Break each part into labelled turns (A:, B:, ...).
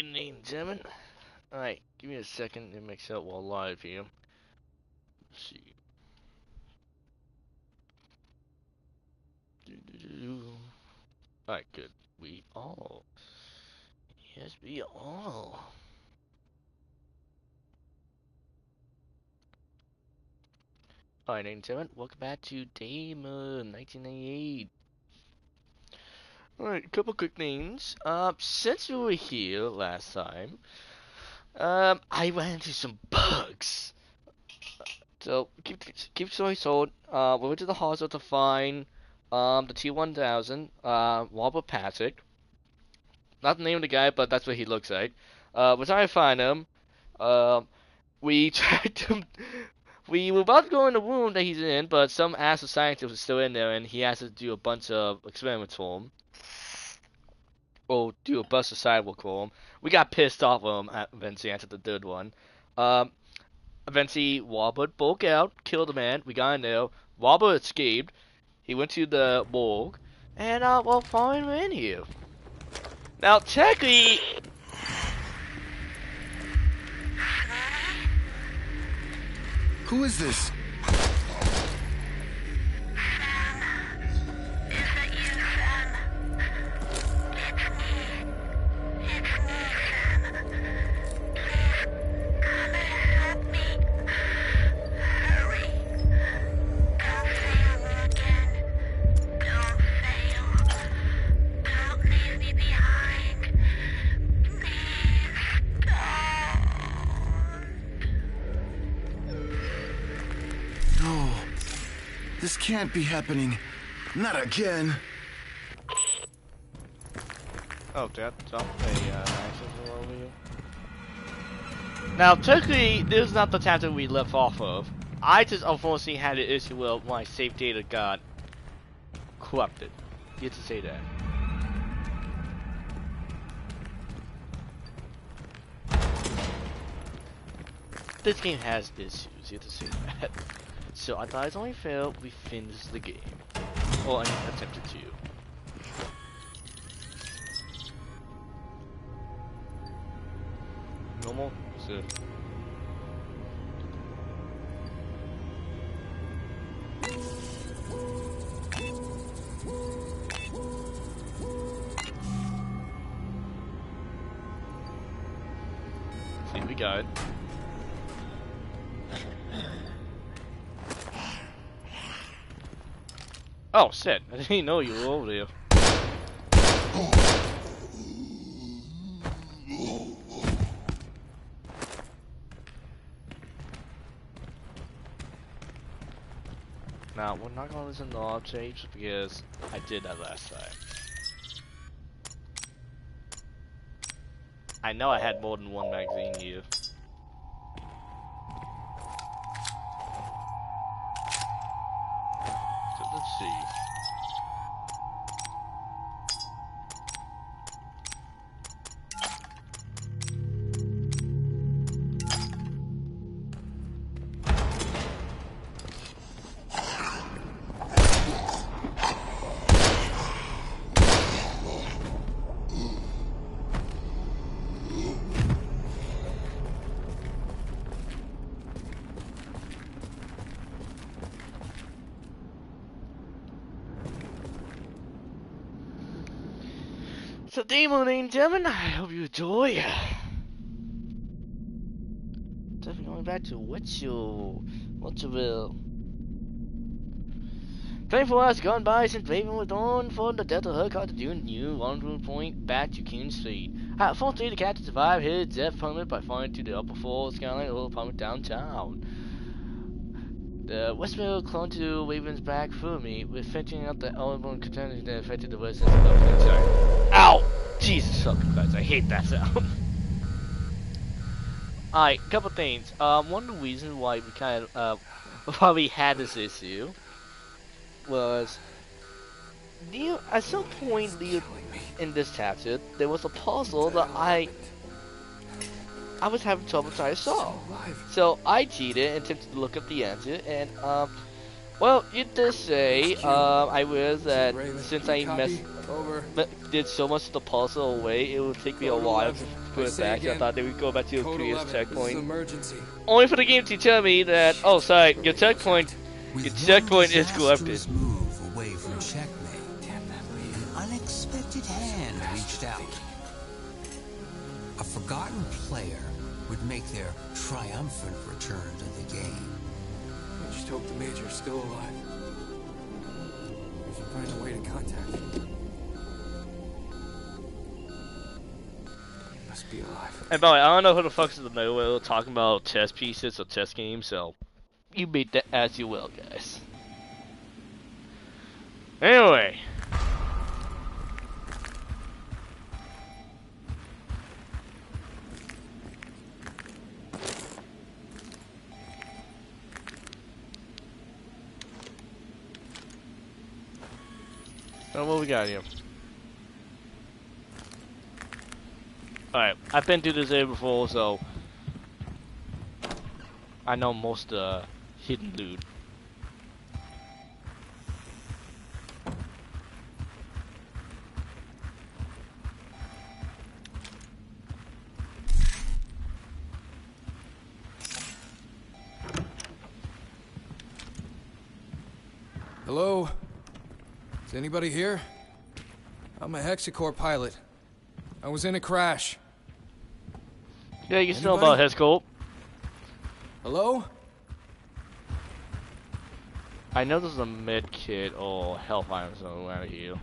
A: Ladies and gentlemen. Alright, give me a second to mix up while live here. Let's see. Alright, good. We all. Yes, we all. Alright, ladies and gentlemen, welcome back to Daymare 1998. Alright, a couple quick things. Since we were here last time, I ran into some bugs. So, keep story told, we went to the hospital to find, the T-1000, Robert Patrick. Not the name of the guy, but that's what he looks like. We're trying to find him. Um, we tried to. We were about to go in the room that he's in, but some asshole scientist was still in there, and he has to do a bunch of experiments for him. Or do a bust of sidewalk for him. We got pissed off of him eventually after the third one. Um, Eventually, Robert broke out, killed the man. We got in there. Robert escaped. He went to the morgue, and well, finally we're in here. Now, technically,
B: who is this? This can't be happening. Not again.
A: oh, that's off a access over here. Now, technically, this is not the chapter we left off of. I just unfortunately had an issue where my save data got corrupted. You have to say that. This game has issues, you have to say that. So I thought it's only fair we finish the game. Or I attempted to. Normal? So. See, we got it. Oh shit, I didn't know you were over there. Now, we're not gonna listen to all tapes because I did that last time. I know I had more than one magazine here. So let's see. So, Daymare, ladies and gentlemen, I hope you enjoy. Definitely going back to Witcherville. 24 hours gone by since Raven was on for the death of her car to do a new rendezvous point back to King Street. Fortunately, the captain survived his death permanent by falling to the upper floor skyline of the apartment downtown. The Westmill clung to Raven's back firmly, with finishing out the elemental contamination that affected the residents of the inside. Ow! Jesus fucking Christ, I hate that sound. Alright, couple things. One of the reasons why we kind of, why we had this issue was, at some point in this chapter, there was a puzzle that I was having trouble trying to solve. So I cheated and attempted to look up the answer, and well, it does say I realized that since I
C: Over.
A: did so much of the puzzle away, it would take me a
C: Code
A: while
C: 11.
A: to
C: I
A: put it
C: say
A: back. So I
C: again.
A: thought they would go back to the
C: Code
A: previous
C: 11. This is
A: checkpoint.
C: emergency.
A: Only for the game to tell me that, oh, sorry, your checkpoint is corrupted.
D: Disastrous move away from checkmate, an unexpected hand reached out. A forgotten player would make their triumphant return to the game.
C: I just hope the Major's still alive. We can find a way to contact him. He must be alive.
A: And by the way, I don't know who the fuck is in the middle talking about chess pieces or chess games, so you beat that as you will, guys. Anyway. So what we got here? Alright, I've been through this area before, so I know most hidden loot.
C: Hello? Is anybody here? I'm a Hexacore pilot. I was in a crash.
A: Yeah, you still about Hescope.
C: Hello?
A: I know there's a med kit or health items around here.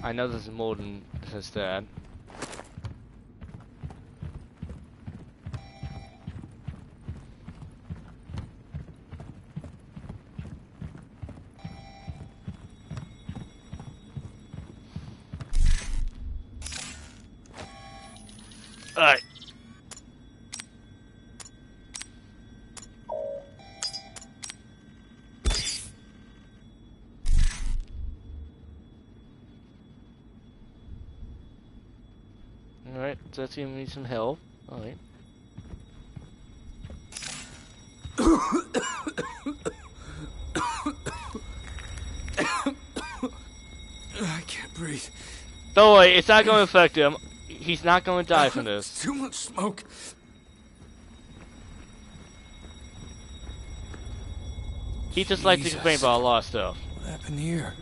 A: I know there's more than just that. Alright. Alright, so that's gonna need some help. Alright.
C: I can't breathe.
A: Don't worry, it's not gonna affect him. He's not gonna die from this.
C: Too much smoke.
A: He just likes to complain about a lot of stuff.
C: What happened here?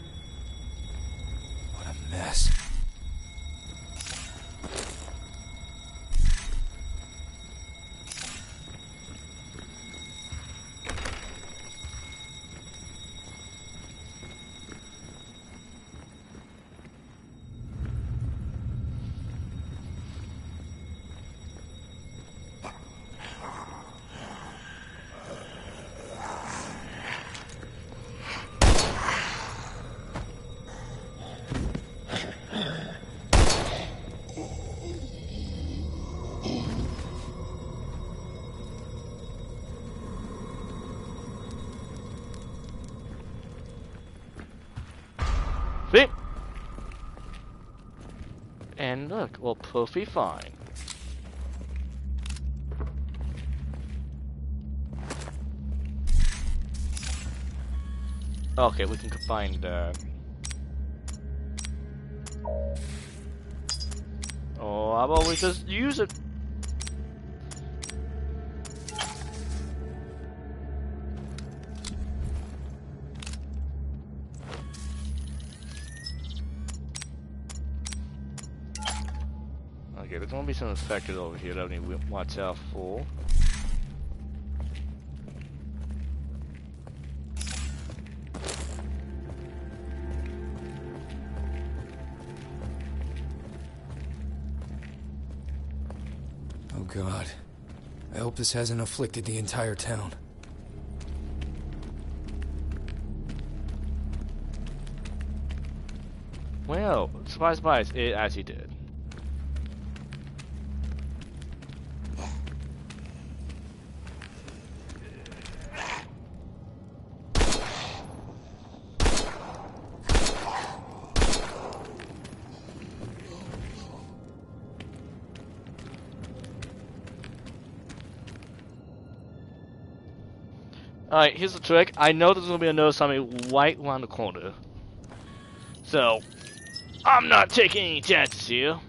C: What a mess.
A: See? And look, we're perfectly fine. Okay, we can combine the... Oh, how about we just use it? Okay, there's gonna be some infected over here that we need to watch out for.
C: Oh God. I hope this hasn't afflicted the entire town.
A: Well, surprise, surprise, it actually did. Alright, here's the trick. I know there's gonna be another zombie right around the corner. So, I'm not taking any chances here.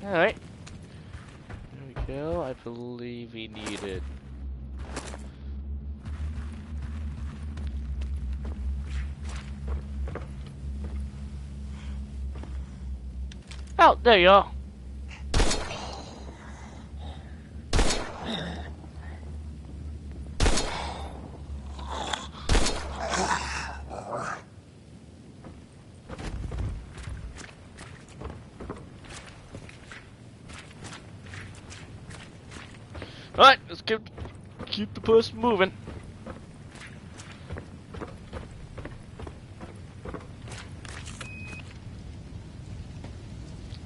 A: Alright. There we go. I believe we need it. Oh, there you are. Alright, let's keep the person moving.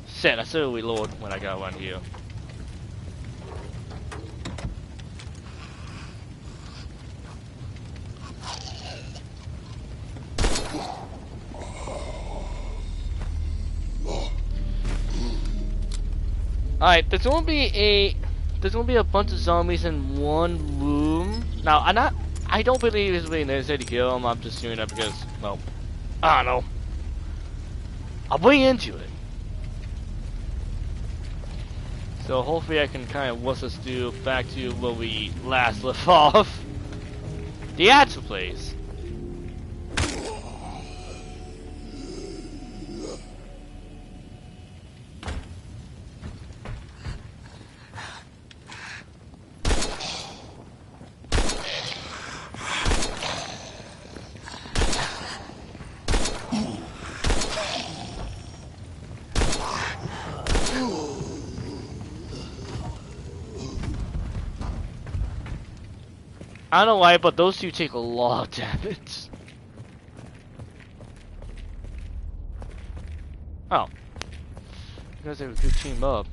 A: Shit, I still reload when I got around here. Alright, there's gonna be a bunch of zombies in one room. Now, I don't believe it's really necessary to kill them. I'm just doing that because, well, I don't know. I'll way into it. So hopefully I can kind of walk us through back to where we last left off. The actual place. I don't know why, but those two take a lot of damage. Oh. Because they were a good team up.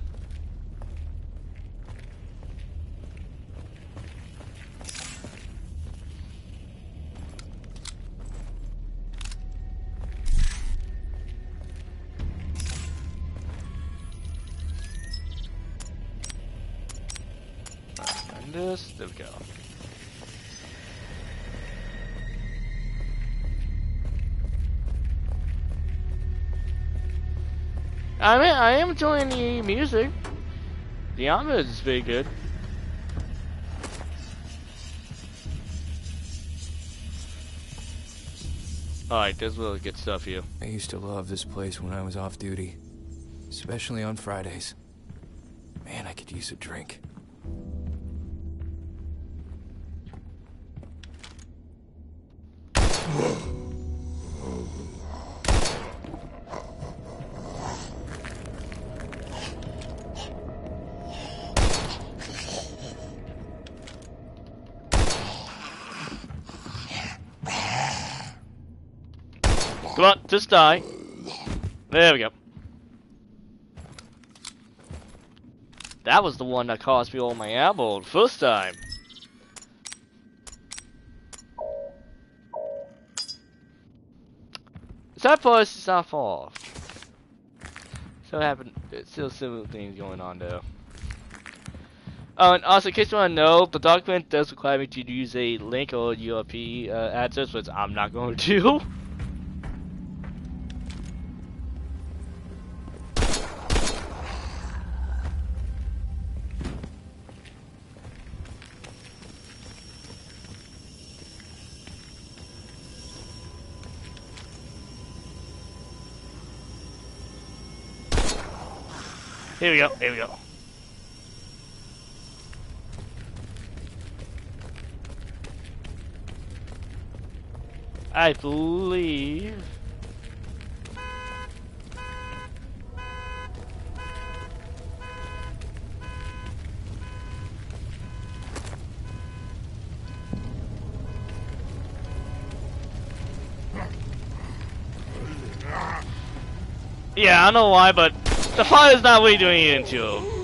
A: And this, there we go. I mean, I am enjoying the music. The armor is very good. Alright, there's really good stuff here.
C: I used to love this place when I was off duty, especially on Fridays. Man, I could use a drink.
A: Come on, just die. There we go. That was the one that cost me all my ammo the first time. Is that first? It's not far off. So there's still similar things going on though. Oh, and also, in case you want to know, the document does require me to use a link or URP address, which I'm not going to do. Here we go, here we go. I believe... Yeah, I don't know why, but the fire's not really doing anything to him.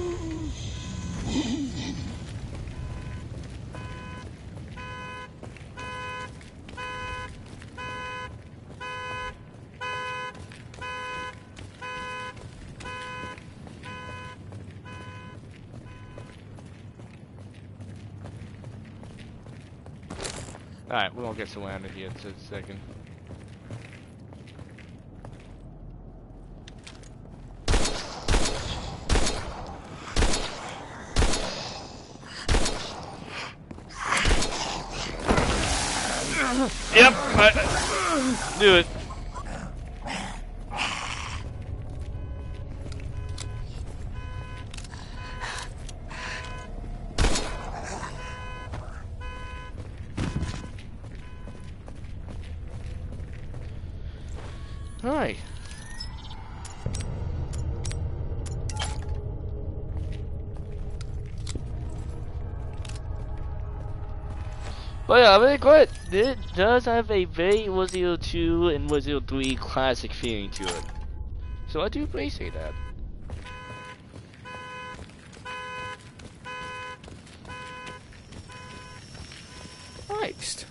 A: Alright, we're gonna get some land in here in just a second. Yep, I do it. Hi. But yeah, very good. It does have a very Resident Evil 2 and Resident Evil 3 classic feeling to it. So I do appreciate that. Right.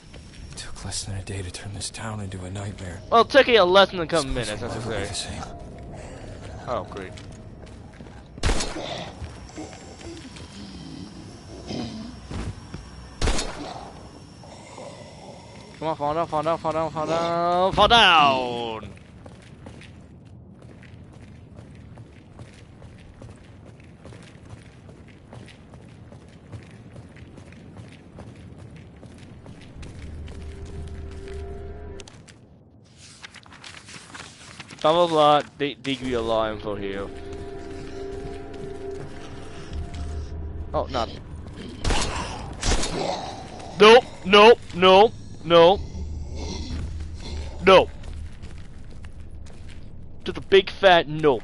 C: It took less than a day to turn this town into a nightmare.
A: Well, it took you less than a couple minutes,
C: It'll
A: that's
C: never be
A: okay.
C: the same.
A: Oh, great. Come on, fall down, fall down, fall down, fall down, fall down! Blah blah blah, degree of law info here. Oh, not. Nope, nope, nope, nope. No. Just a big fat nope.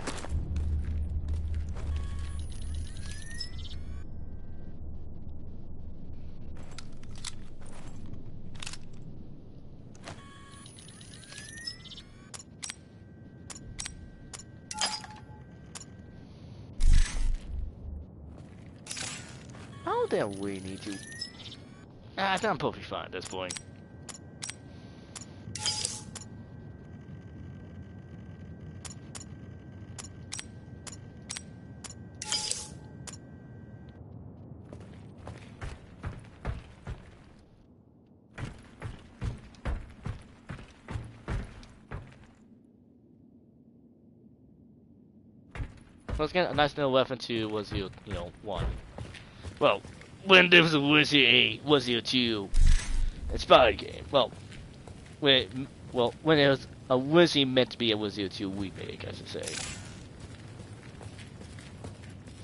A: I don't think we need to. Ah, I'm perfectly fine at this point. Let's get a nice little weapon to was you know, 1. Well, when there was a Wizard 8, Wizard 2, it's about a game. Well, when it was a Wizard meant to be a Wizard 2 remake, I should say.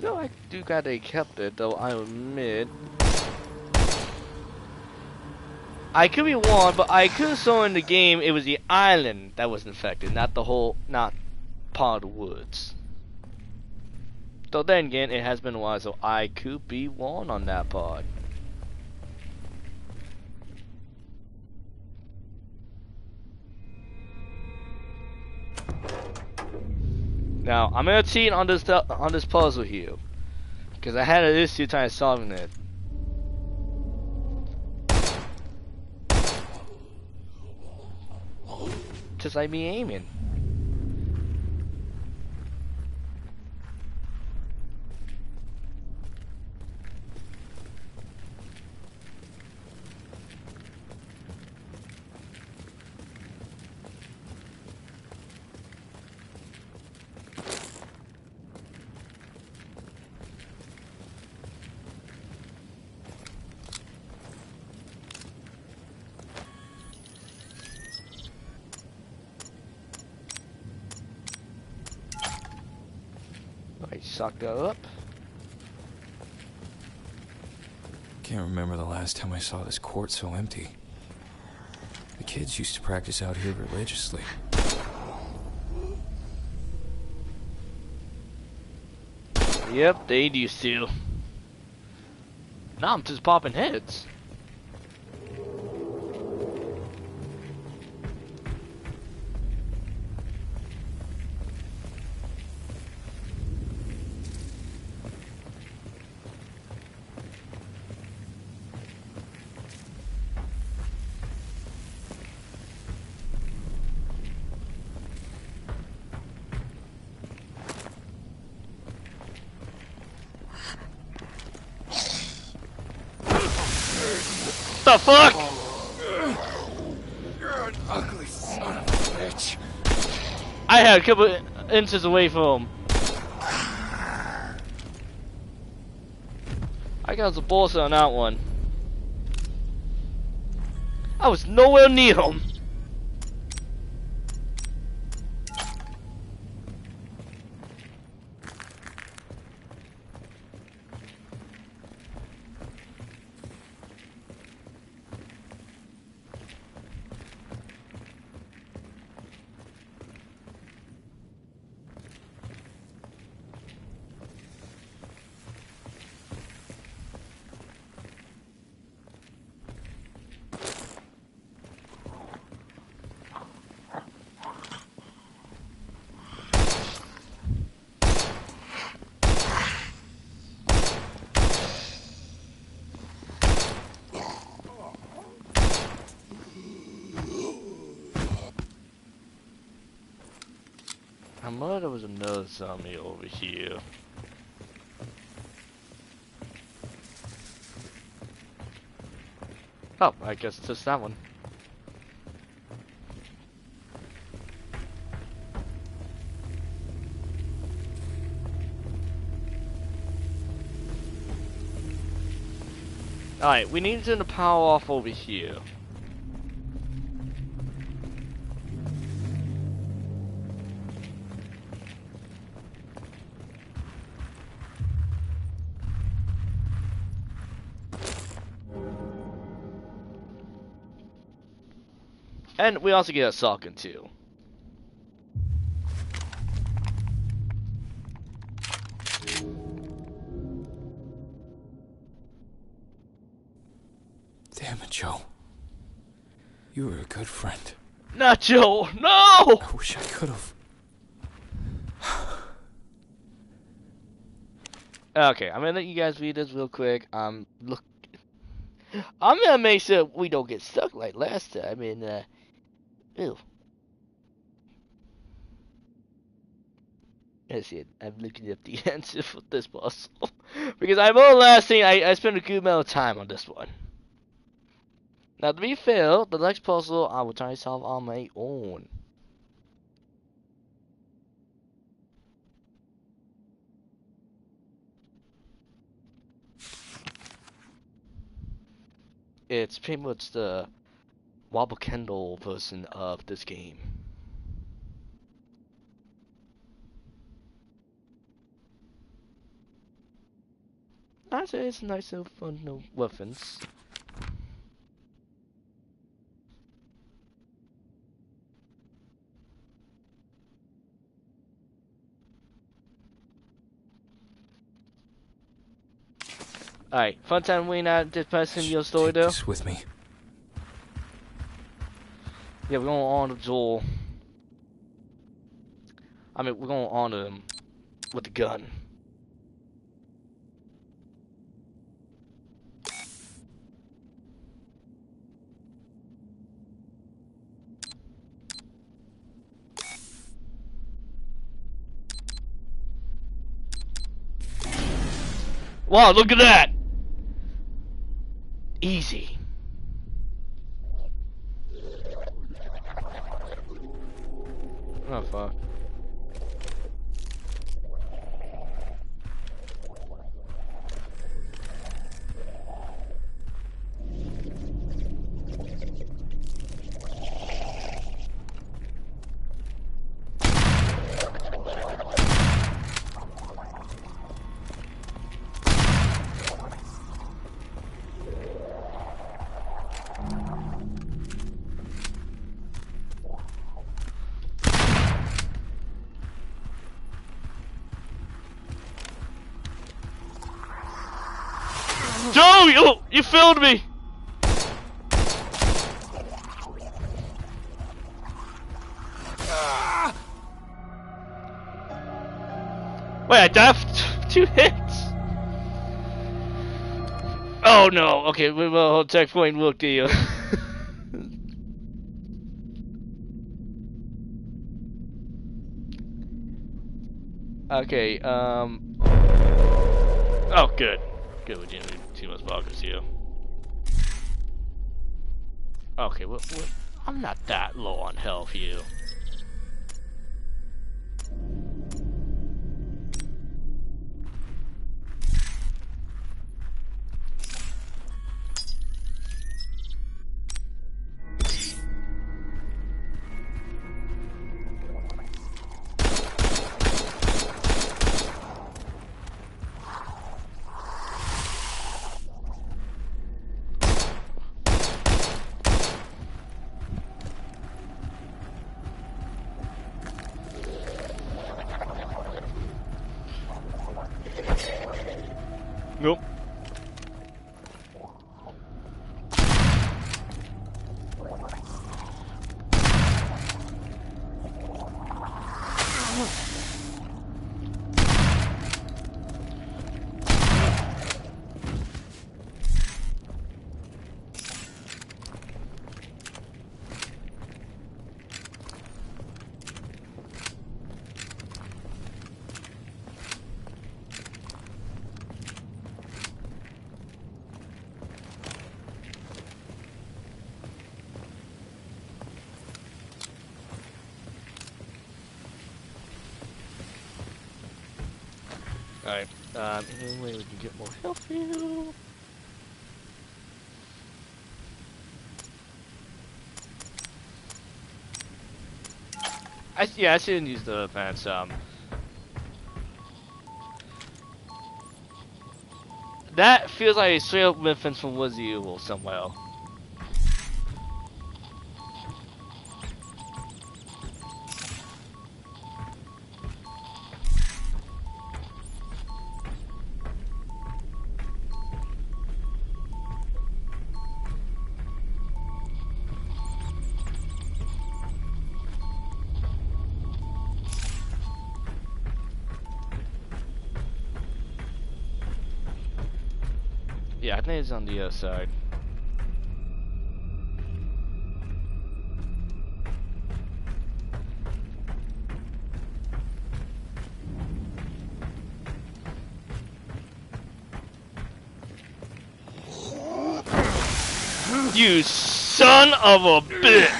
A: No, I do glad they kept it, though I admit. I could be wrong, but I could have saw in the game it was the island that was infected, not part of the woods. Though then again, it has been a while, so I could be wrong on that part. Now, I'm gonna cheat on this puzzle here, because I had an issue trying solving it. Just like me aiming. Suck that up.
C: Can't remember the last time I saw this court so empty. The kids used to practice out here religiously.
A: Yep, they used to. Now I'm just popping heads. the fuck?
C: You're an ugly son of a bitch.
A: I had a couple inches away from him. I got some bullshit on that one. I was nowhere near him. I know there was another zombie over here. Oh, I guess it's just that one. Alright, we need to turn the power off over here. And we also get a socket too.
C: Damn it, Joe. You were a good friend.
A: Not Joe! No!
C: I wish I could have.
A: Okay, I'm gonna let you guys read this real quick. Look, I'm gonna make sure we don't get stuck like last time. Ew. That's it. I'm looking up the answer for this puzzle because I know the last thing I spent a good amount of time on this one. Now, to be fair, the next puzzle I will try to solve on my own. It's pretty much the Wobble Kendall version of this game. I'd say it's a nice little fun little reference. Alright, fun time waiting out this person your story
C: Take
A: though.
C: this with me.
A: Yeah, we're going on to Joel. I mean, we're going on to him with the gun. Wow, look at that! Easy. Oh, fuck. Joe, you failed me. Wait, I died for 2 hits. Oh no. Okay, we will checkpoint look deal. Okay. Oh, good. Good. We didn't need too much progress here. Okay, what? I'm not that low on health, you. Nope. Alright, anyway, we can get more health here. Yeah, I shouldn't use the pants, that feels like a straight up reference from Resident Evil somewhere. Yeah, I think it's on the other side. You son of a bitch!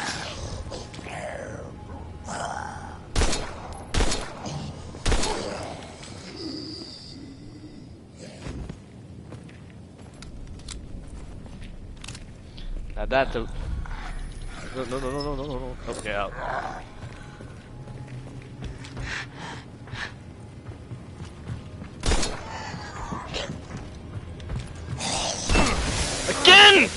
A: Now that's a... No. Okay, out. Again!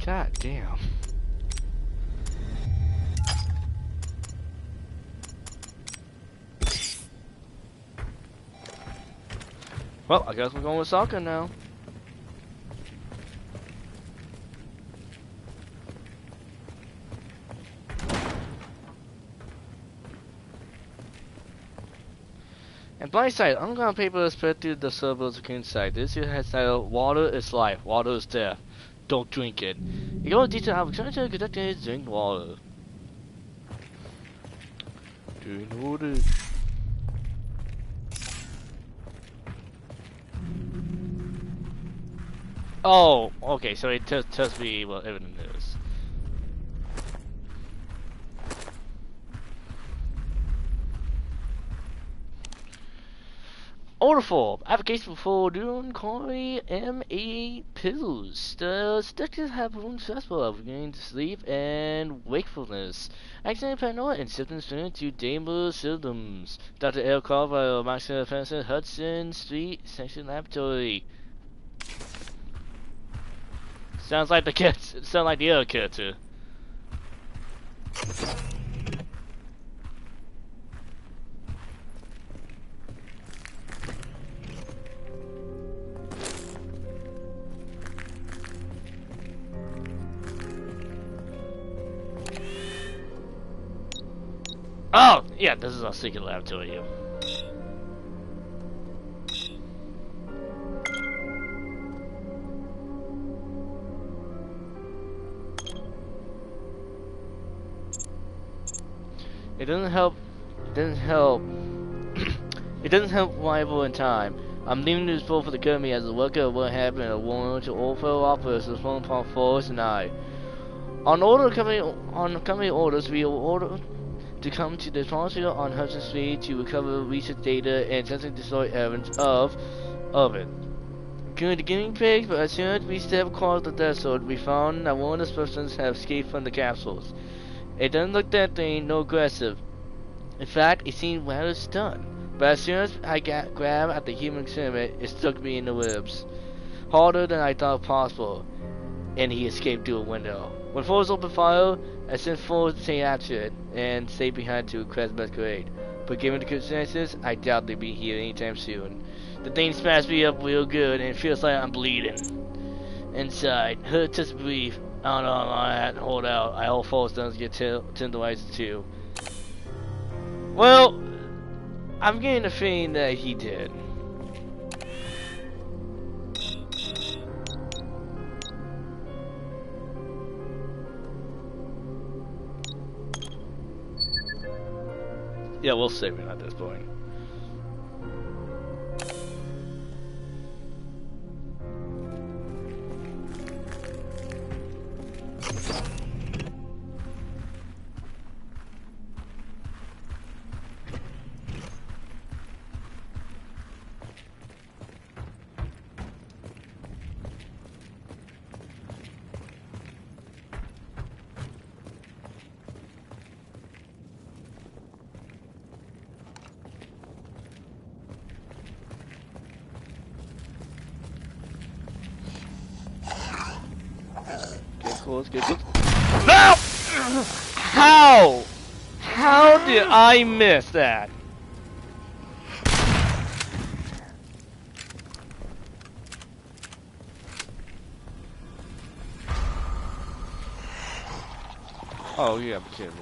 A: God damn. Well, I guess we're going with soccer now. And blindside, I'm gonna paper spread through the servers inside. This here has titled Water is Life, Water is Death. Don't drink it. You go to have to conduct drink water. Doing water. Oh, okay, so it tells me what everything is. Order form. Application for doing Corey M.A. pills. The studies have proven successful of regaining sleep and wakefulness. Accident paranoia and symptoms turn to Daymare symptoms. Dr. L. Carvalho, Maximum Defense, Hudson Street, Section Laboratory. Sounds like the kid. Sounds like the other kid too. Oh, yeah, this is our secret laboratory. It doesn't help. It doesn't help. It doesn't help rival in time. I'm leaving this role for the company as a record of what happened and a warning to all fellow officers from upon Forrest and I. On company orders, we are ordered to come to the sponsor on Hudson Street to recover research data and essentially destroy evidence of it. During the beginning phase, but as soon as we step across the desert, we found that one of the persons have escaped from the capsules. It doesn't look that thing, no aggressive. In fact, it seemed rather stunned. But as soon as I grabbed at the human experiment, it stuck me in the ribs. Harder than I thought possible, and he escaped through a window. When Forrest opened fire, I sent Forrest to stay after it, and stay behind to request masquerade. But given the circumstances, I doubt they'll be here anytime soon. The thing smashed me up real good, and it feels like I'm bleeding inside. Hurt just to breathe. I don't know how long I had to hold out. I hope Forrest doesn't get tenderized too. Well, I'm getting the feeling that he did. Yeah, we'll save it at this point. Get close. No! How? How did I miss that? Oh, yeah, kidding me.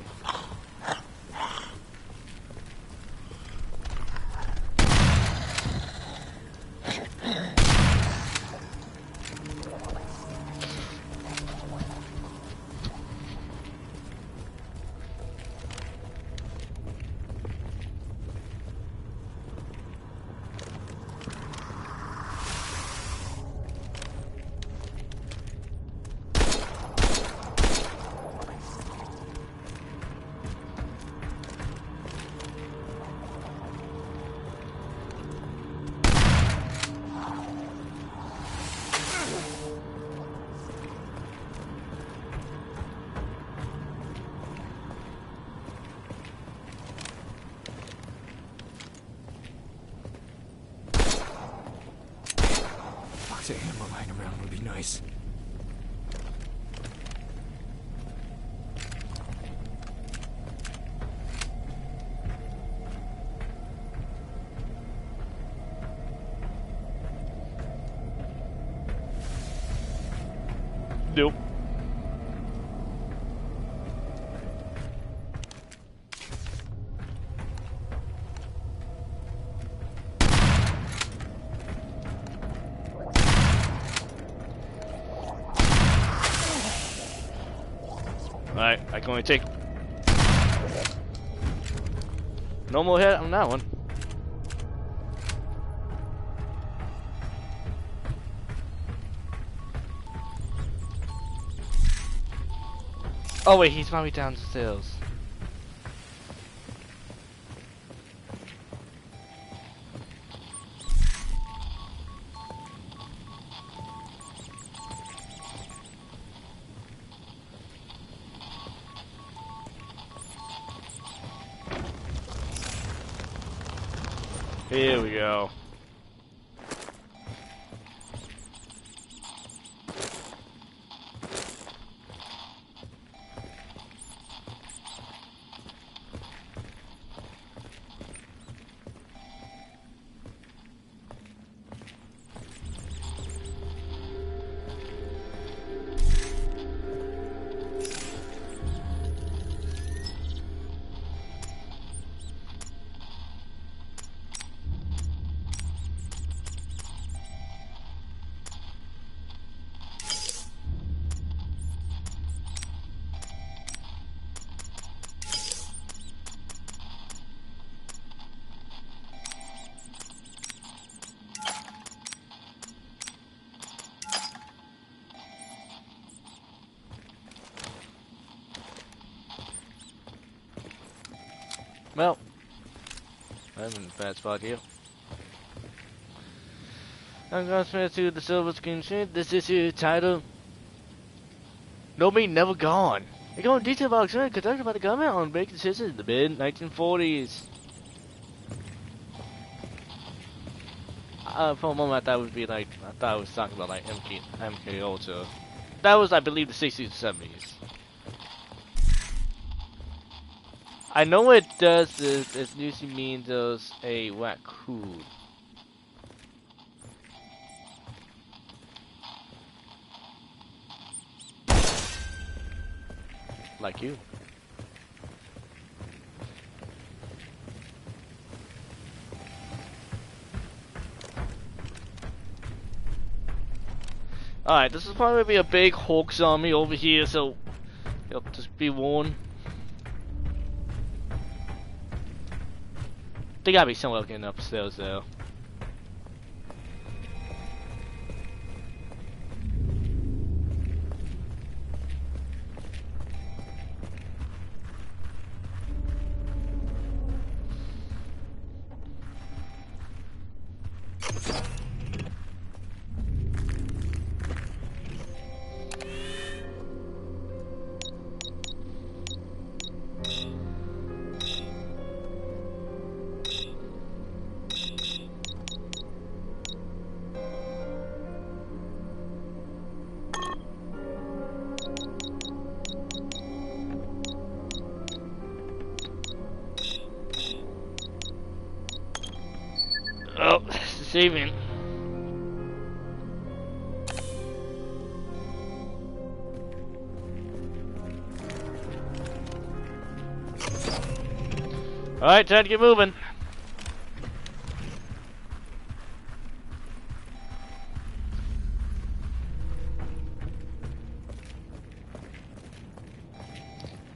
C: Box of ammo lying around would be nice.
A: Nope. Alright, I can only take no more hit on that one. Oh wait, he's probably downstairs. Here we go. Well, I'm in a bad spot here. I'm going to the silver screen sheet. This is your title. No Me Never Gone. They go in detail about experiments conducted by the government on making decisions in the mid-1940s. For a moment, I thought it would be like, I thought I was talking about like MK Ultra. That was, I believe, the 60s and 70s. I know what it does is it usually means there's a raccoon. Like you. Alright, this is probably gonna be a big Hulk zombie over here, so just be warned. They gotta be somewhere getting upstairs though. Oh, it's deceiving. Alright, time to get moving.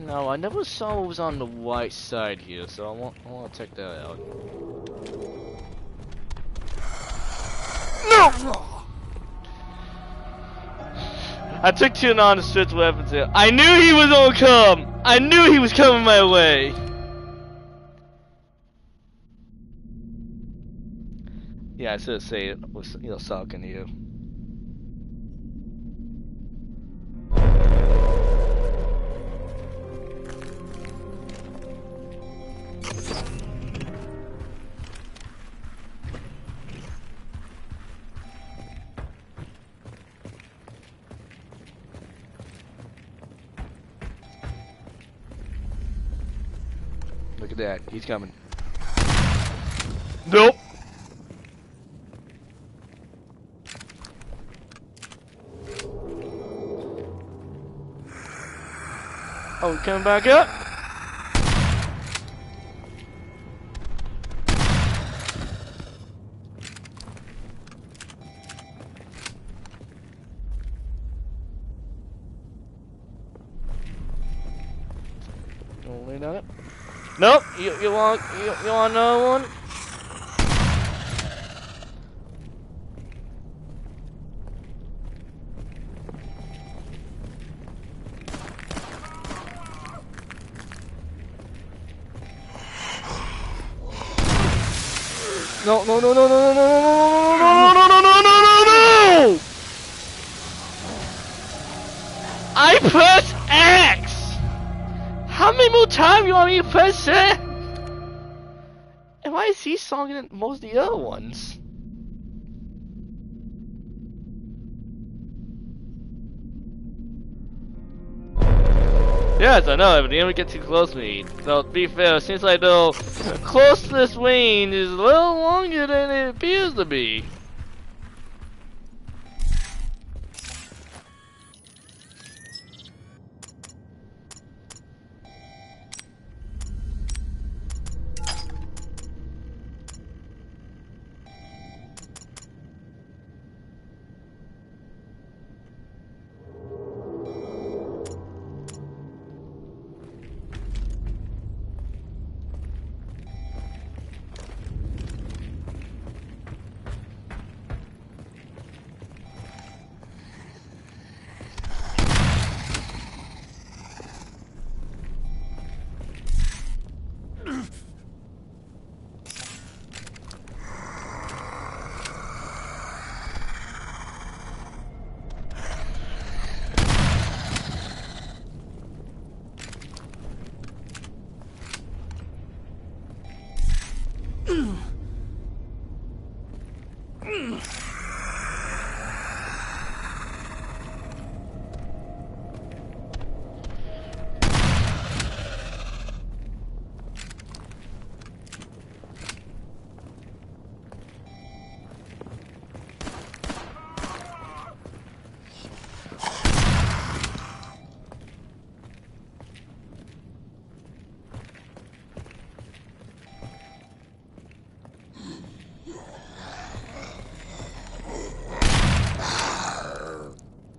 A: No, I never saw what was on the right side here, so I want to check that out. No! I took two non-stretch weapons here. I knew he was gonna come! I knew he was coming my way! Yeah, I should have said it was, talking to you. Look at that, he's coming. Nope! Oh, coming back up. Don't lean on it. Nope. You want another one? No, no, no, no, no, no, no, no, no, no, no, no, no, no, no! I pressed X! How many more times you want me to press it? And why is he stronger than most of the other ones? Yes, I know, but the enemy get too close to me. So, to be fair, it seems like though close to this range is a little longer than it appears to be.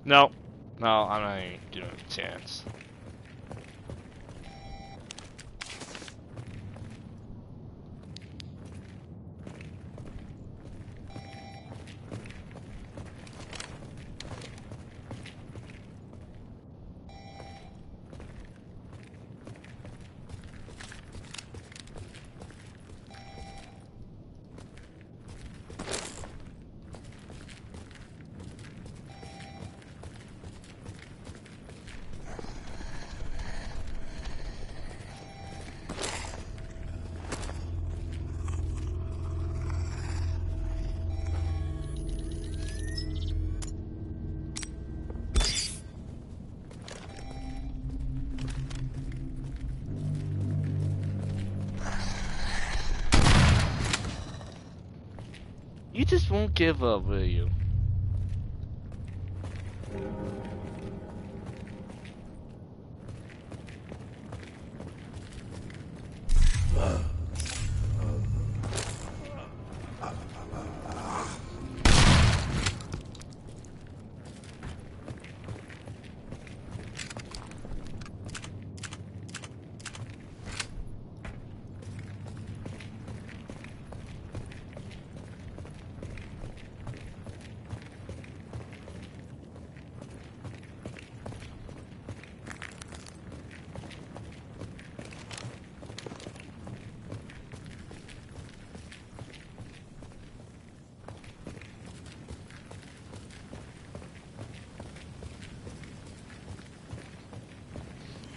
A: No. No, I'm not even giving it a chance. You just won't give up, will you?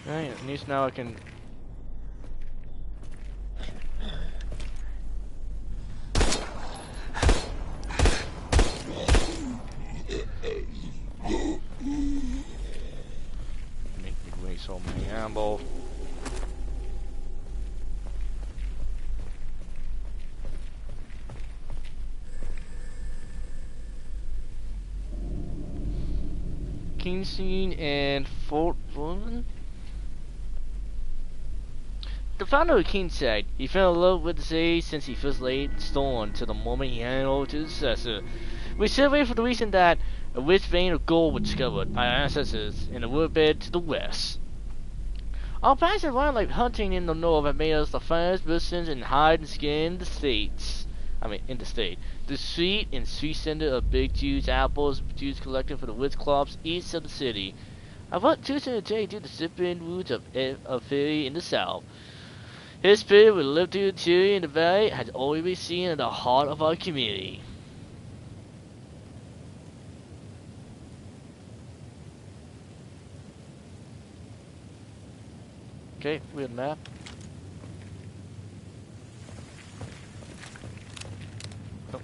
A: Alright, at least now I can... Make me waste all my ammo. Kingston and Fort Woman? The founder of King said he fell in love with the city since he first laid stone to the moment he handed over to his successor. We celebrate for the reason that a rich vein of gold was discovered by our ancestors in the riverbed to the west. Our past and like hunting in the north have made us the finest persons in hide and skin in the states. In the state. The sweet and sweet center of big juice apples juice collected for the woods clubs east of the city. I brought juice in the day to the sipping roots of Philly in the south. His spirit will live through the tree in the valley has always been seen in the heart of our community. Okay, weird map. Oh.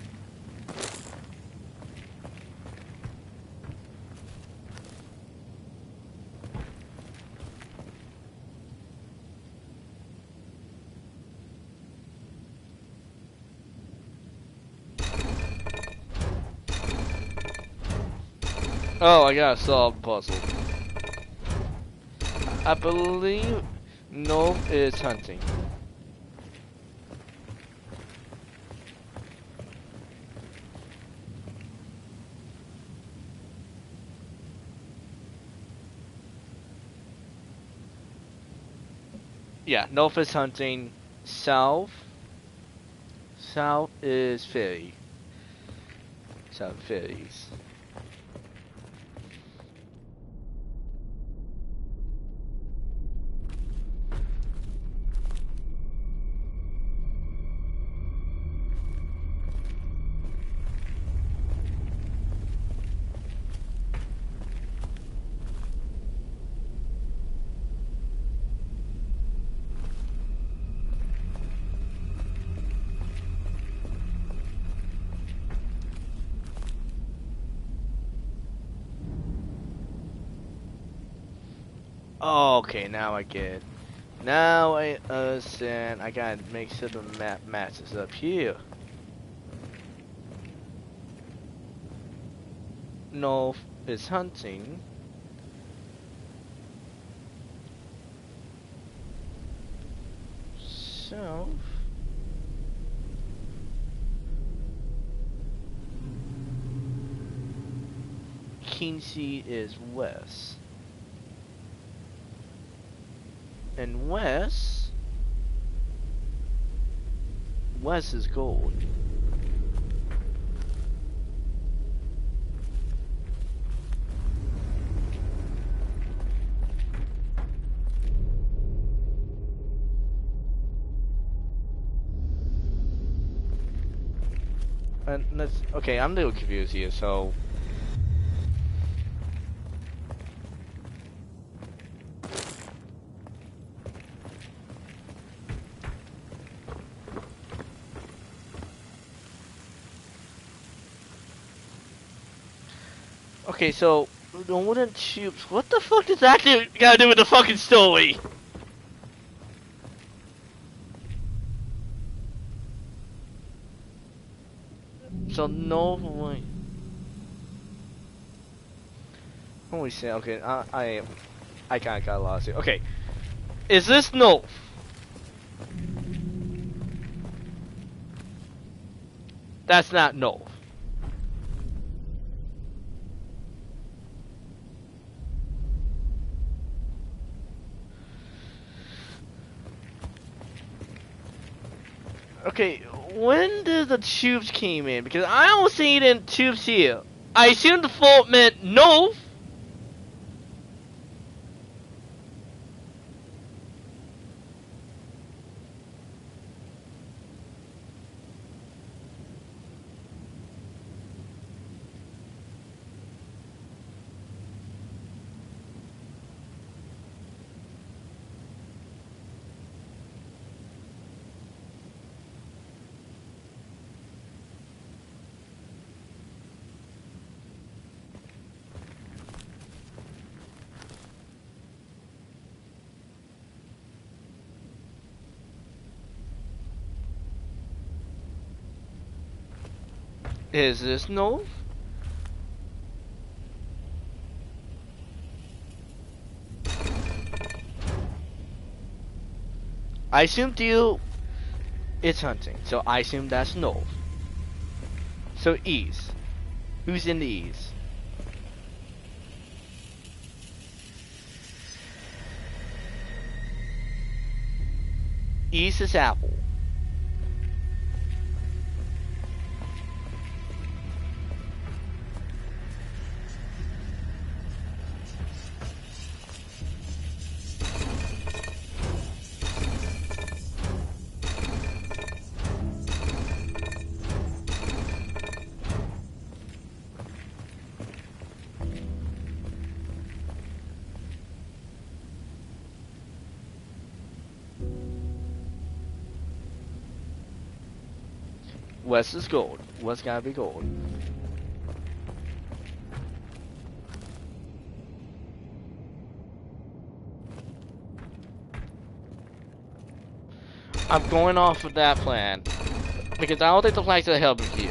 A: Oh, I gotta solve the puzzle. I believe North is hunting. Yeah, North is hunting. South is Philly. South Phillies. Oh, okay, now I get it. Now I understand. I gotta make sure the map matches up here. North is hunting. South. can see is west. And west is gold. And that's okay. I'm a little confused here. So, okay, so the wooden tubes. What the fuck does that gotta do with the fucking story? So no way. Holy shit. Okay, I kinda got lost here. Okay, is this no? That's not no. Okay, when did the tubes came in? Because I don't see it in tubes here. I assume the fault meant no. Is this no? I assume you it's hunting, so I assume that's no. So east. Who's in the east? East is apple. West is gold. West gotta be gold. I'm going off of that plan. Because I don't think the flags are helping you.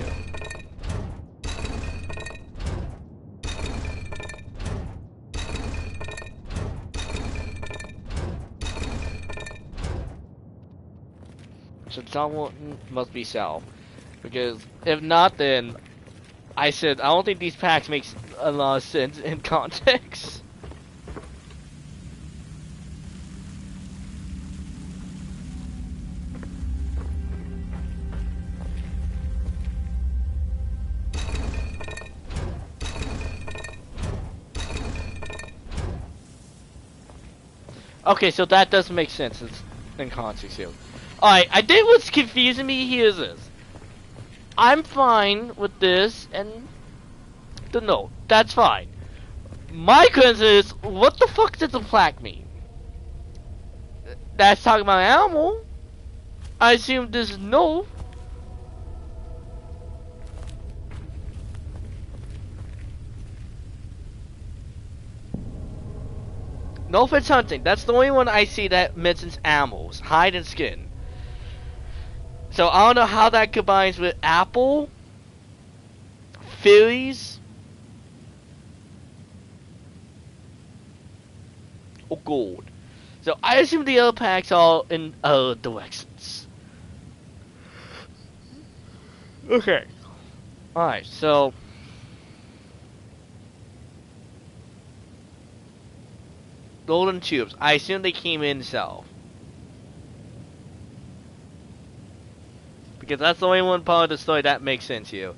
A: So someone must be south. Because if not, then I said I don't think these packs makes a lot of sense in context. Okay, so that does make sense in context here. Alright, I think what's confusing me here is this. I'm fine with this and the note. That's fine. My concern is, what the fuck does the plaque mean? That's talking about an animal. I assume this is no. No fence hunting. That's the only one I see that mentions animals, hide and skin. So I don't know how that combines with apple, fairies, or gold. So I assume the other packs are in other directions. Okay. Alright, so golden tubes. I assume they came in south. Because that's the only one part of the story that makes sense here.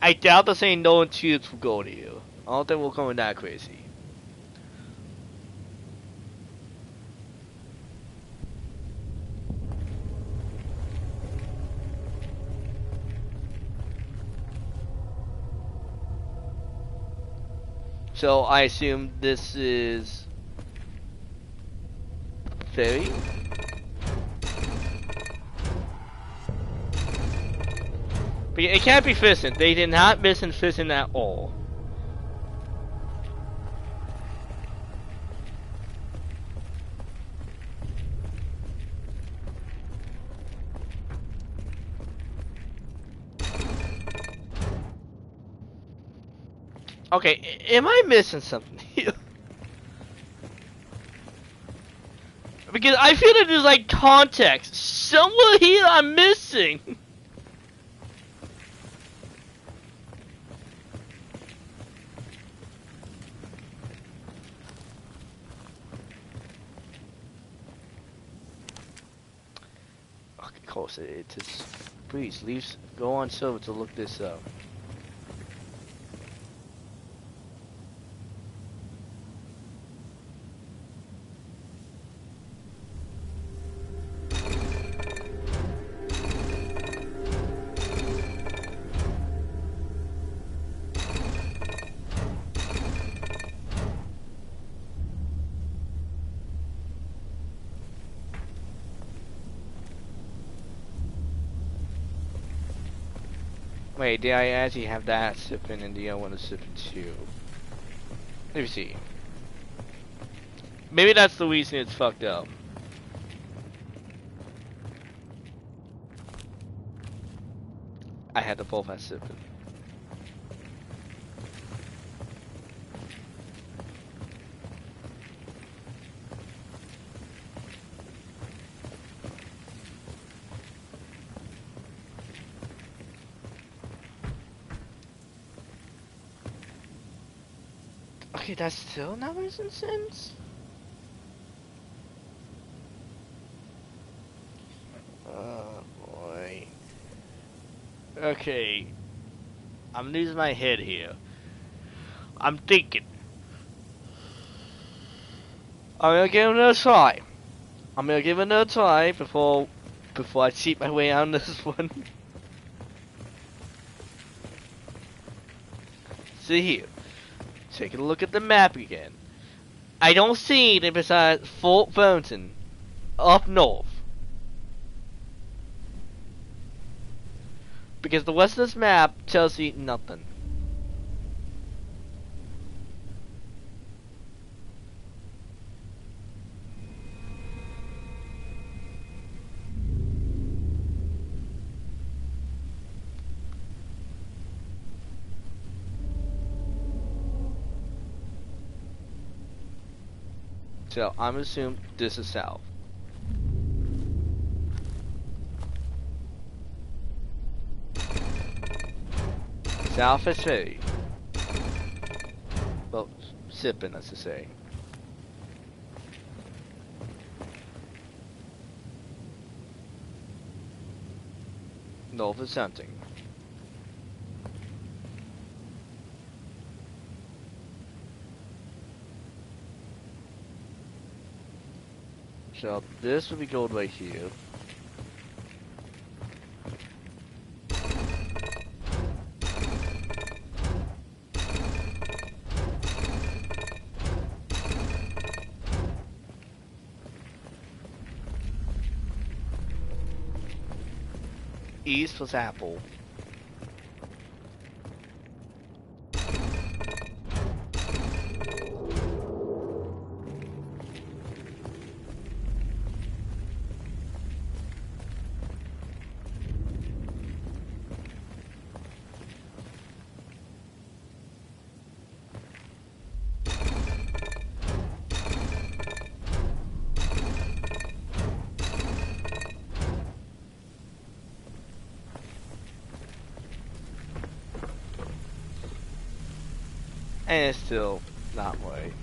A: I doubt they're saying golden tubes will go to you. I don't think we're going that crazy. So I assume this is ferry. But it can't be fishing. They did not mention fishing at all. Okay, am I missing something here? Because I feel that there's like context somewhere here I'm missing. Of course, it just please leave. Go on server to look this up. Wait, did I actually have that sipping and the other one is sipping too? Let me see. Maybe that's the reason it's fucked up. I had to both have sipping. Okay, that's still not making sense? Oh boy. Okay. I'm losing my head here. I'm thinking. I'm gonna give it another try. I'm gonna give it another try before I cheat my way out of this one. See here. Taking a look at the map again. I don't see anything besides Fort Fountain up north. Because the rest of this map tells you nothing. So I'm assuming this is south. South is city. Well, sipping, that's to say. North is hunting. So this would be gold right here. East was apple. And it's still not right.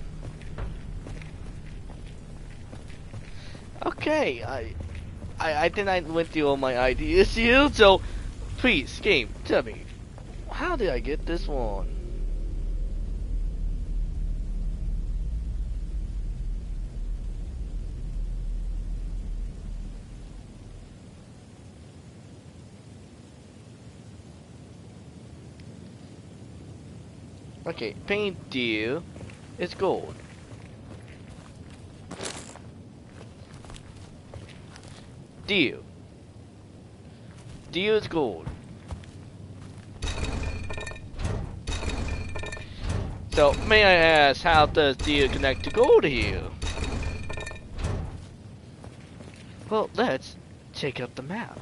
A: Okay, I think I went through all my ideas here, so please, game, tell me, how did I get this one? Okay, paint deal is gold. Deal. Deal is gold. So, may I ask, how does deal connect to gold here? Well, let's check out the map.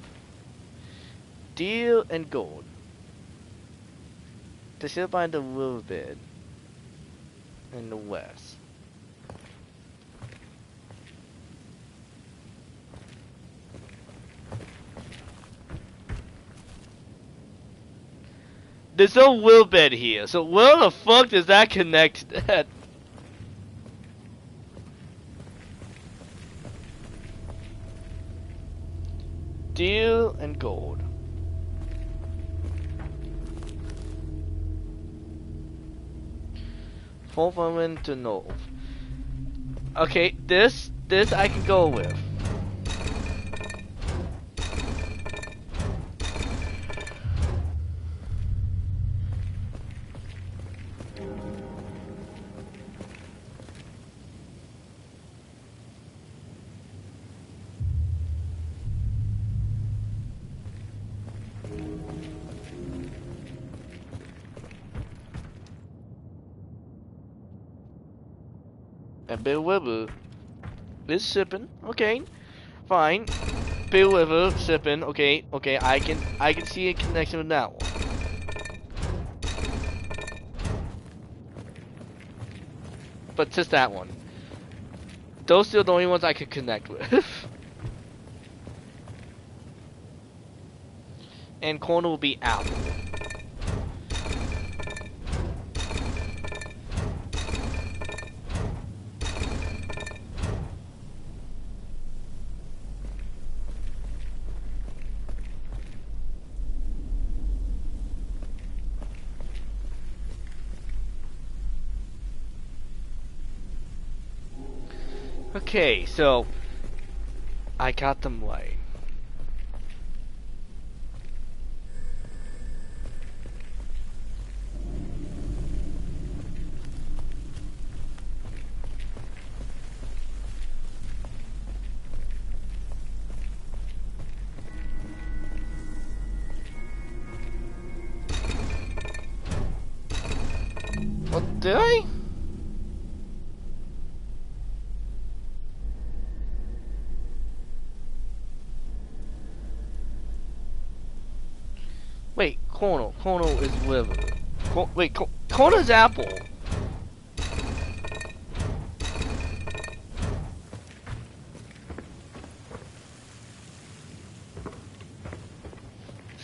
A: Deal and gold. They sit by the riverbed in the west. There's no riverbed here, so where the fuck does that connect to that? Deal and gold. Fulfillment to north. Okay, this I can go with. And Bill Weber is sipping. Okay, fine. Bill Weber sipping. Okay, I can see a connection with that one. But just that one. Those two are the only ones I can connect with. And corner will be Apple. Okay, so I got them right. What did I? Wait, Cornell is liver. Wait, Cornell's apple.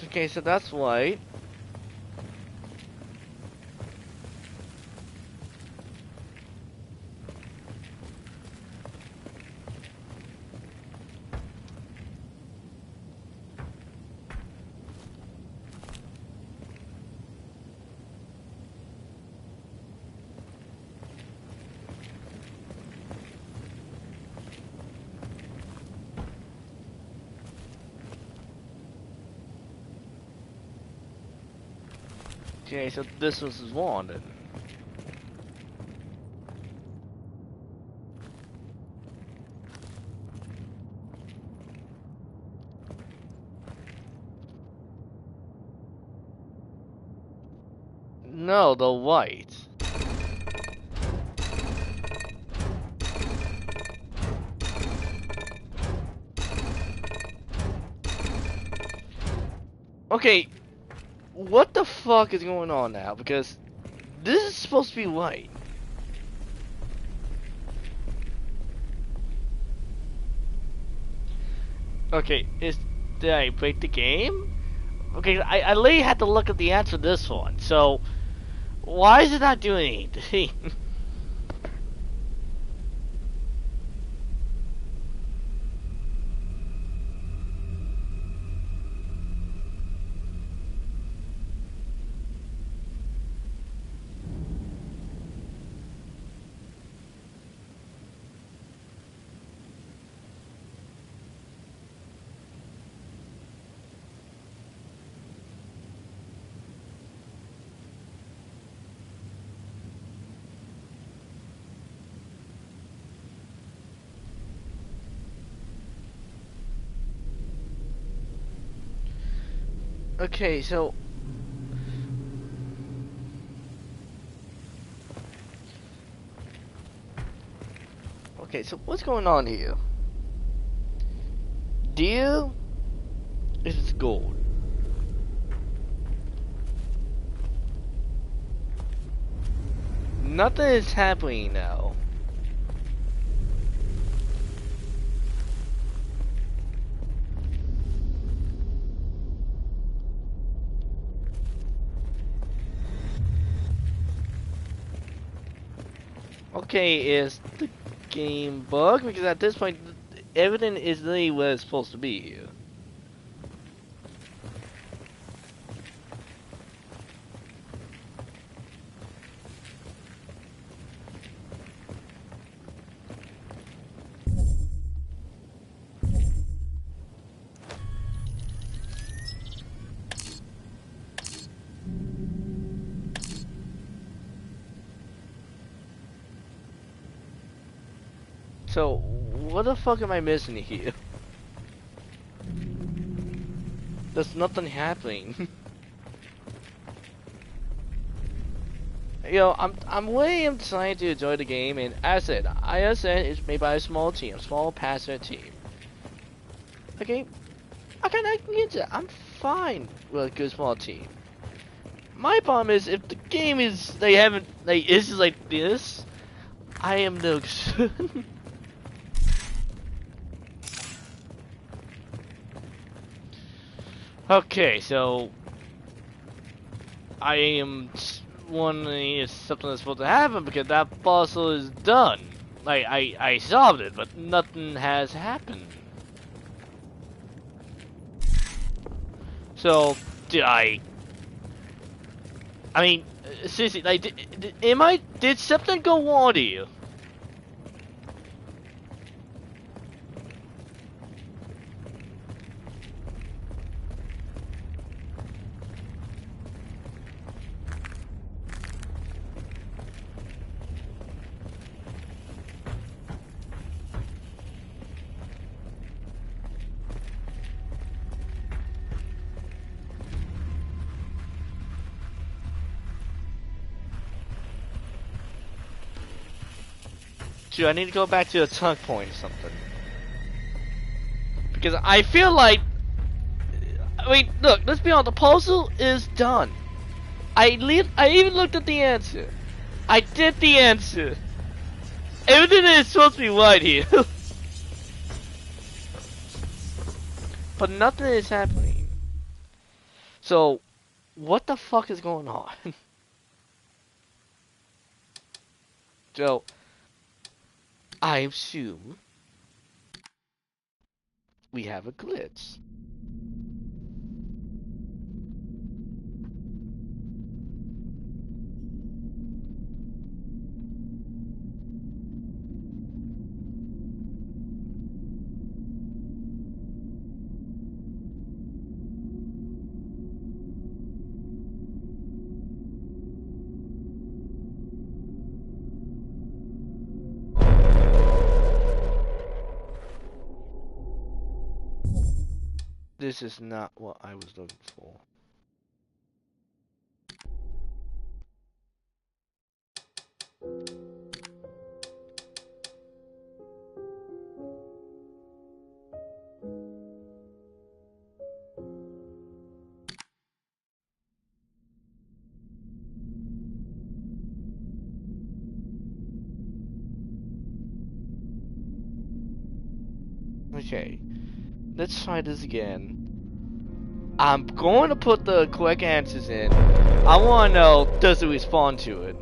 A: Okay, so that's white. Okay, so this was his wand. Then. No, the white. Okay, what the fuck is going on now? Because this is supposed to be white. Okay, did I break the game? Okay, I literally had to look at the answer to this one. So, why is it not doing anything? Okay, so so what's going on here? Deal is gold. Nothing is happening now. Okay, is the game bug? Because at this point, everything is really where it's supposed to be here. So, what the fuck am I missing here? There's nothing happening. I'm really trying to enjoy the game, and as I said, it's made by a small team, a small passionate team. Okay, I can get it. I'm fine with a good small team. My problem is if the game is it's just like this, I am no good. Okay, so I am wondering if something is supposed to happen because that puzzle is done. Like I solved it, but nothing has happened. So did I? I mean, seriously, like, did something go on here? Dude, I need to go back to the tug point or something. Because I feel like, I mean, look, let's be honest, the puzzle is done. I even looked at the answer. I did the answer. Everything is supposed to be right here. But nothing is happening. So, what the fuck is going on? So, I assume we have a glitch. This is not what I was looking for. Okay, let's try this again. I'm going to put the correct answers in. I want to know, does it respond to it?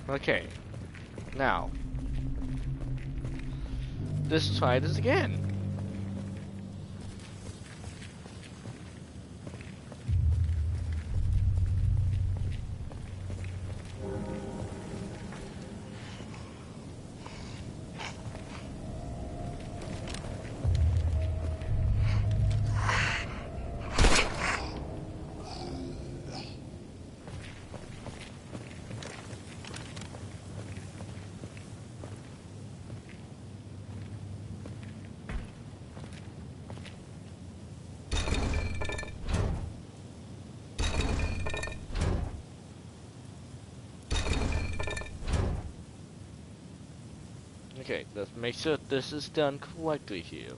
A: Okay. Now, let's try this again. Okay, let's make sure this is done correctly here.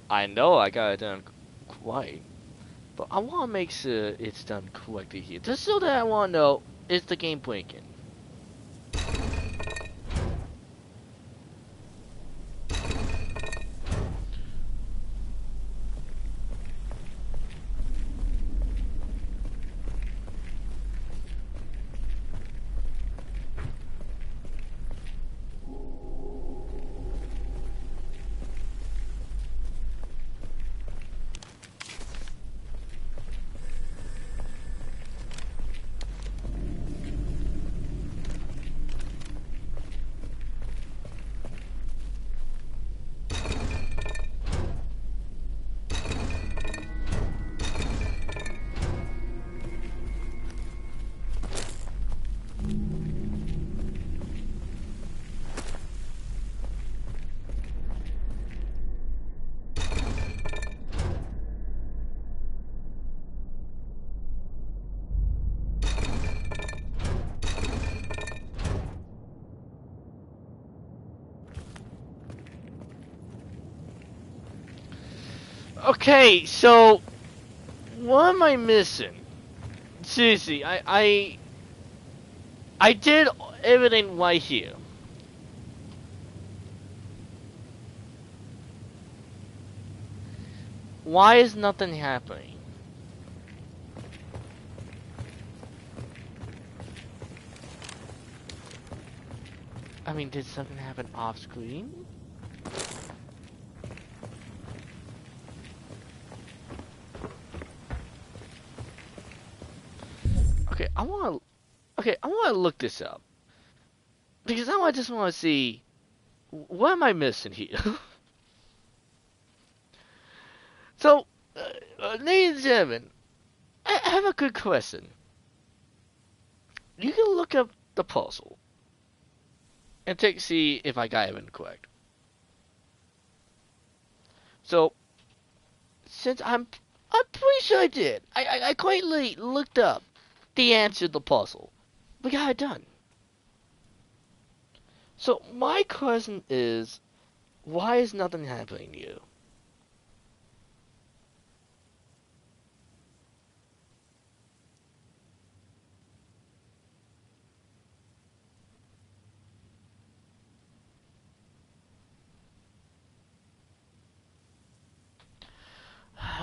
A: I know I got it done right, but I want to make sure it's done correctly here. Just so that I want to know, is the game breaking? Okay, so what am I missing? Seriously, I did everything right here. Why is nothing happening? I mean, did something happen off screen? Okay, I want to look this up because now I just want to see what am I missing here. So, ladies and gentlemen, I have a good question. You can look up the puzzle and take see if I got it correct. So, since I'm pretty sure I did. I quietly looked up the answer to the puzzle. We got it done. So my question is, why is nothing happening to you?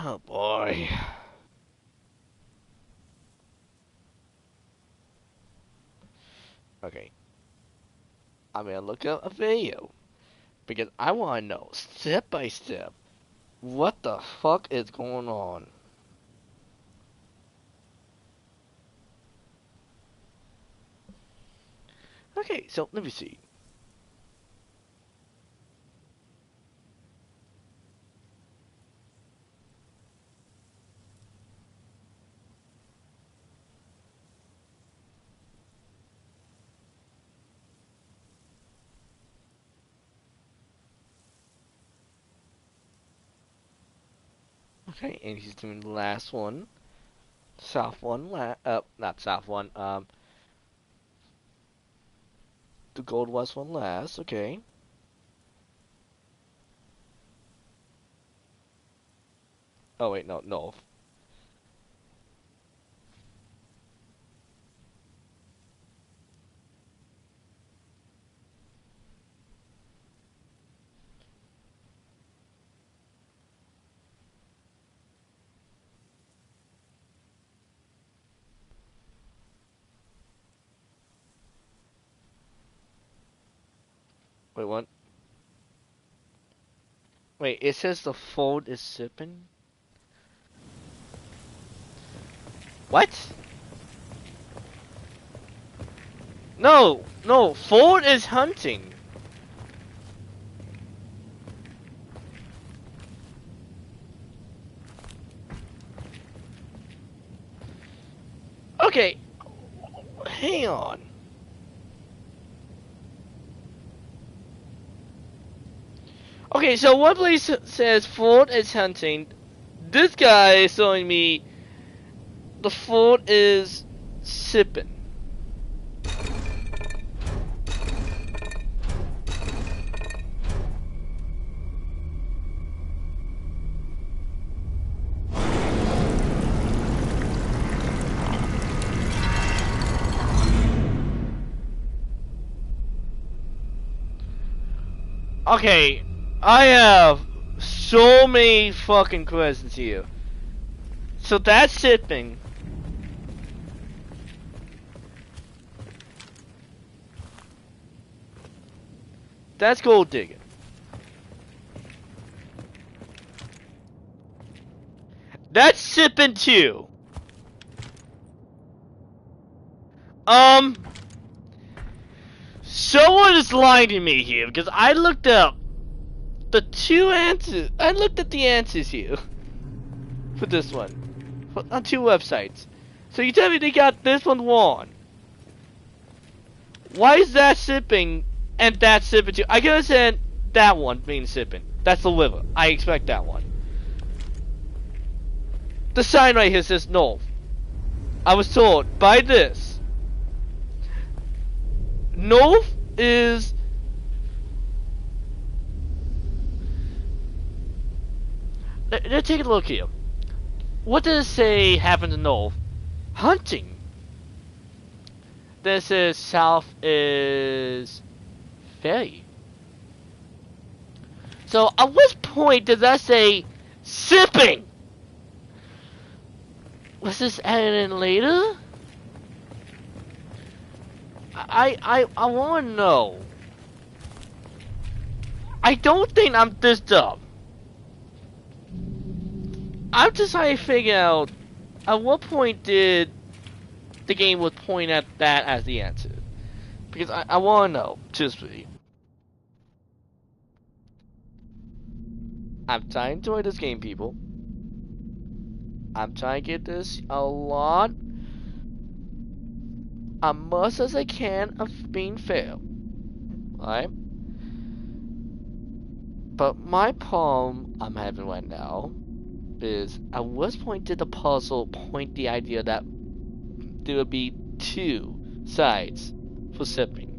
A: Oh boy. Okay. I'm gonna look up a video because I want to know step by step what the fuck is going on. Okay, so let me see. Okay, and he's doing the last one. South one, not South one, the Gold West one last, okay. Oh wait, no, no. Wait, what? Wait, it says the fold is sipping? What? No, no, fold is hunting. Okay, hang on. Okay, so one place says fold is hunting. This guy is showing me the fold is sipping. Okay, I have so many fucking questions here. So that's sipping. That's gold digging. That's sipping too. Someone is lying to me here because I looked up the two answers. I looked at the answers here for this one on two websites. So you tell me they got this one wrong. Why is that sipping and that sipping too? I could have said that one means sipping. That's the liver. I expect that one. The sign right here says no. I was told by this. No is let's take a look here. What does it say happened to Nov? Hunting. This is south is ferry. So at what point does that say sipping? Was this added in later? I want to know. I don't think I'm this dumb. I'm just trying to figure out at what point did the game would point at that as the answer. Because I want to know, truthfully. I'm trying to enjoy this game, people. I'm trying to get this a lot, as much as I can of being fair. Alright? But my problem I'm having right now is, at what point did the puzzle point the idea that there would be two sides for sipping?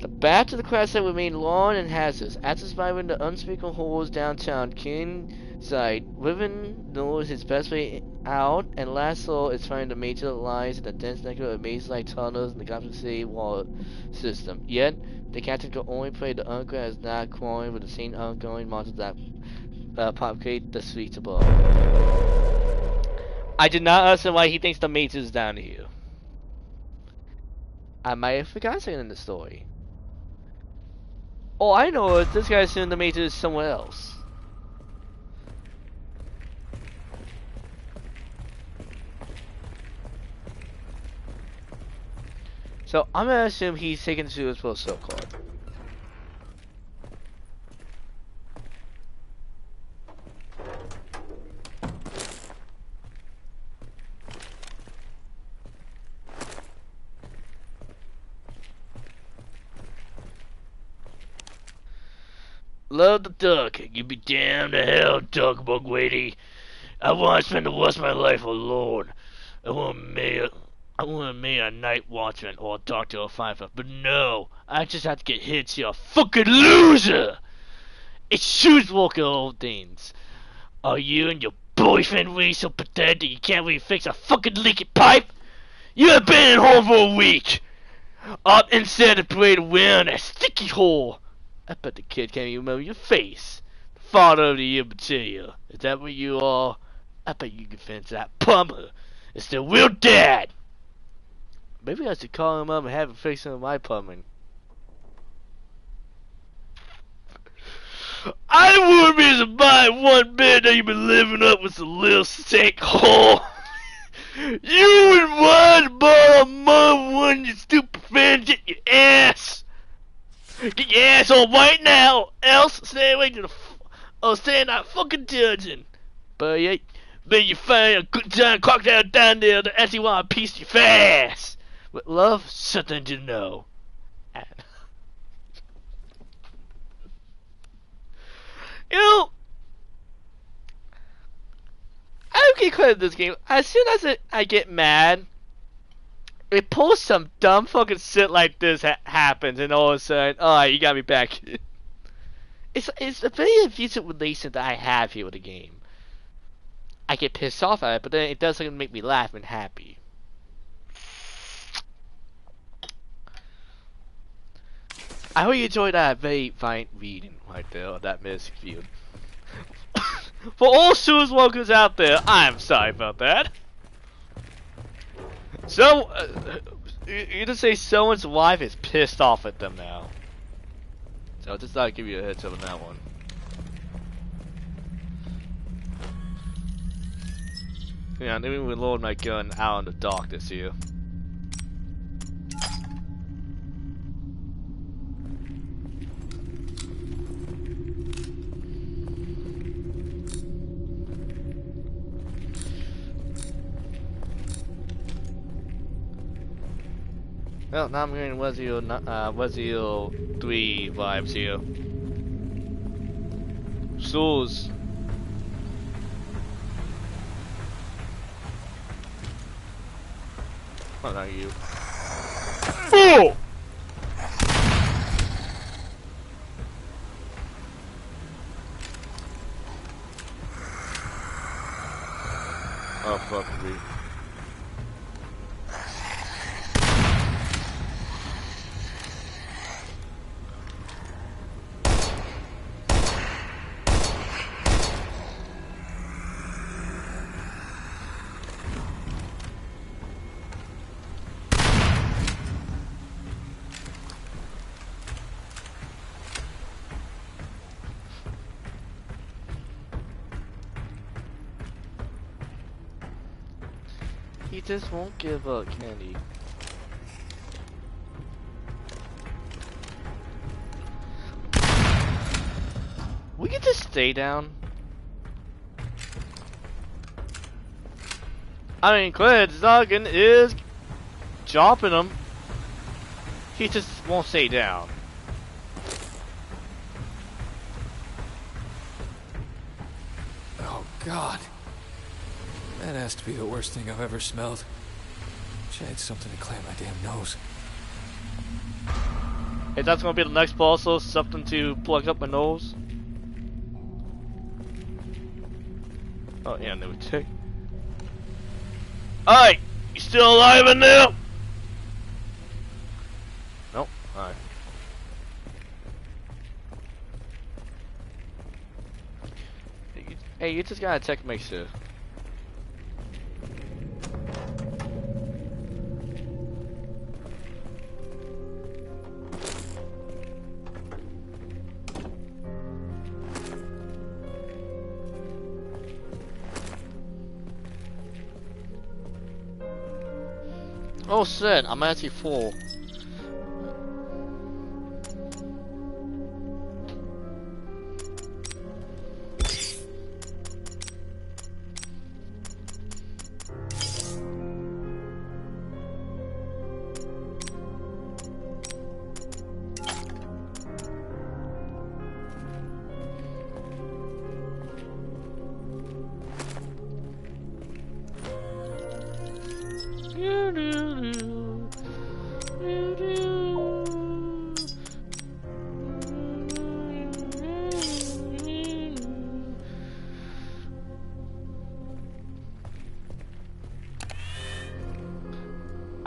A: The batch of the crash site remained long and hazardous. After surviving the unspeakable horrors downtown, King side. Riven knows his best way out, and Lasso is finding the major lines in the dense network of maze-like tunnels in the Gotham City wall system. Yet, the captain can only play the underground as not crawling with the same ongoing monsters that populate the streets above. I did not understand why he thinks the maze is down here. I might have forgotten something in the story. All I know is this guy assuming the maze is somewhere else. So I'm gonna assume he's taken to his full silk card. Love the duck. You be damned to hell, duck bugwady. I want to spend the rest of my life alone. I want to be a night watchman or a doctor or a firefighter, but no, I just have to get hit to a fucking loser! It's shoes walking old things. Are you and your boyfriend really so pathetic that you can't really fix a fucking leaky pipe? You have been at home for a week! Up instead of play to win that sticky hole! I bet the kid can't even remember your face. Father of the year material. Is that what you are? I bet you can finish that plumber. It's the real dad! Maybe I should call him up and have him fix some of my plumbing. I wouldn't be surprised one bit that you've been living up with some little sinkhole. You and one borrow money when you stupid friend get your ass. Get your ass on right now, else stay away to the stay in that fucking dungeon. But yeah, then you find a good giant crocodile down there that actually want a piece of your face. With love, something to know. You know, I don't get credit this game. As soon as I get mad, it pulls some dumb fucking shit like this happens, and all of a sudden, oh, you got me back. It's a very abusive relation that I have here with the game. I get pissed off at it, but then it does something to make me laugh and happy. I hope you enjoyed that very fine reading right there of that music field. For all shoes walkers out there, I'm sorry about that. So, you just say someone's wife is pissed off at them now. So I just thought I'd give you a heads up on that one. Yeah, let me reload my gun out in the darkness here. Well, now I'm getting Resident 3 vibes here. Souls. Oh, not you. Oh! Oh, fuck me. He just won't give up, can he? We can just stay down. I mean, Craig Zoggin is chopping him. He just won't stay down.
C: Oh, God. That has to be the worst thing I've ever smelled. Wish I had something to clamp my damn nose.
A: Hey, that's gonna be the next boss, so something to plug up my nose. Oh yeah, no tick. Alright! You still alive in there? Nope. Alright. Hey, you just gotta check make sure. Oh shit, I'm actually full.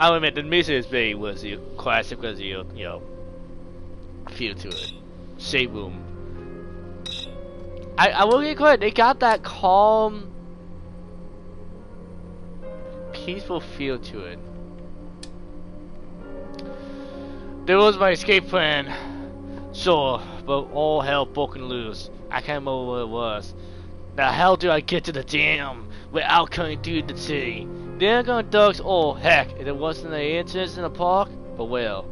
A: I'll admit the music was classic because you know feel to it. Shape room. I will get credit. They got that calm, peaceful feel to it. There was my escape plan, sure, but all hell broken loose. I can't remember what it was. Now how do I get to the dam without coming through the city? They're gonna ducks. Oh heck, if it wasn't an entrance in the park, but well.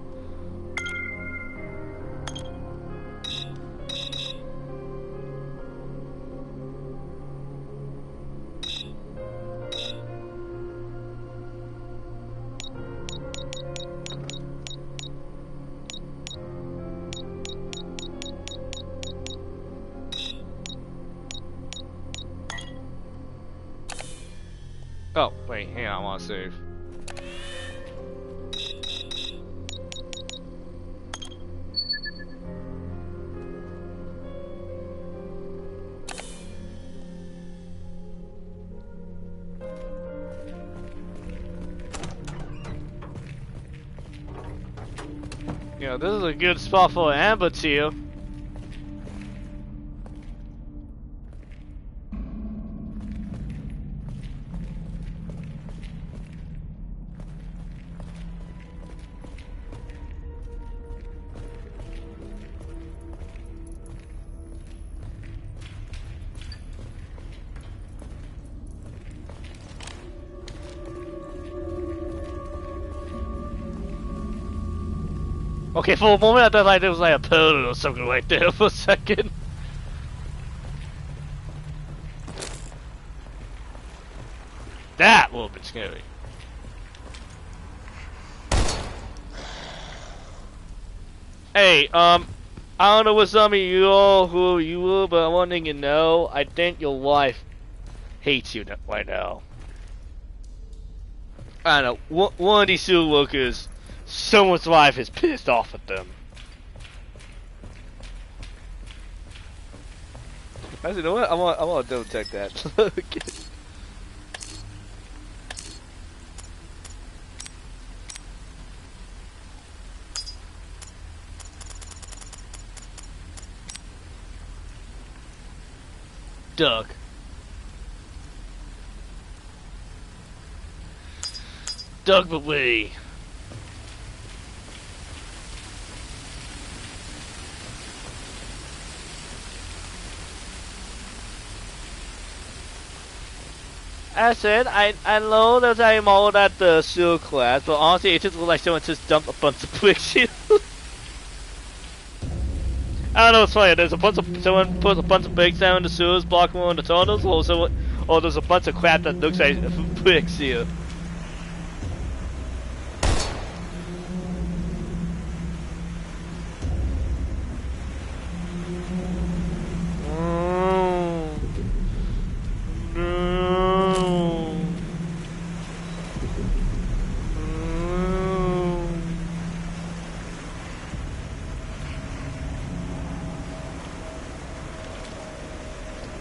A: Oh, wait, hang on, I want to save. You know, this is a good spot for an amber tier. Okay, for a moment I thought like there was like a portal or something right there for a second. That would have been scary. Hey, I don't know what some of you all who you were, but I want to you know, I think your wife hates you right now. I don't know, one of these sewer workers, someone's wife is pissed off at them. Actually, you know what? I want to double check that. Okay. Doug. Doug away. I said, I know there's a mold at the sewer class, but honestly it just looks like someone just dumped a bunch of bricks here. I don't know, it's funny, there's a bunch of, someone puts a bunch of bricks down in the sewers, blocking one of the tunnels, or there's a bunch of crap that looks like bricks here.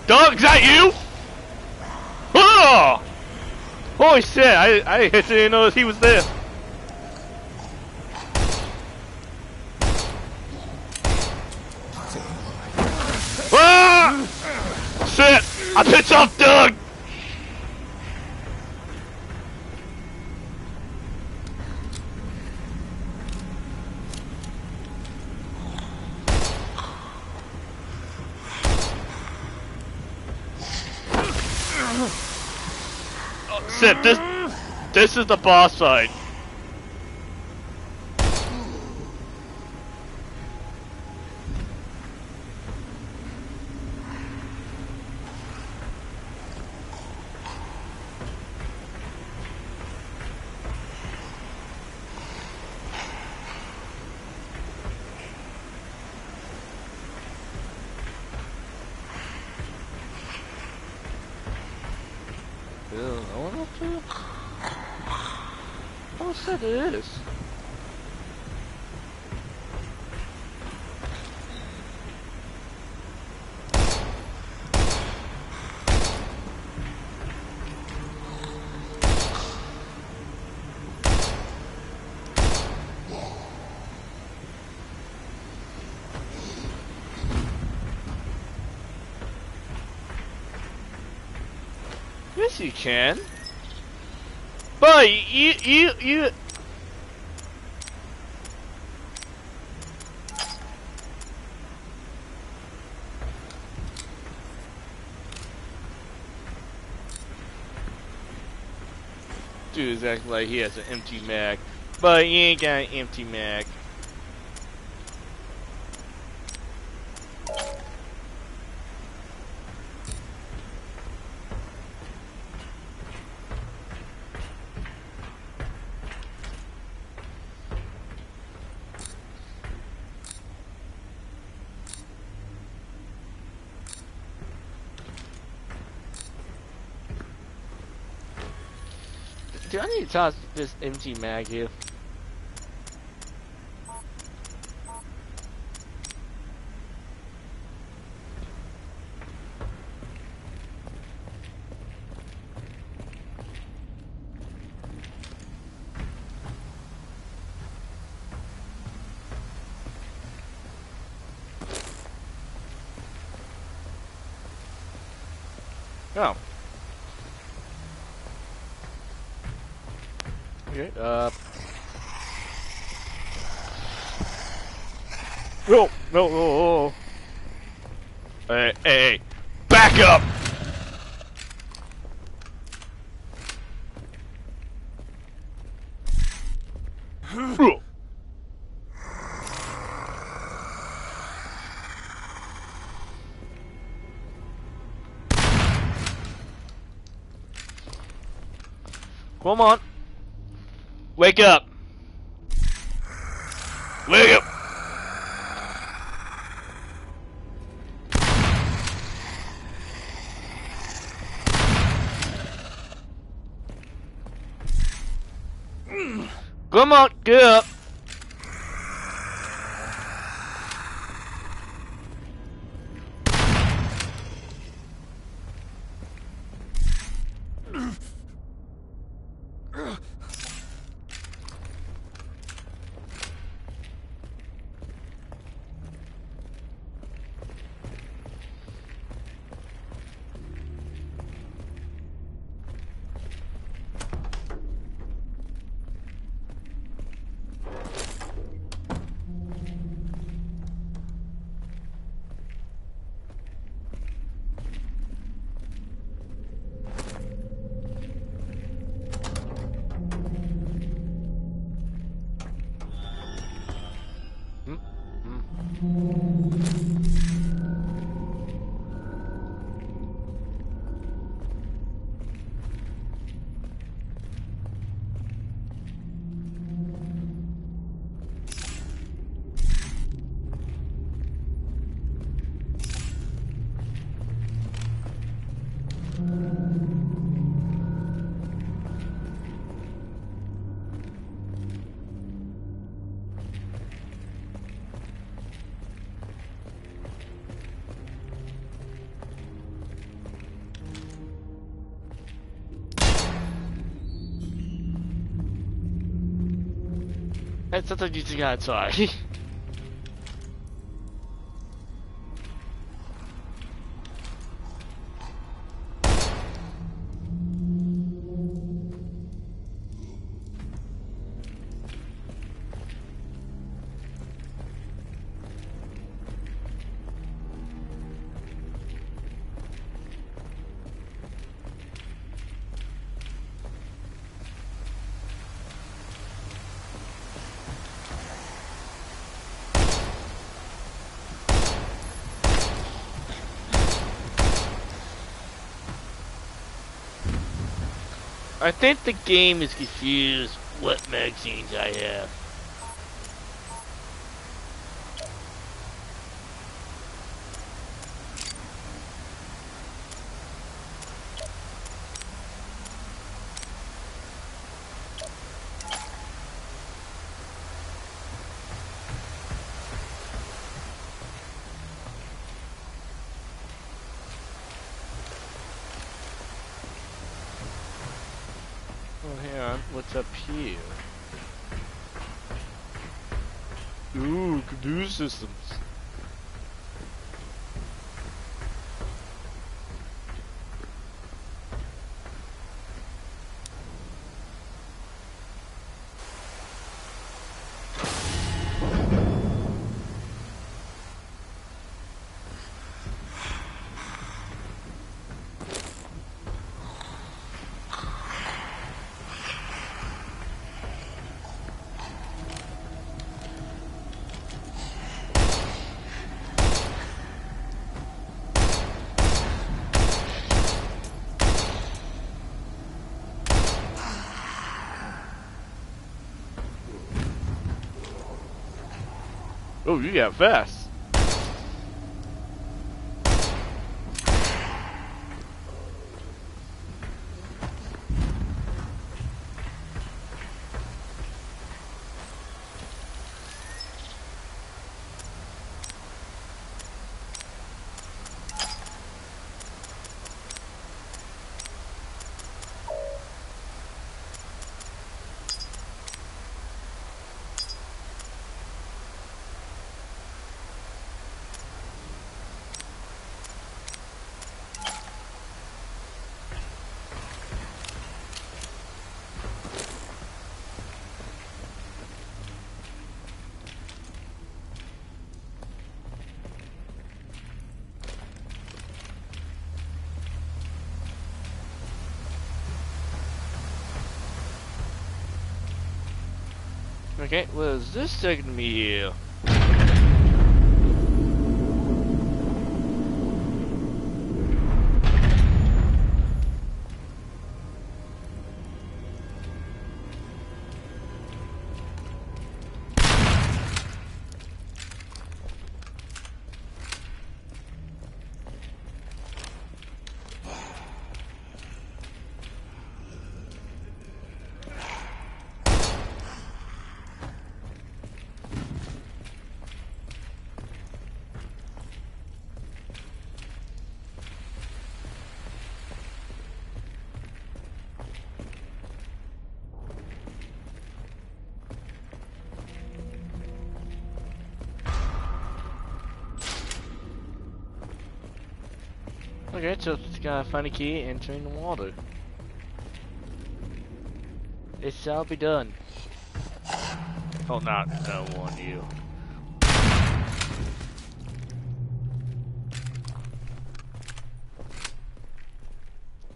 A: Doug, is that you? Oh! Holy shit, I didn't know he was there. Ah! Shit! I pitched off Doug! Oh, shit, this is the boss fight. Ew, I wonder what that is. Yes, you can. But you. Dude is acting like he has an empty mag, but he ain't got an empty mag. Do I need to toss this empty mag here? Oh. Okay, No, no, no. Hey, hey, back up! Come on. Wake up. Wake up. Come on, get up. And sometimes you just gotta try. I think the game is confused what magazines I have. Oh, hang on. What's up here? Ooh, computer systems. Oh, you got fast. Okay, what is this taking me here? Okay, so just gotta find a key and turn the water. It shall be done. Oh, not no one you.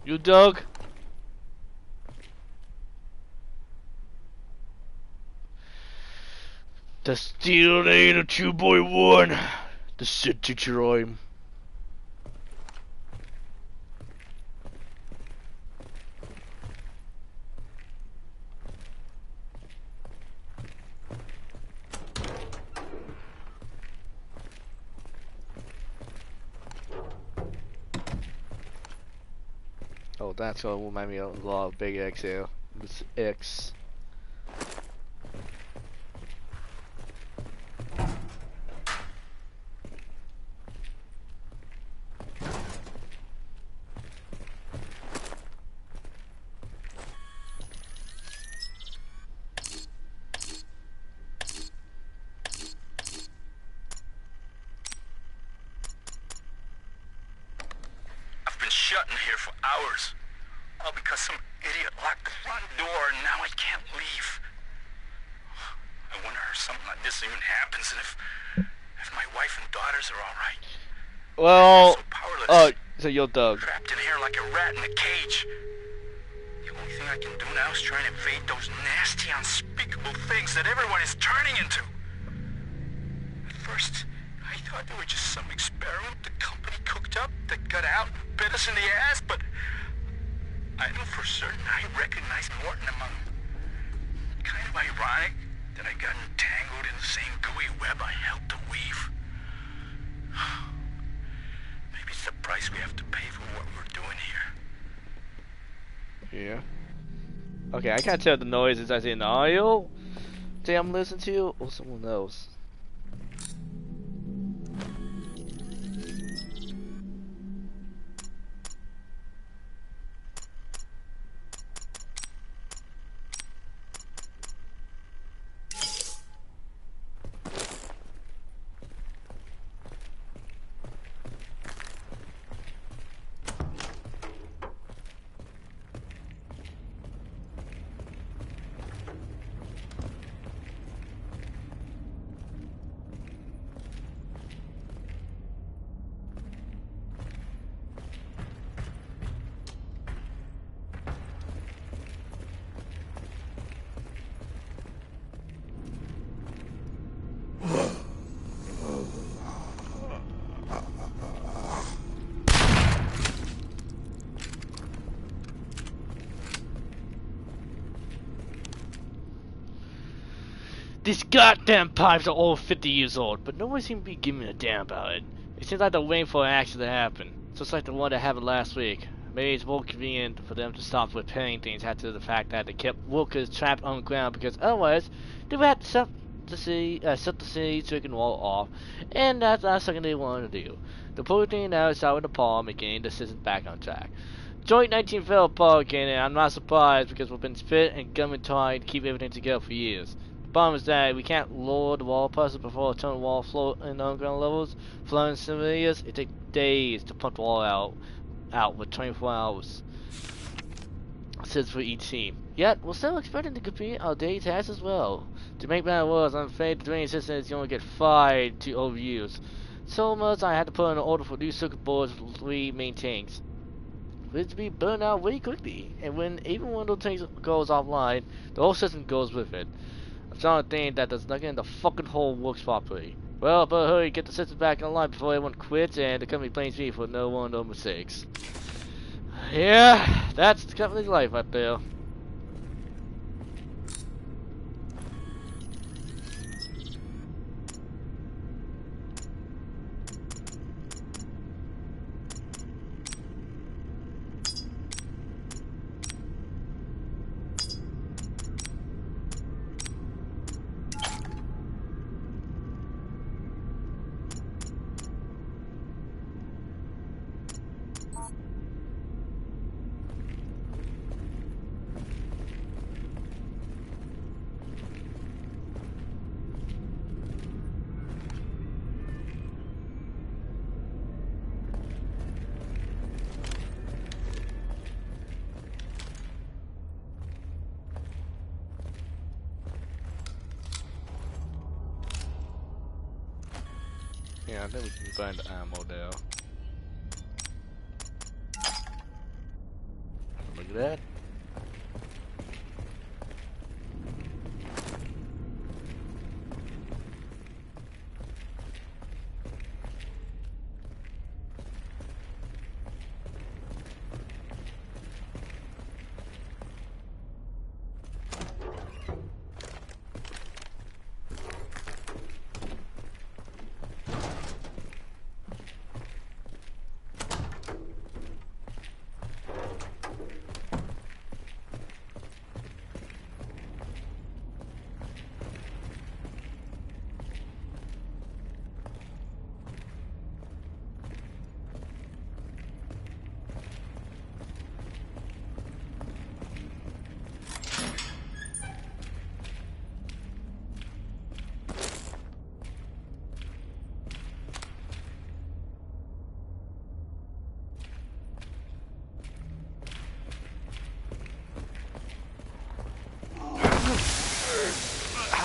A: You dog. The steel lane of 2.1. The city crime. Oh, that's gonna remind me of a lot of Big X here. This X.
B: hours. All because some idiot locked the front door and now I can't leave. I wonder if something like this even happens and if my wife and daughters are all right.
A: Well,
B: I'm so powerless.
A: oh, so you're Doug.
B: Trapped in here like a rat in a cage. The only thing I can do now is try and evade those nasty, unspeakable things that everyone is turning into. At first, I thought they were just some experiment the company cooked up that got out and bit us in the ass, but I know for certain I recognize Morton among them. Kind of ironic that I got entangled in the same gooey web I helped to weave. Maybe it's the price we have to pay for what we're doing here.
A: Yeah. Okay, I can't tell the noises I see in the audio that I'm listening to or someone else. These goddamn pipes are all 50 years old, but no one seems to be giving a damn about it. It seems like they're waiting for an accident to happen, just like the one that happened last week. Maybe it's more convenient for them to stop repairing things after the fact that they kept workers trapped on the ground, because otherwise they would have to set the city chicken wall off, and that's not something they want to do. The poor thing now is out in the palm and getting the system back on track. Joint 19 fell apart again, and I'm not surprised because we've been spit and government trying to keep everything together for years. The problem is that we can't lower the wall puzzle before a turn the wall float in the underground levels. Flooding civilians, it takes days to pump the wall out with 24 hours. Says for each team. Yet, we're still expecting to complete our daily tasks as well. To make matters worse, I'm afraid the drainage system is going to get fired to overuse. So much I had to put in an order for new circuit boards for 3 main tanks. For it to be burned out way quickly, and even when those tanks goes offline, the whole system goes with it. I'm starting to think that there's nothing in the fucking hole works properly. Well, better hurry, get the system back online before everyone quits and the company blames me for no one of their mistakes. Yeah, that's the company's life out there. Yeah, I think we can find the ammo there. Look at that.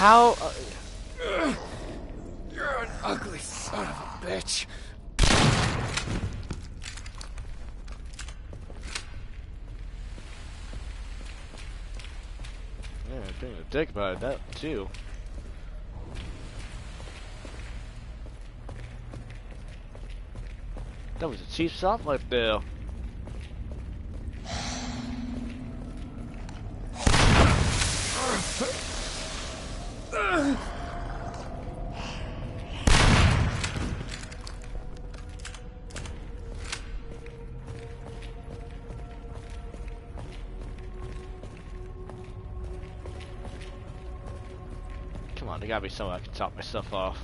A: How?
C: You're an ugly son of a bitch.
A: Yeah, being a dick about that too. That was a cheap shot right there. Come on, there gotta be somewhere I can top myself off.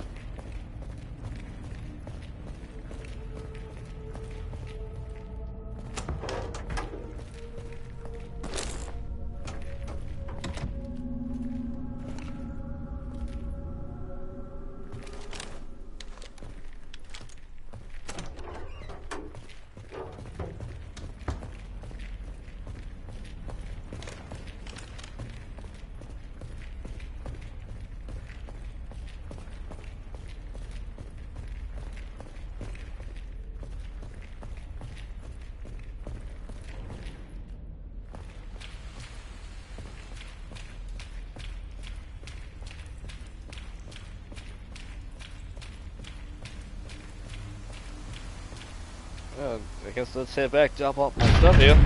A: I guess let's head back, drop off my stuff here.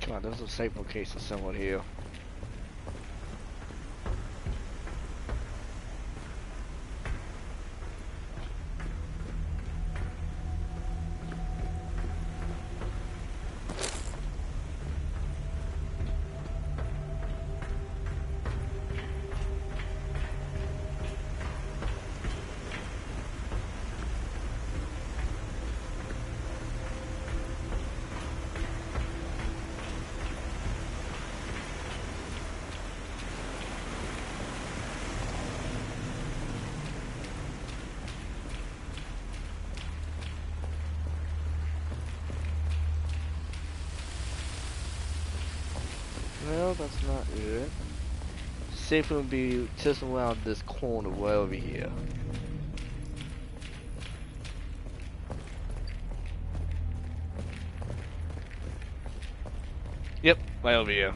A: Come on, there's a safe location somewhere here. No, that's not it. Safe would be just around this corner right over here. Yep, right over here.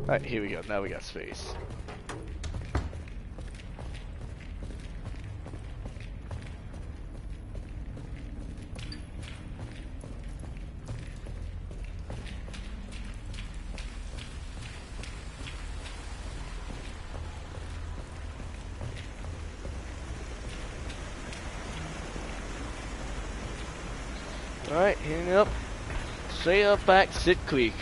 A: Alright, here we go. Now we got space. Alright, heading up. Straight up back Sit Creek.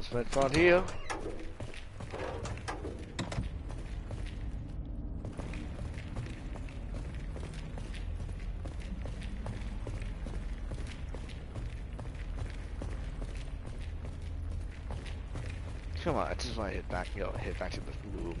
A: Let's wait front here. Come on, I just want to hit back, hit back to the room.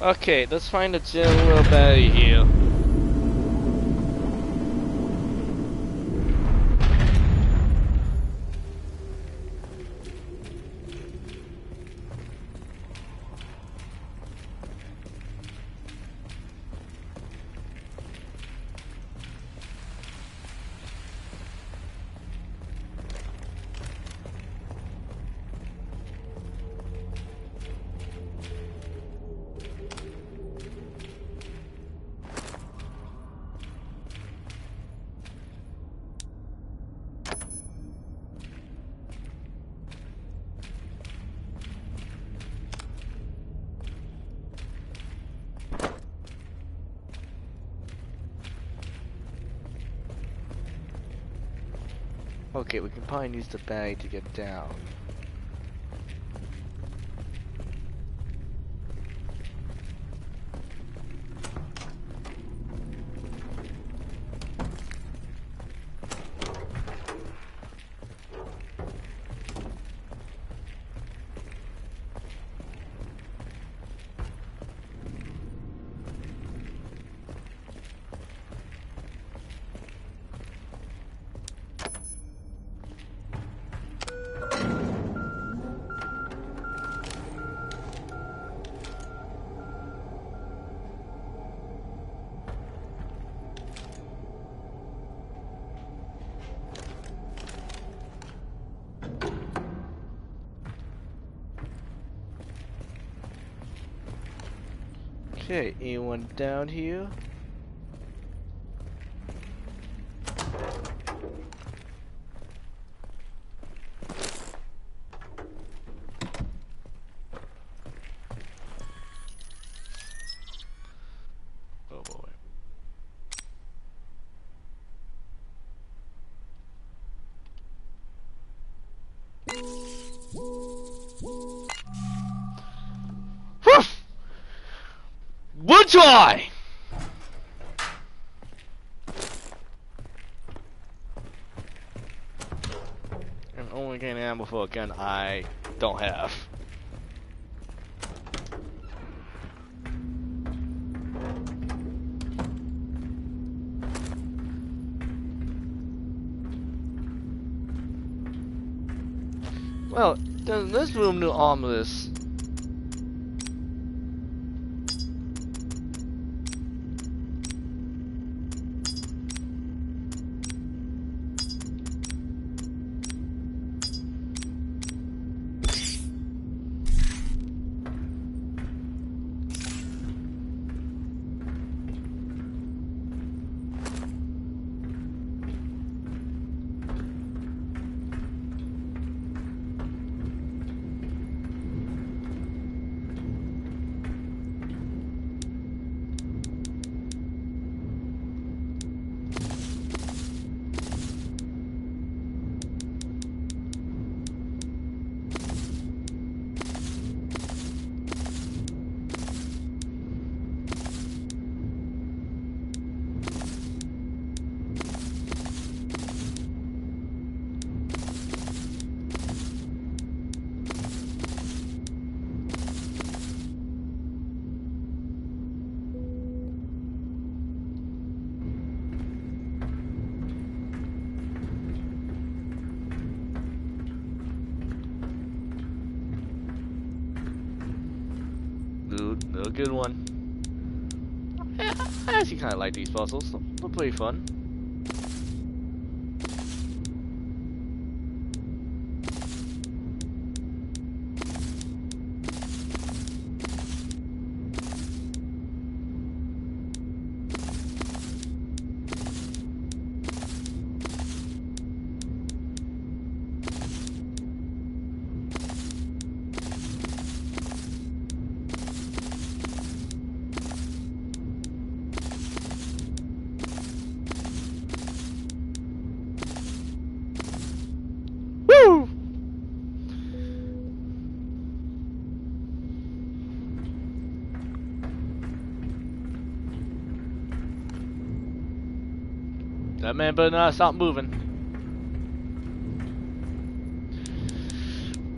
A: Okay, let's find a general battery here. Okay, we can probably use the battery to get down. Okay, anyone down here? Oh boy. Whew! We'll try! I'm only getting ammo for a gun I don't have. Well, this room look ominous. A good one. Yeah, I actually kind of like these puzzles. They're pretty fun. That man better not stop moving.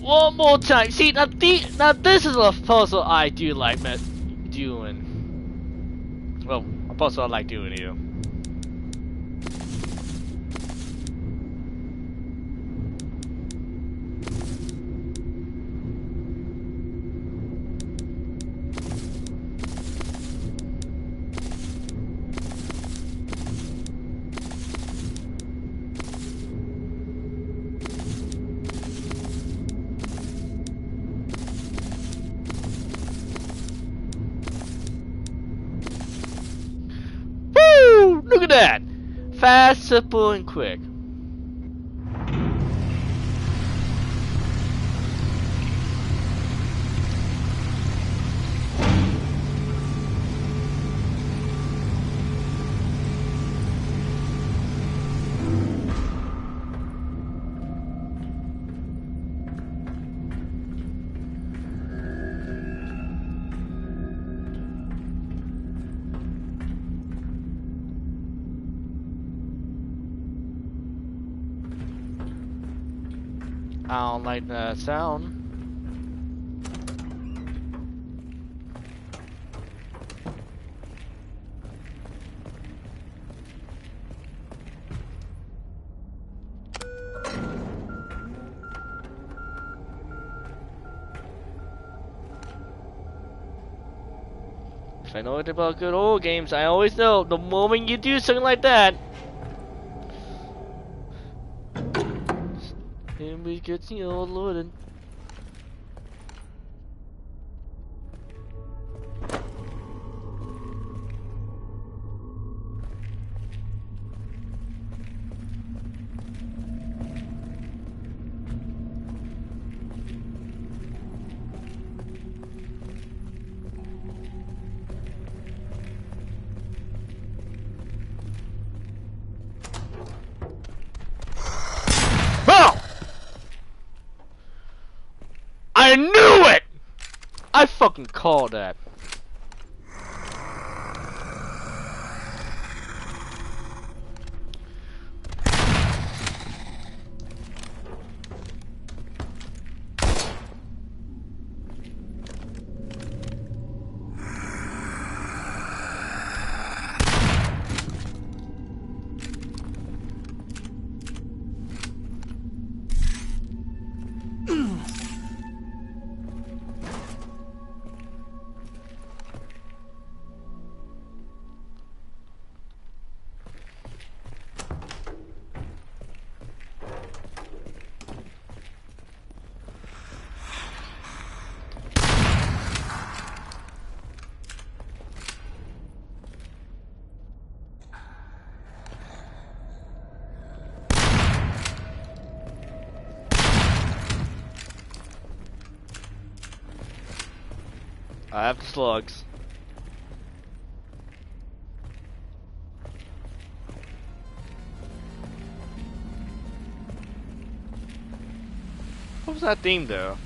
A: One more time. See, now this is a puzzle I do like doing. Well, a puzzle I like doing here. Woo! Look at that! Fast, simple, and quick. I don't like that sound. If I know anything about good old games, I always know the moment you do something like that, and we get the old loaded. I knew it! I fucking called that. I have the slugs. What was that theme though?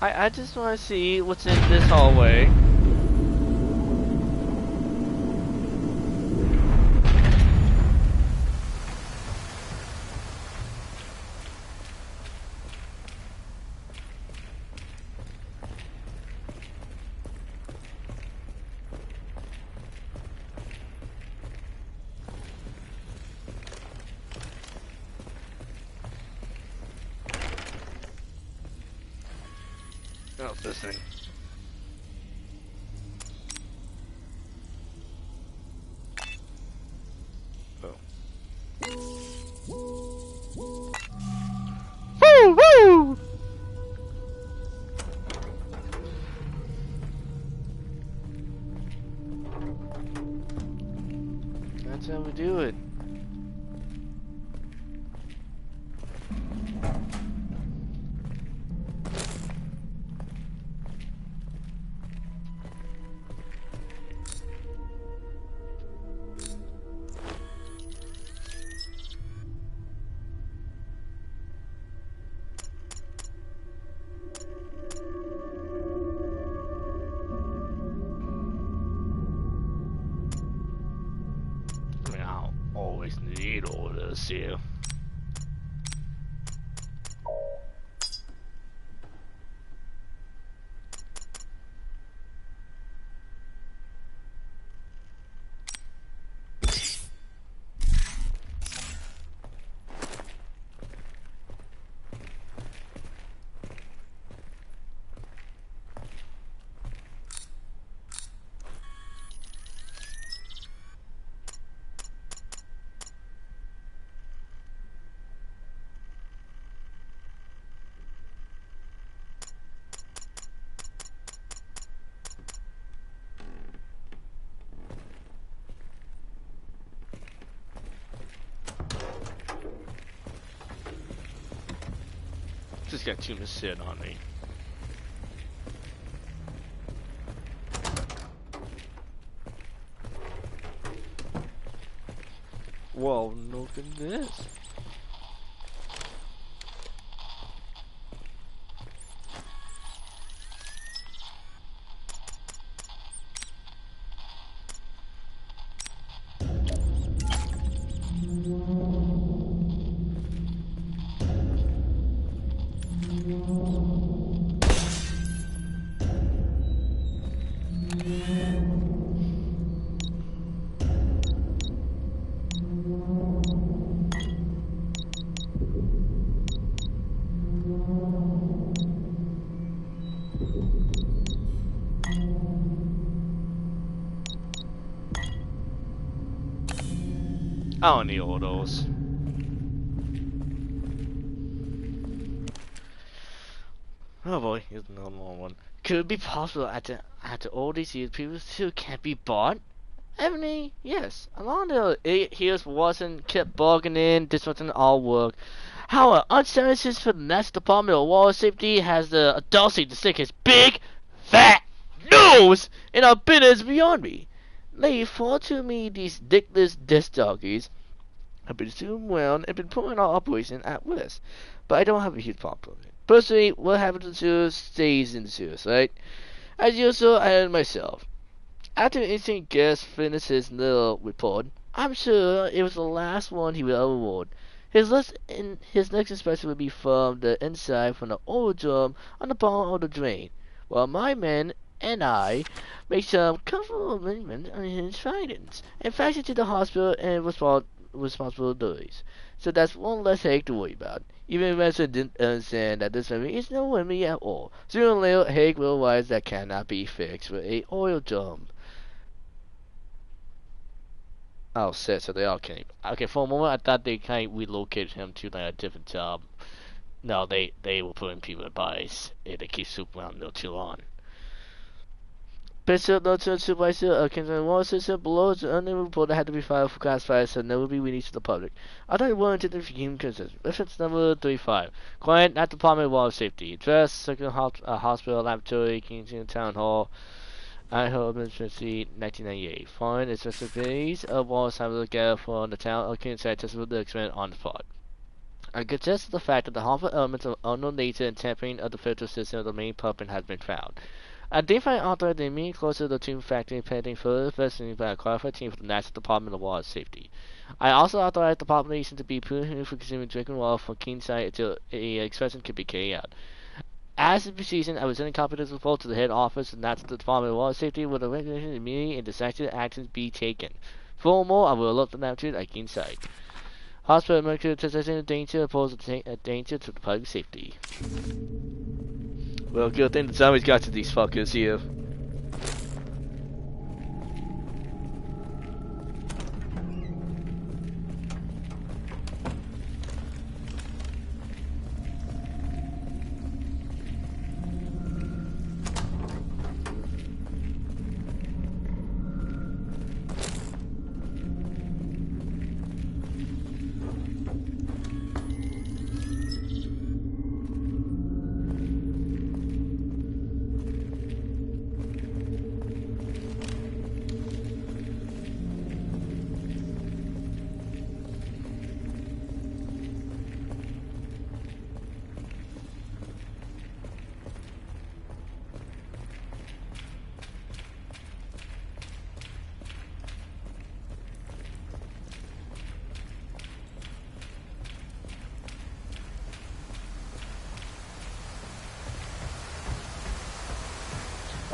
A: I just want to see what's in this hallway. Oh, it's this thing. Oh. Woo woo! That's how we do it. always need orders here. Just got too much shit on me. Whoa, look at this. I don't need all those. Oh boy, here's another long one. Could it be possible after all these years, people still can't be bought? Ebony, yes. Along the 8 years wasn't kept bargaining, this wasn't all work. However, uncertainties for the next Department of Water Safety has the audacity to stick his big, fat nose in our business beyond me. They fall to me these dickless disc jockeys have been doing well and been putting our operation at risk. But I don't have a huge problem with it. Personally, what happens in the sewers stays in the sewers, right? As usual, I am myself. After instant guest finished his little report, I'm sure it was the last one he will ever award. His next inspection will be from the inside from the old drum on the bottom of the drain, while my men and I make some comfortable amendments on his findings and fax it to the hospital and responsibilities. So that's one less headache to worry about. Even if Master didn't understand that this memory is no memory at all. Sooner or later, headache will arise that cannot be fixed with a oil drum. Oh shit, so they all came. Okay, for a moment I thought they kind of relocated him to like a different job. No, they were putting people in bodies. They keep swooping around a little too long. Bishop Lieutenant Supervisor of Kingston Water System below is an unnamed report that had to be filed for classified so never be released to the public. I thought you wanted to human consent. Reference number 35. Client at Department of Water Safety. Address, Second Hospital Laboratory, Kingston Town Hall. Idaho Administration 1998. Foreign is recipes of water samples together from the town of Kingston testable the experiment on the spot. I contest the fact that the harmful elements of unknown nature and tampering of the filter system of the main pumping has been found. Identifying authorized the immediate closer to the tomb factory pending further investigation by a qualified team from the National Department of Water Safety. I also authorized the population to be punishable for consuming drinking water from King site until a inspection could be carried out. As the proceeding, I was sending copies of the report to the head office of the National Department of Water Safety with the recommendation immediate and decisive actions be taken. Furthermore, I will alert the laboratory at King site. Hospital medical testing danger pose a danger to the public safety. Well, good thing the zombies got to these fuckers here.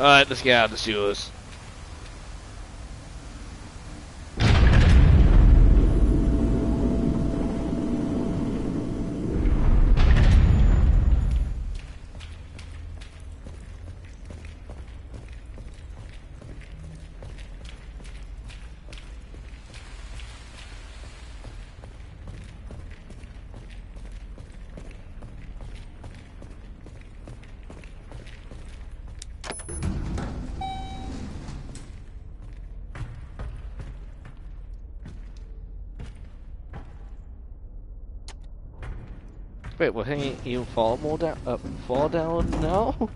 A: Alright, let's get out of the sewers. Wait, will he even fall more down? Fall down now?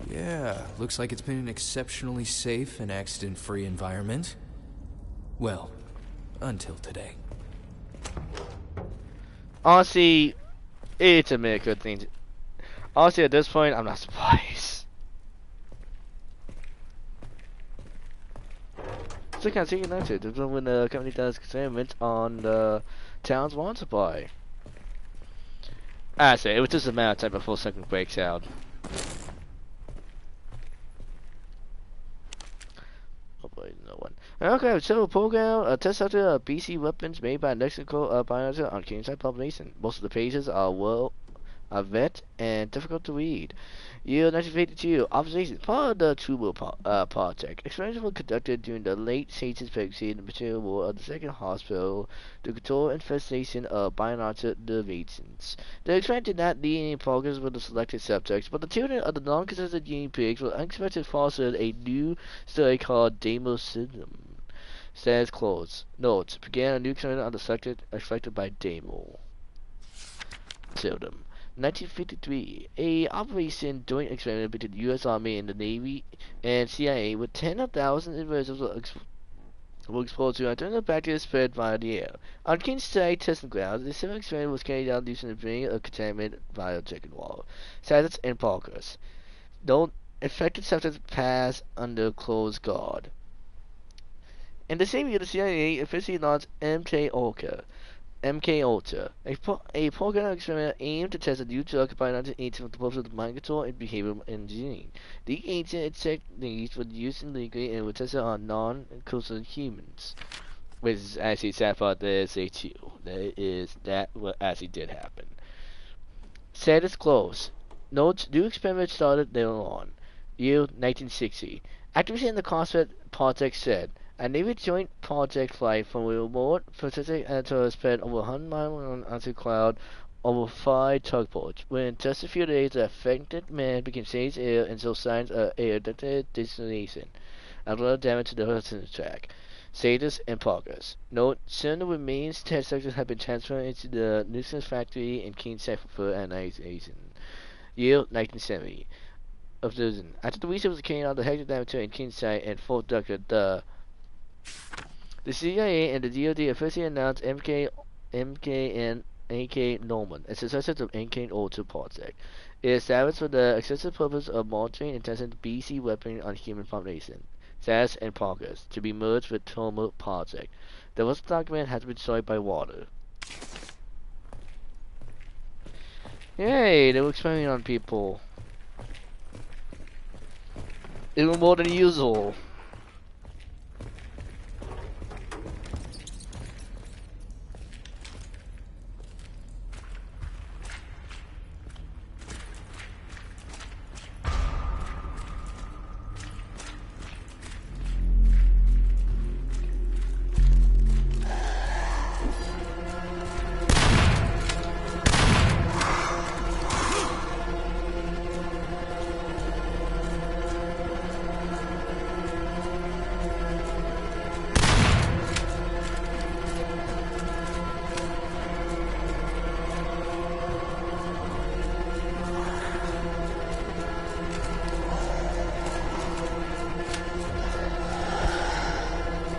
C: Yeah, looks like it's been an exceptionally safe and accident-free environment. Well, until today.
A: Honestly, it's a really good thing. Honestly, at this point, I'm not surprised. So can I take noted when the company does experiments on the town's water supply. I say it was just a matter of time before something breaks out. Hopefully no one. Okay, so program test out the BC weapons made by Mexico Biohazard on Kingside Population. Most of the pages are vet and difficult to read. Year 1952, observations. Part of the True War project. Experiments were conducted during the late stages pregnancy in the material war of the second hospital to control infestation of bionotic nervations. The experiment did not lead any progress with the selected subjects, but the children of the non-consented guinea pigs were unexpectedly fostered a new study called Daymare syndrome. Says close. Notes. Began a new experiment on the subject affected by Daymare syndrome. 1953, a Operation Joint Experiment between the U.S. Army and the Navy and CIA with 10,000 individuals were exposed to internal bacteria spread via the air. On Kingside testing grounds, the similar experiment was carried out using the bringing of contaminated via chicken wall. Status and progress. Don't infected subjects pass under close guard. In the same year, the CIA officially launched MK Ultra, a program experiment aimed to test a new drug by 1980 for the purpose of mind control and behavioral engineering. The ancient techniques were used illegally and were tested on non-conscious humans. Which is actually sad part there is a two. That what actually did happen. Status close. Notes, new experiment started later on. Year 1960. Activists in the CrossFit project said, a Navy joint project flight from a remote Pacific Antarctica spread over 100 miles onto cloud over 5 tugboats. Within just a few days, the affected man became stage air and showed signs of air detonation, as well as damage to the Hudson track. Status and progress. Note, certain remains test sectors have been transferred into the nuclear factory in Kingside for further analyzation. Year 1970. Observation. After the research was carried out, the hectic diameter in Kingside and Fort Douglas, the CIA and the DoD officially announced MK and NK Norman, a successor to NK Ultra project. It established for the excessive purpose of monitoring and testing BC weapons on human population. Status and progress to be merged with Toma project. The first document has been destroyed by water. Yay, they were experimenting on people. Even more than usual.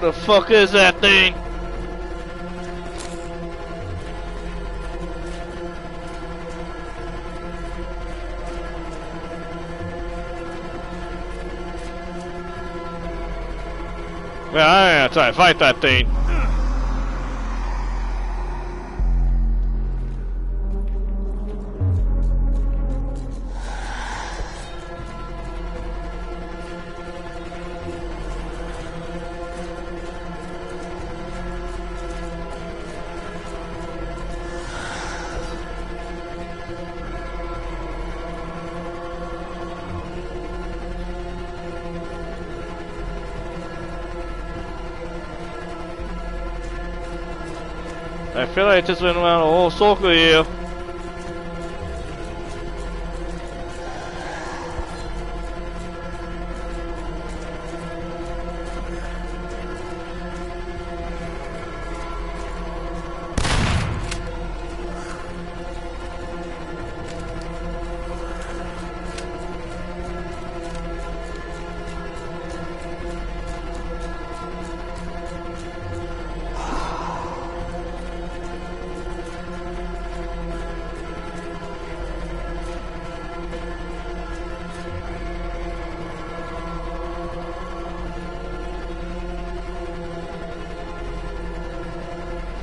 A: The fuck is that thing? Man, I ain't trying to fight that thing. I feel like I just went around a whole circle here.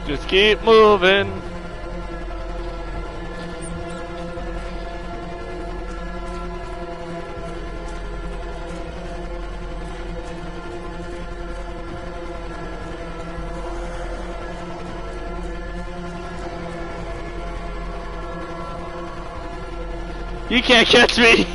A: Just keep moving. You can't catch me!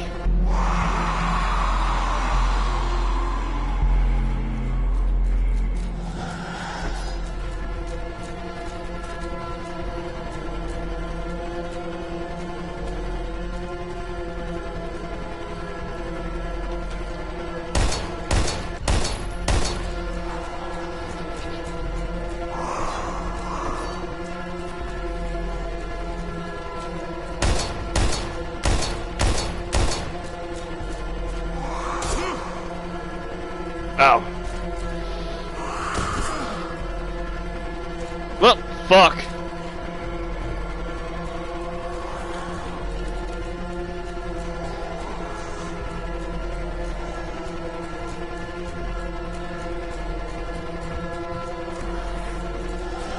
A: Ow. Well, fuck.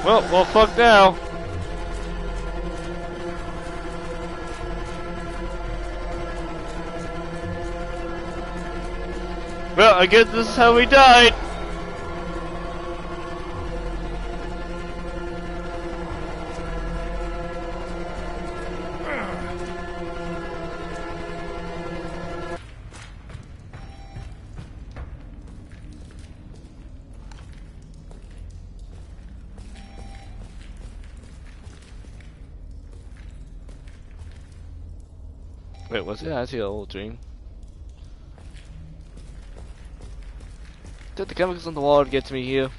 A: Well, fuck now. Well, I guess this is how we died. Wait, was it actually a whole dream? Did the chemicals on the wall get to me here?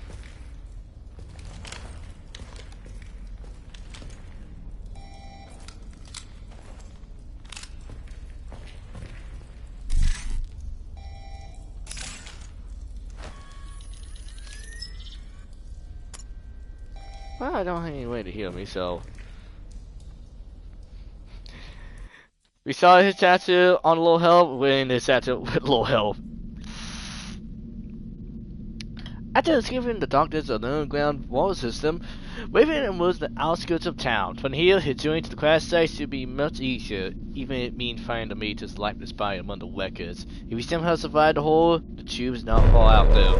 A: Well, I don't have any way to heal me, so... We saw his tattoo on low health, when his tattoo with low health. After discovering the darkness of the underground water system, Raven was the outskirts of town. From here, his journey to the crash site should be much easier, even if it means finding the Major's lifeless body among the wreckers. If he somehow survived the hole, the tube is not far out though.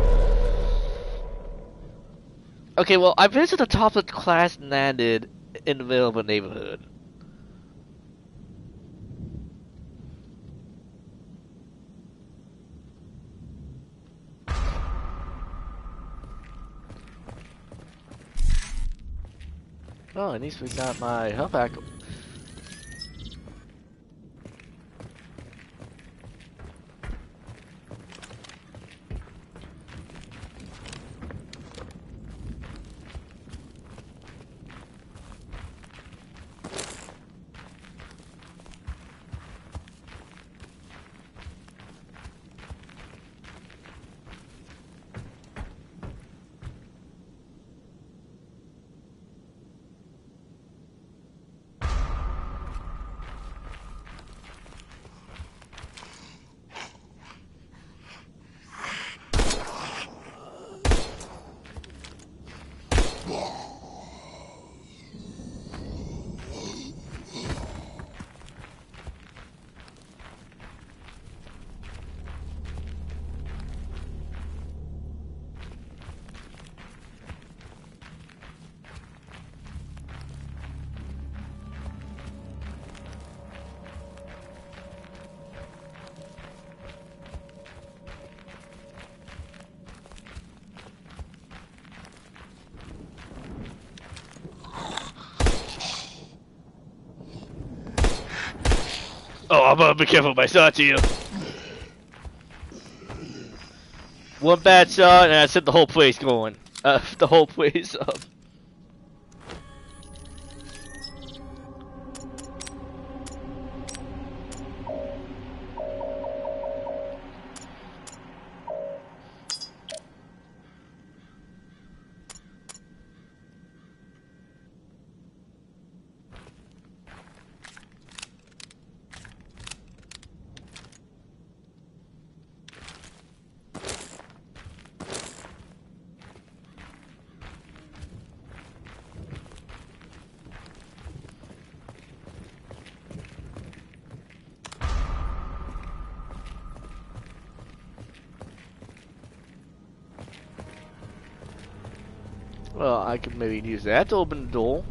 A: Okay, well, I've been to the top of the class and landed in the middle of a neighborhood. Oh, at least we got my health back. Oh, I'm gonna be careful with my shot to you. One bad shot, and I set the whole place going. The whole place up. Well, I could maybe use that to open the door.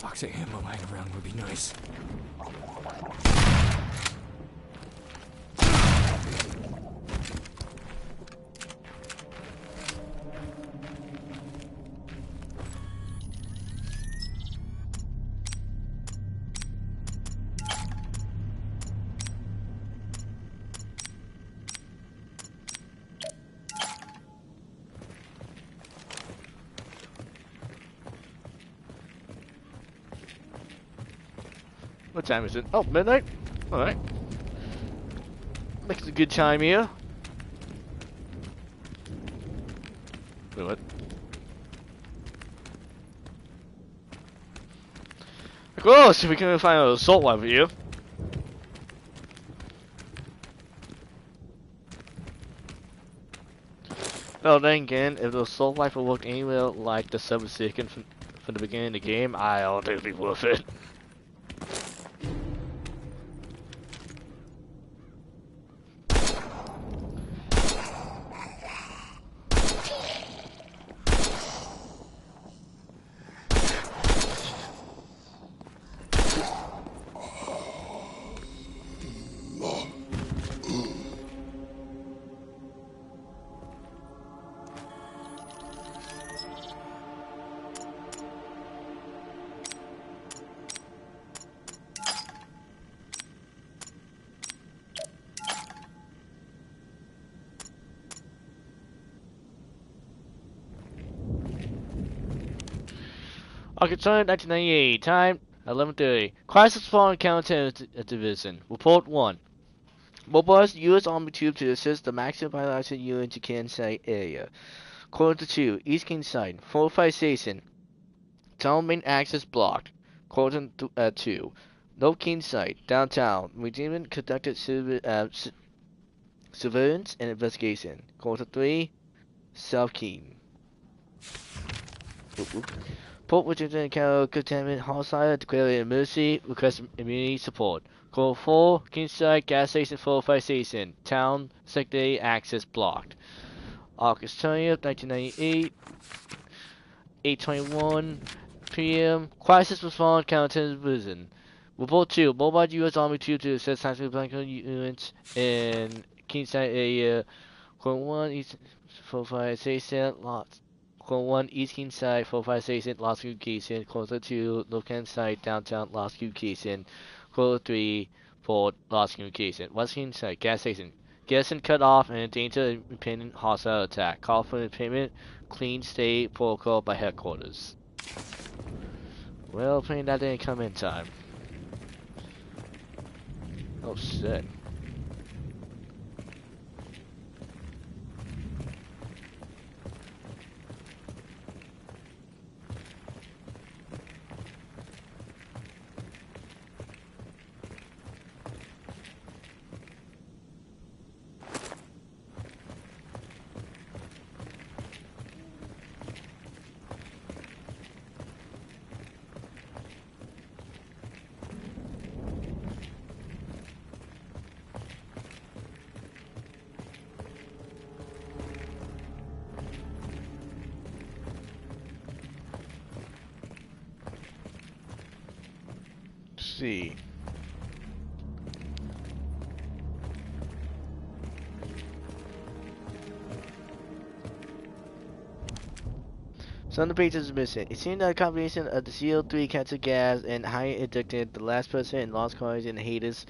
C: Box of ammo lying around would be nice.
A: What time is it? Oh, midnight? Alright. Makes a good time here. Wait, what? Close! If we can find an assault rifle here. Well, then again, if the assault rifle worked anywhere like the 7-second from the beginning of the game, I don't think it'd be worth it. August 1998, time 11:30. Crisis Spawn Counter Division. Report 1. Mobilized U.S. Army Tube to assist the maximum biological unit to Kansai area. Quarter 2. East King Site. Fortified Station. Town main access blocked. Quarter 2. North King Site. Downtown. Regiment conducted surveillance and investigation. Quarter 3. South King. Port Richardson encountered containment hostile, declared an emergency, request immunity support. Call 4, Kingside Gas Station 405 Station, Town Secondary Access Blocked. August 20th, 1998, 8:21 p.m. Crisis Response Counter Prison. Report 2, Mobile U.S. Army Tube to assist tactical blanket units in Kingside area. Call 1, East 405 Station, lots. Call 1, East King Side, 405 Station, Lost Communication. Call 2, North King Side, Downtown, Lost Communication. Call 3, Port, Lost Communication. West King Side, Gas Station. Garrison cut off and in danger of impending hostile attack. Call for payment, clean state protocol by headquarters. Well, apparently that didn't come in time. Oh shit. see. Some of the pages is missing. It seemed that a combination of the CO3 cancer gas and high addicted, the last person in Lost Cars in Hades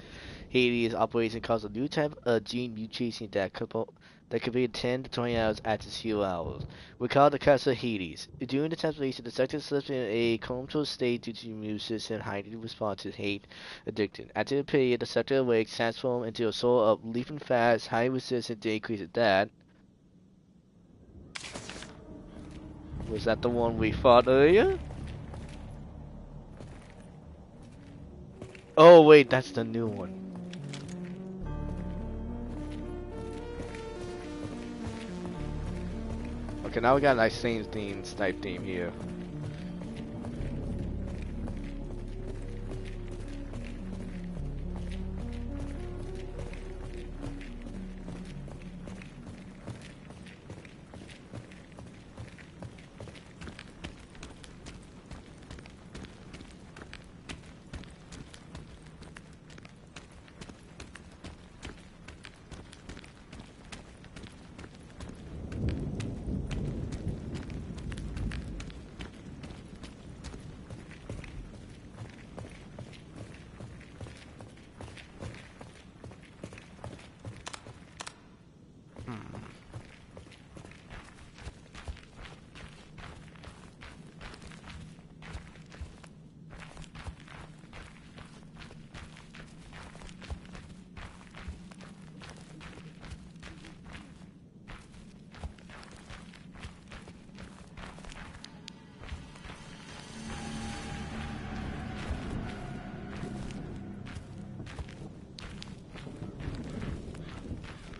A: operation caused a new type of gene mutation that could be 10 to 20 hours after 0 hours. We call the cancer Hades. During the transformation, the subject slips in a comatose state due to the immune system heightened response to hate addiction. After the period, the subject awakes, transformed into a soul of leaping fast, high resistance to increase that. Was that the one we fought earlier? Oh wait, that's the new one. Okay, now we got a nice same theme type theme here.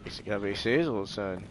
A: It's gotta be Sizzle, son.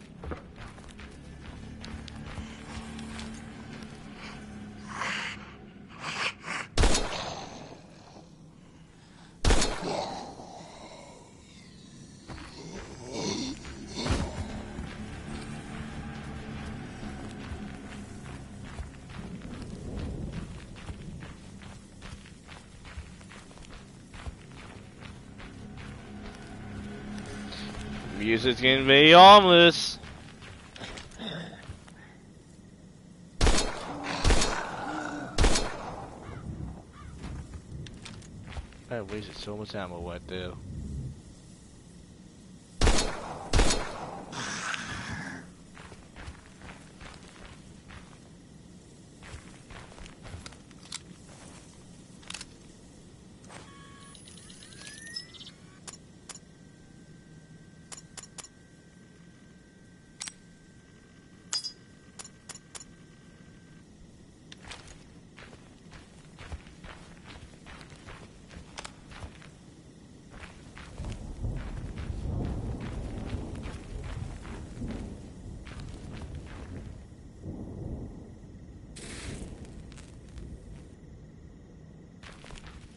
A: Music's getting very ominous. I wasted so much ammo right there.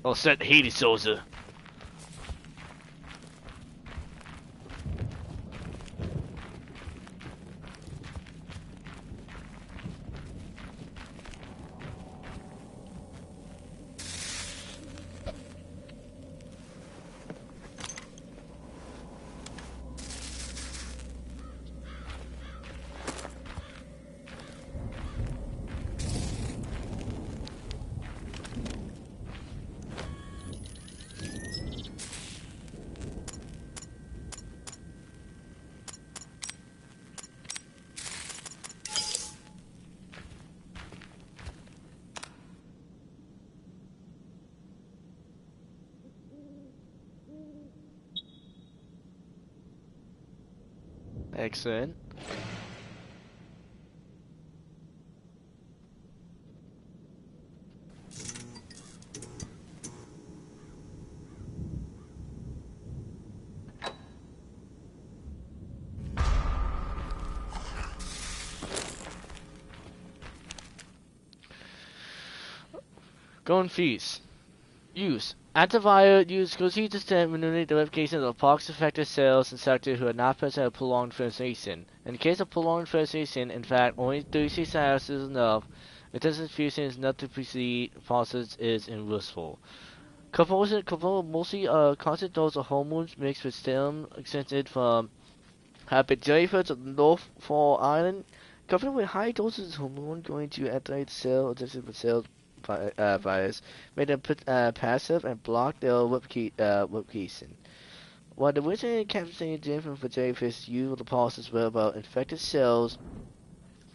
A: Oh, set Hades Souza. Excellent. Going feast. Use. Antivirus use proceed to send manipulate the notifications of pox-affected cells and sectors who are not present at prolonged fixation. In the case of prolonged fixation, in fact, only 36 hours is enough. Intensive fusion is not to proceed, process is irreversible. Mostly constant dose of hormones mixed with serum extracted from habit jellyfish of North Fall Island. Covered with high doses of hormone going to activate cell addiction with cell virus, make them passive and block their replication. While the original capsaicin different for jellyfish use the process were about infected cells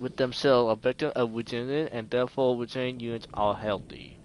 A: with themselves are victim of regeneration and therefore regeneration units are healthy.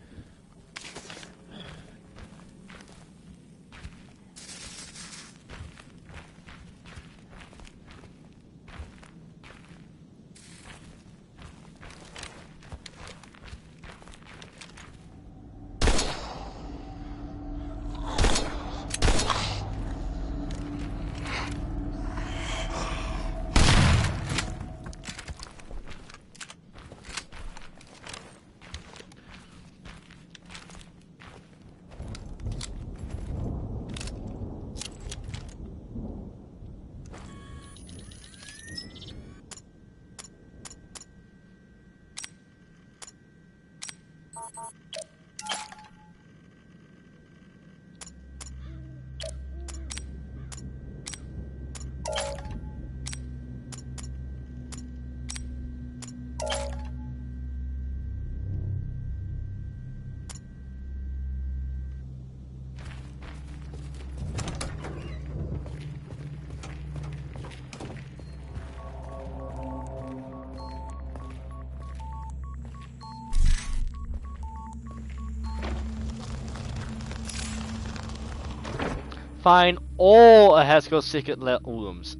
A: Find all a Haskell secret rooms.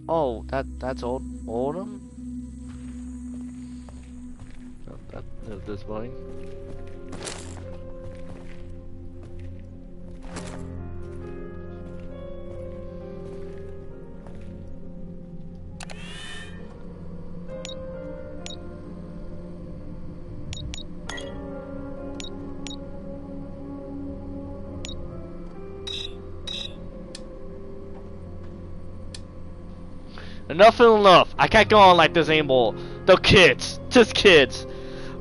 A: Oh, that's all of them? That's disappointing. Enough is enough. I can't go on like this anymore. The kids. Just kids.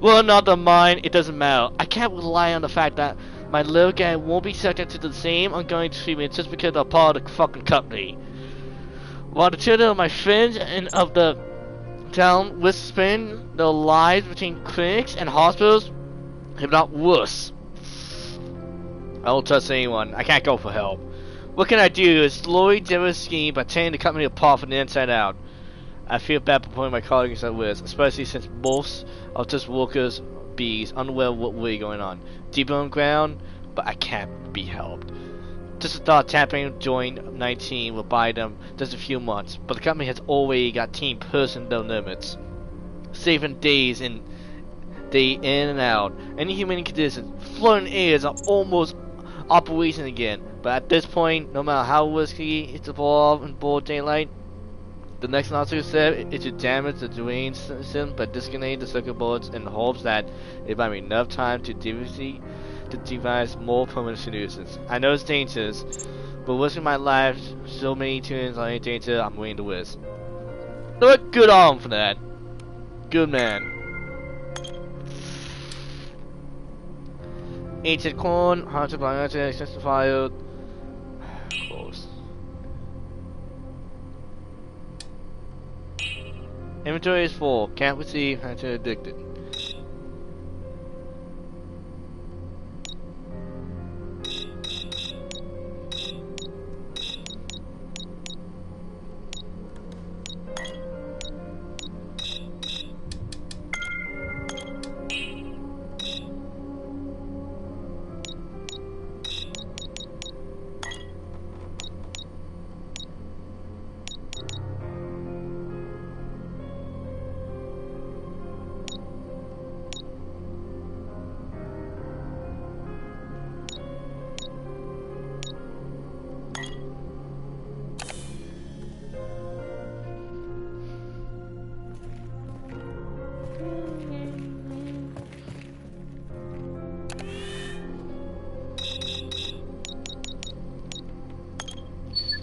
A: Well, not the mine, it doesn't matter. I can't rely on the fact that my little guy won't be subject to the same ongoing treatment just because they're part of the fucking company. While the children of my friends and of the town will spend their lives between clinics and hospitals, if not worse. I don't trust anyone. I can't go for help. What can I do is slowly demo scheme by tearing the company apart from the inside out. I feel bad for putting my colleagues at risk, especially since most of just workers bees unaware of what really going on. Deep underground, but I can't be helped. Just a thought tapping joint 19 will buy them just a few months, but the company has already got team person their limits. Saving days in day in and out. Any human conditions, floating airs are almost operation again. But at this point, no matter how risky it's involved in broad daylight, the next logical step is to damage the drain system by disconnecting the circuit boards in the hopes that it might be enough time to devise more permanent solutions. I know it's dangerous, but risking my life so many tunes on any danger I'm willing to risk. Look good on for that. Good man. Ancient corn, haunted by extensive fire. Close. Inventory is full. Can't receive. Hunter addicted.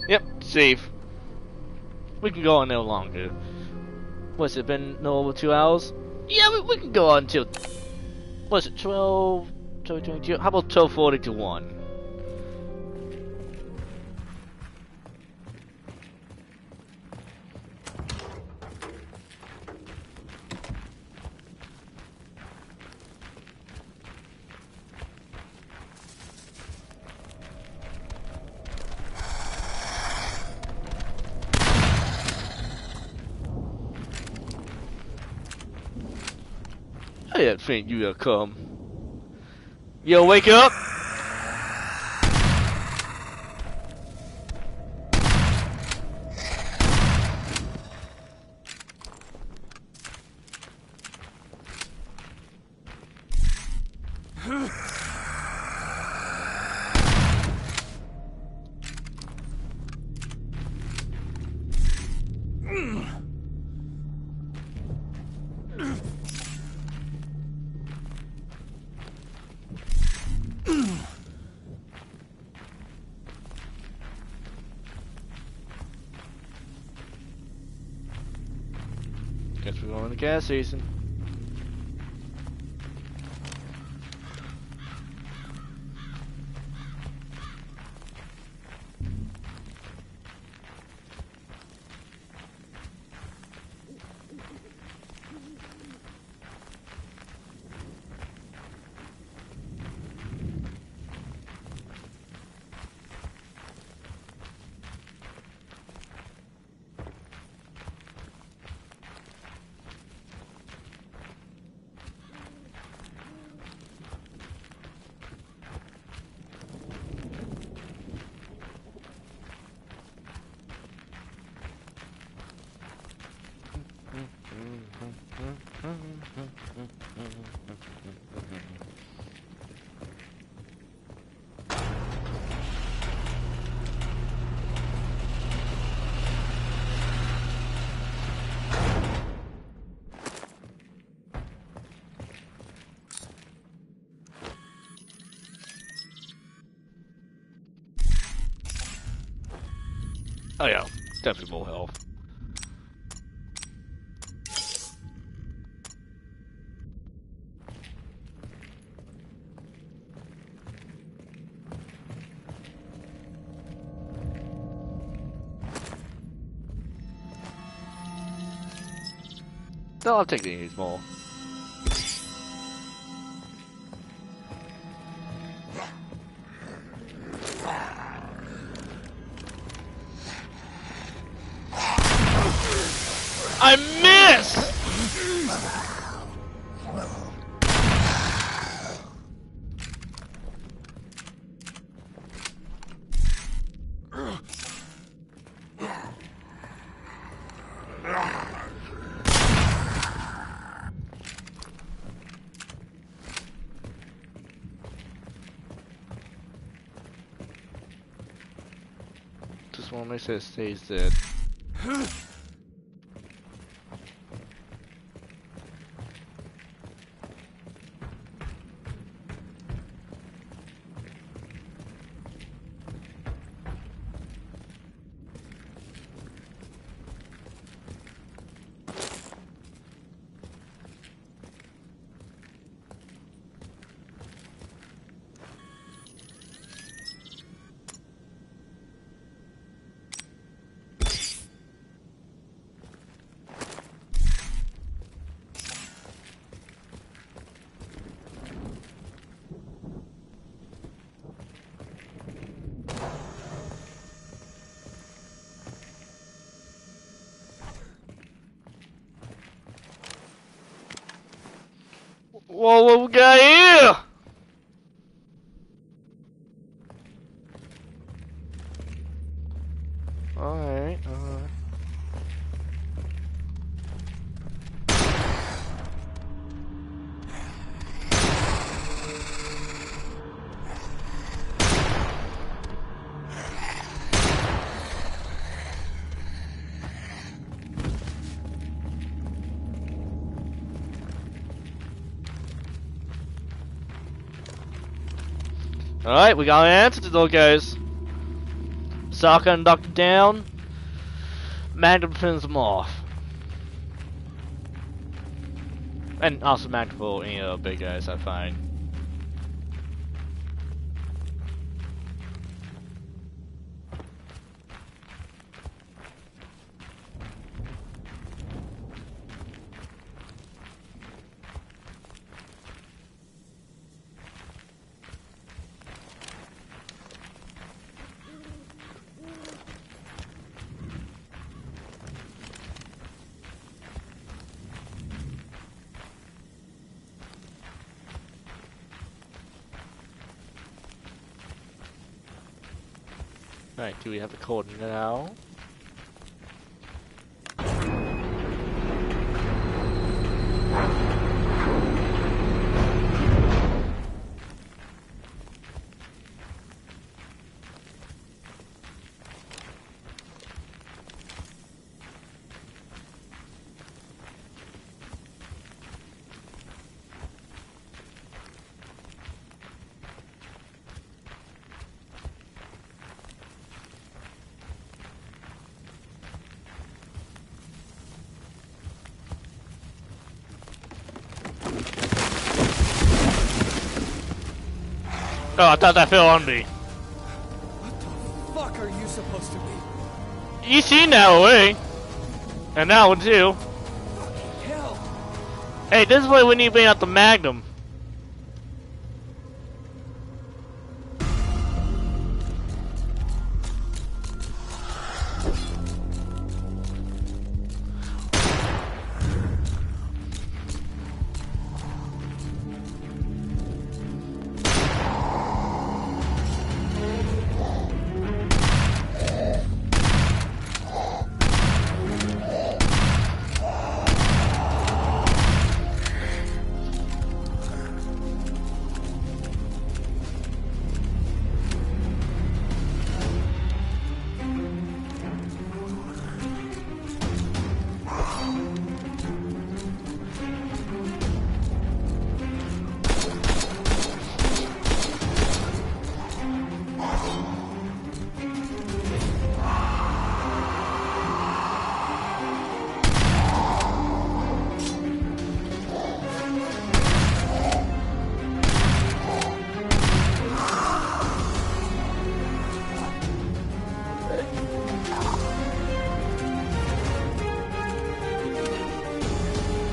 A: Yep, safe. We can go on no longer. What's it been? No over 2 hours? Yeah, we can go on until. What's it? 12, 12:22. How about 12:40 to 1? I didn't think you would come. Yo, wake up! Guess we're going to gas station. Oh yeah, definitely more health. No, I'll take these more. I missed! Just want to make sure it stays dead. Whoa, what we got here? Alright, alright. Alright, we got an answer to those guys. Sokka and Doctor down. Magnum pins them off. And also Magnum for any big guys I find. Alright, do we have the code now? Oh, I thought that fell on me.
C: What the fuck are you supposed to be?
A: You seen that away. And that one too.
C: Fucking hell.
A: Hey, this is why we need to bring out the Magnum.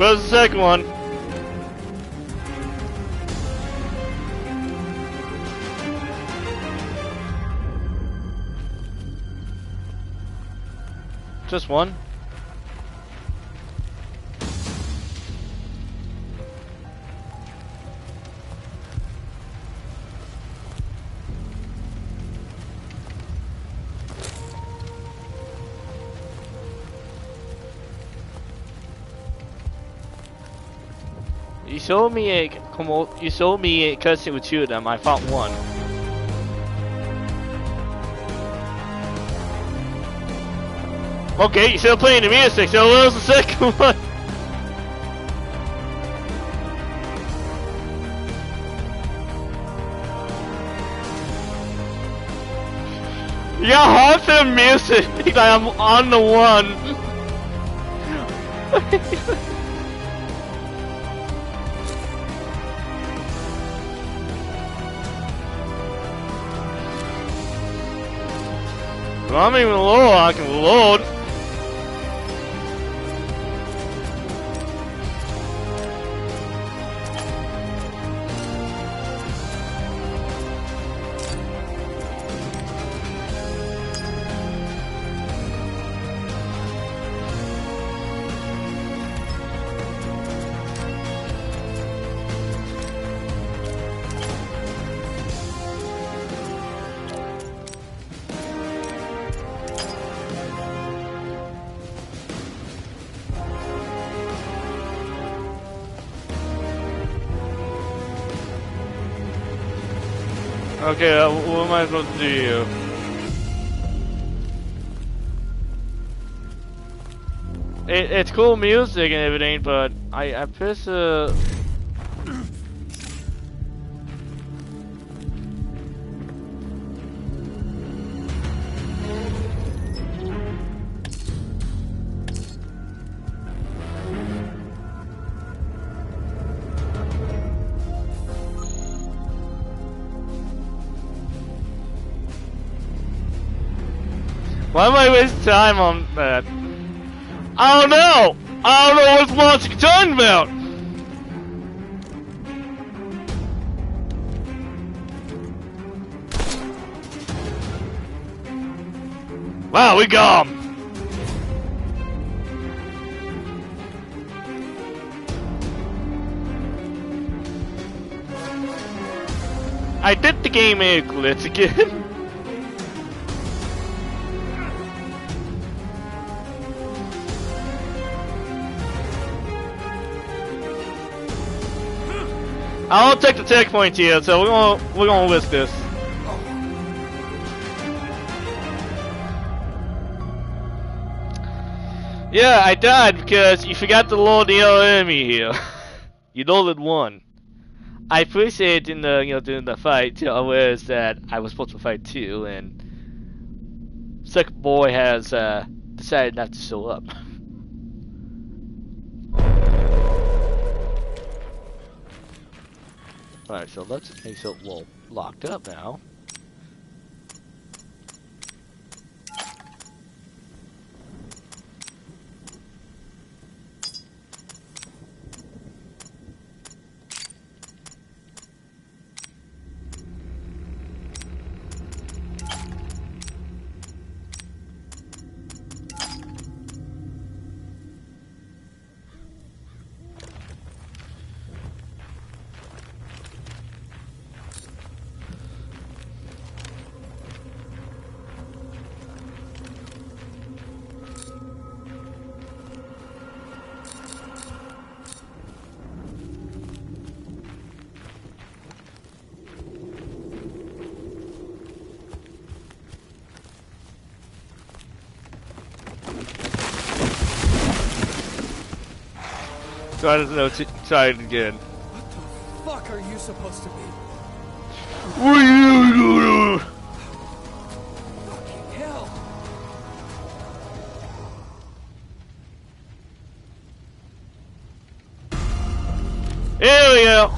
A: Where's the second one? Just one? You showed me a you showed me a cutscene with two of them. I found one. Okay, you're still playing the music, so where's the second one? You got haunted music like I'm on the one. Well, I'm even low, I can load. Okay, what am I supposed to do here? It's cool music and everything, but I press why am I wasting time on that? I don't know! I don't know what monster you're talking about! Wow, we got him! I did the game glitch again. I'll take the checkpoint here, so we're gonna risk this. Yeah, I died because you forgot to load the other enemy here. You loaded one. I appreciate in the during the fight, whereas that I was supposed to fight two, and second boy has decided not to show up. Alright, so let's make sure we're locked up now. Try it again.
C: What the fuck are you supposed to be?
A: What are you doing?
C: Fucking hell!
A: Here we go.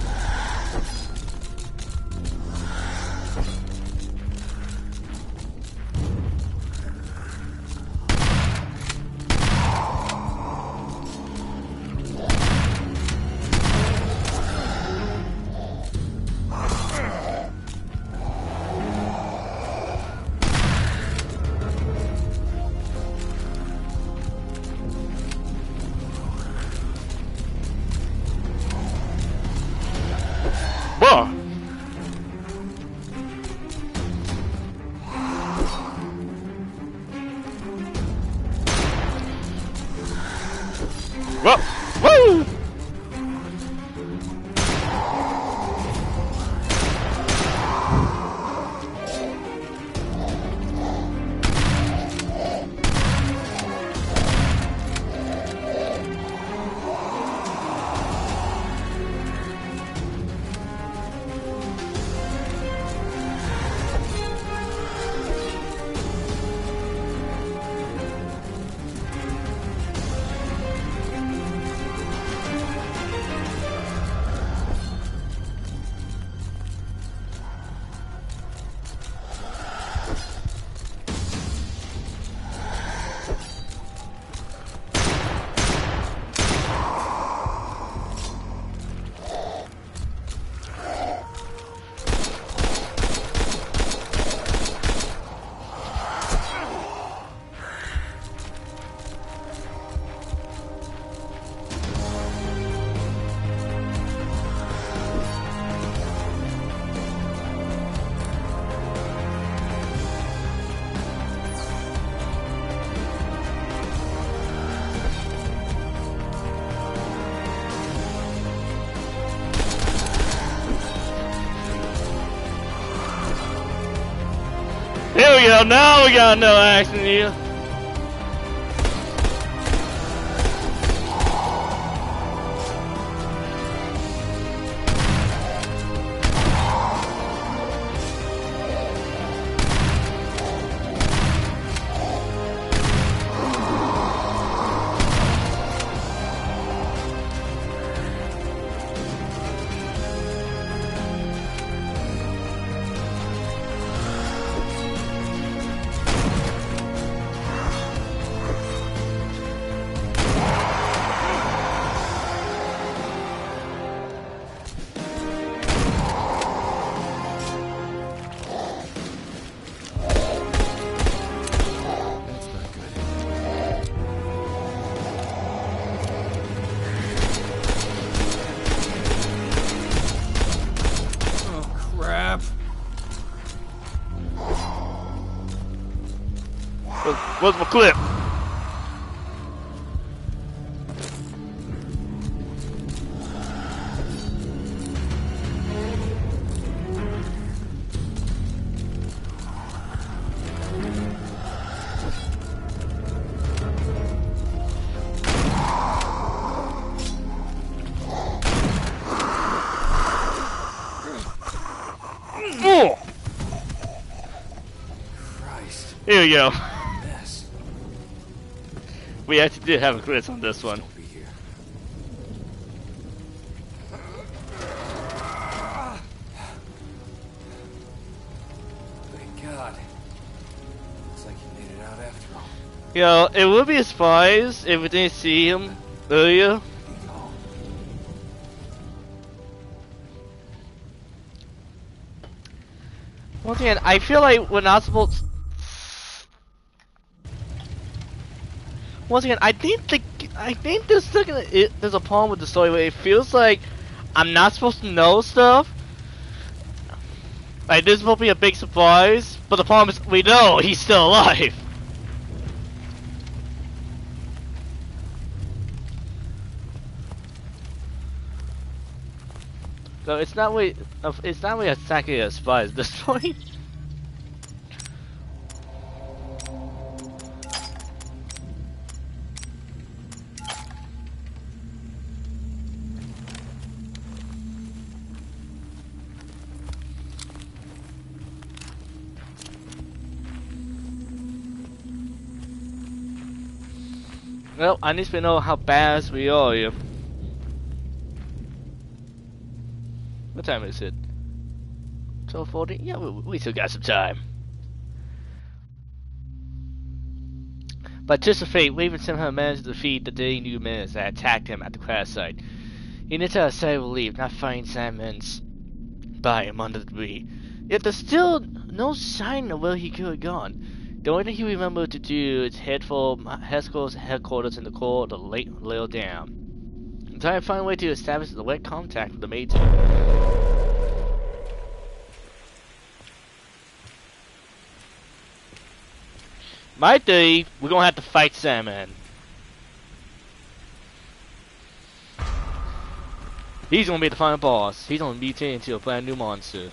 A: Whoa. Whoa. Woo. Here we go, now we got no action here. Where's my clip? Oh!
C: Christ.
A: Here we go.
C: Mess.
A: We actually did have a quiz on this one.
C: Don't be here. Thank God. Looks like you made it out after all.
A: You know, it would be a surprise if we didn't see him earlier. Once again, I feel like we're not supposed. Once again, I think there's a problem with the story where it feels like I'm not supposed to know stuff. Like this will be a big surprise, but the problem is we know he's still alive. So it's not really exactly a surprise at this point. Well, I need to know how bad we are here. What time is it? 12:40? Yeah, we still got some time. But just a fate, Raven somehow managed to defeat the daily new menace that attacked him at the crash site. He needed a sigh of relief, not finding Sandman's body among the debris. Yet there's still no sign of where he could have gone. The only thing he remembered to do is head for Haskell's headquarters in the core of the Lake Little Dam. And try to find a way to establish a direct contact with the Major. My theory, we're gonna have to fight Sandman. He's gonna be the final boss. He's gonna mutate into a brand new monster.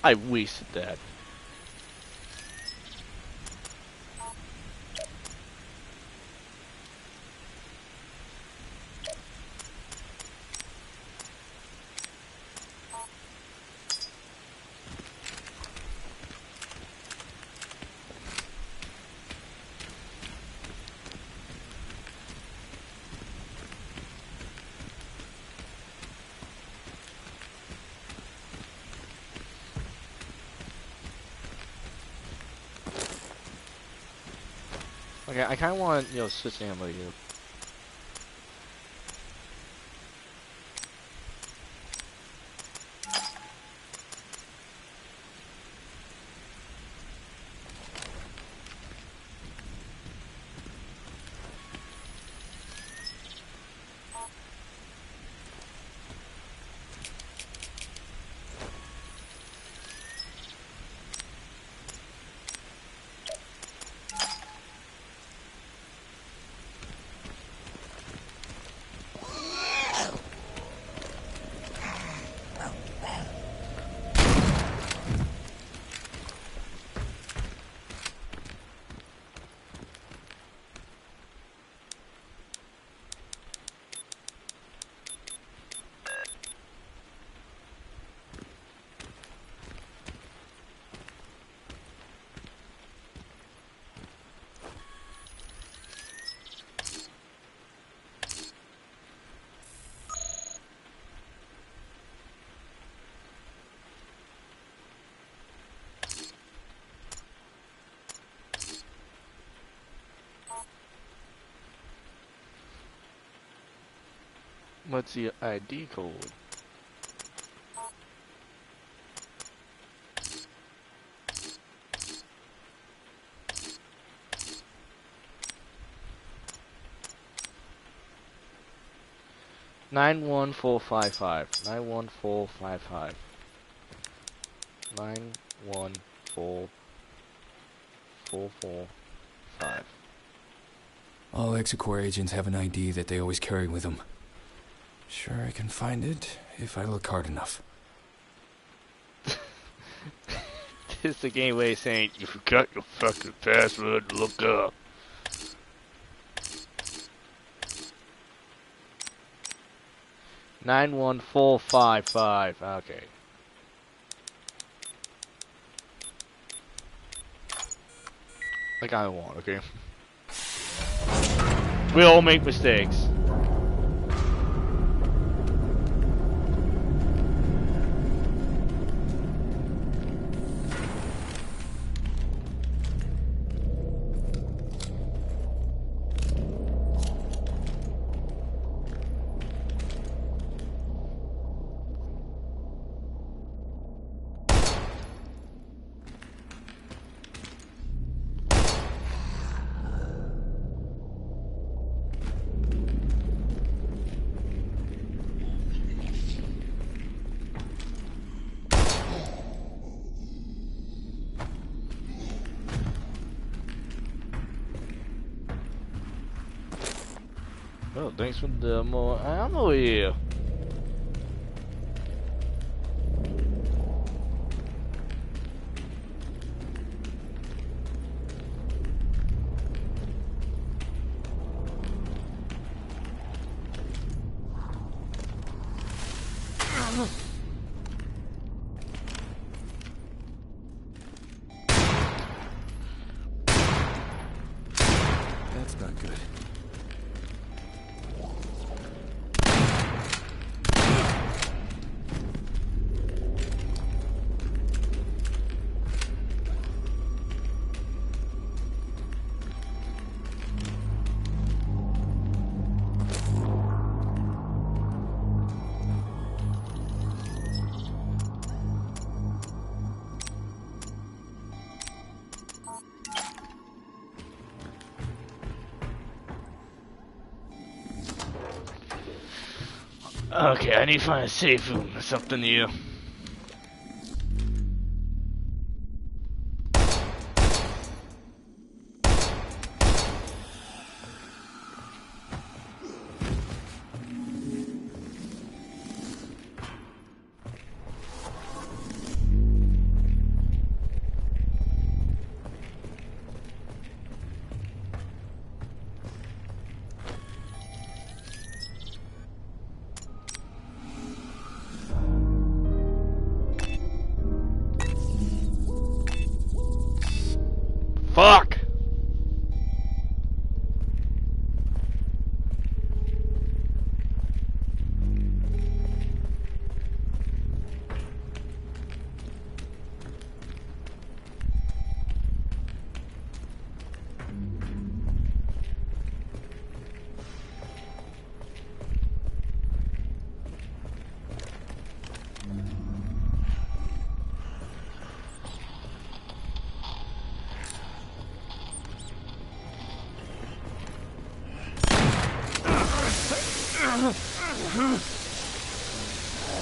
A: I wasted that. Okay, I kind of want, switch ammo here. What's the ID code? 91455. 91455. 914445.
C: All Execorp agents have an ID that they always carry with them. Sure, I can find it if I look hard enough.
A: This is the game way saying, you forgot your fucking password, look up. Nine one four five five. Okay. Like I want, okay? We all make mistakes. Oh, thanks for the more ammo here.
C: That's not good.
A: Okay, I need to find a safe room or something here. Fuck!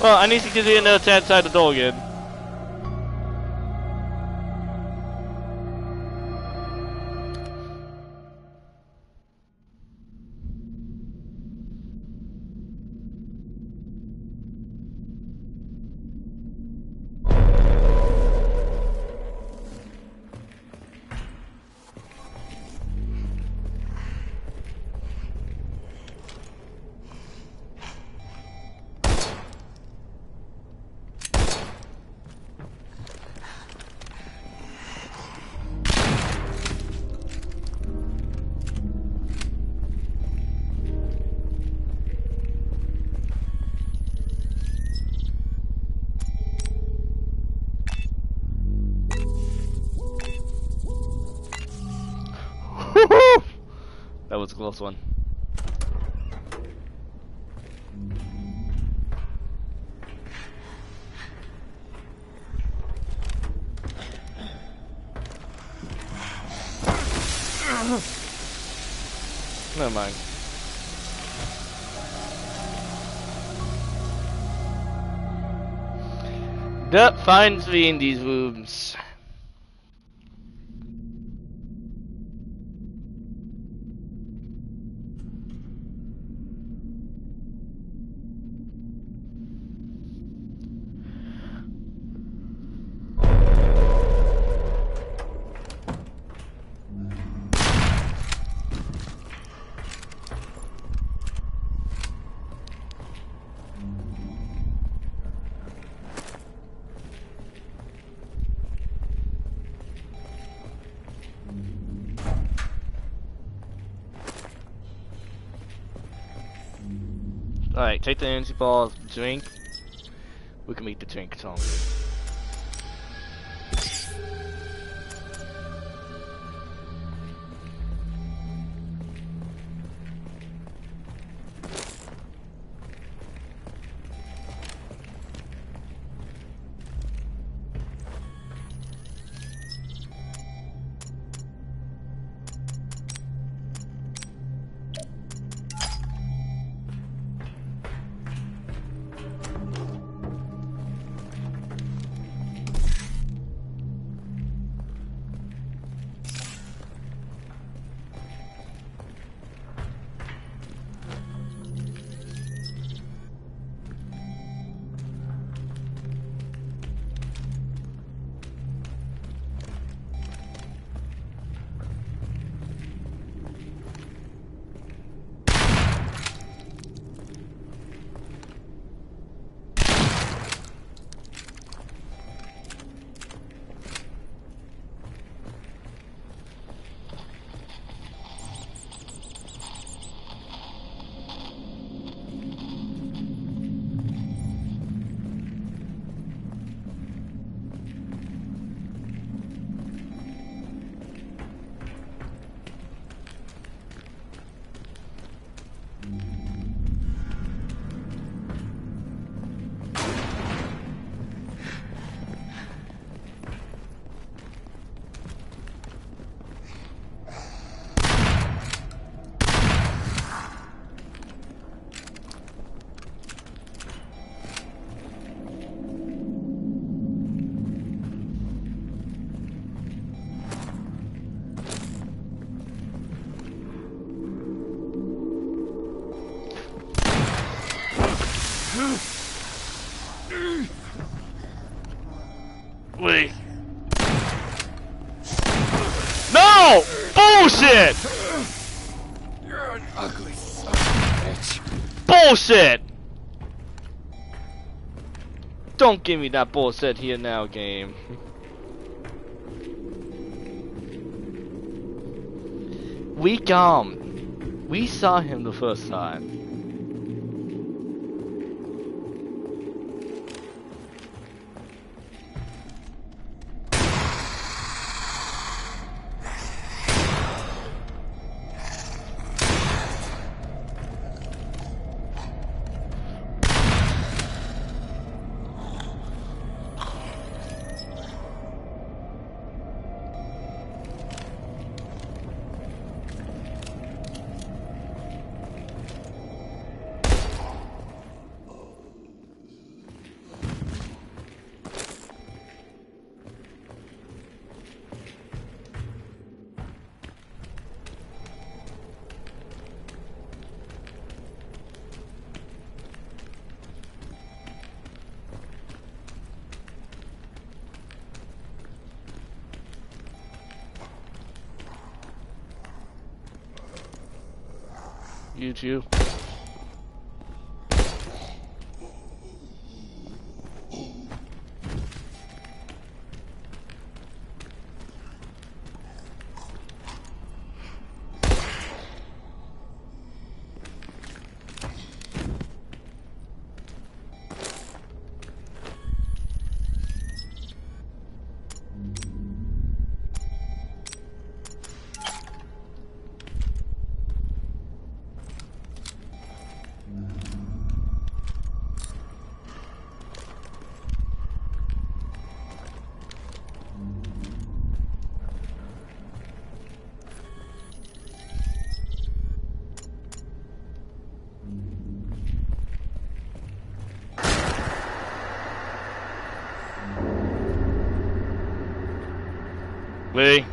A: Well, I need to get in there to outside the door again. That was a close one. Never mind. That finds me in these rooms. Alright, take the energy ball, drink. We can make the drink stronger. Wait. No! Bullshit!
C: You're an ugly son of a bitch.
A: Bullshit! Don't give me that bullshit here now, game. We saw him the first time. You too. Really?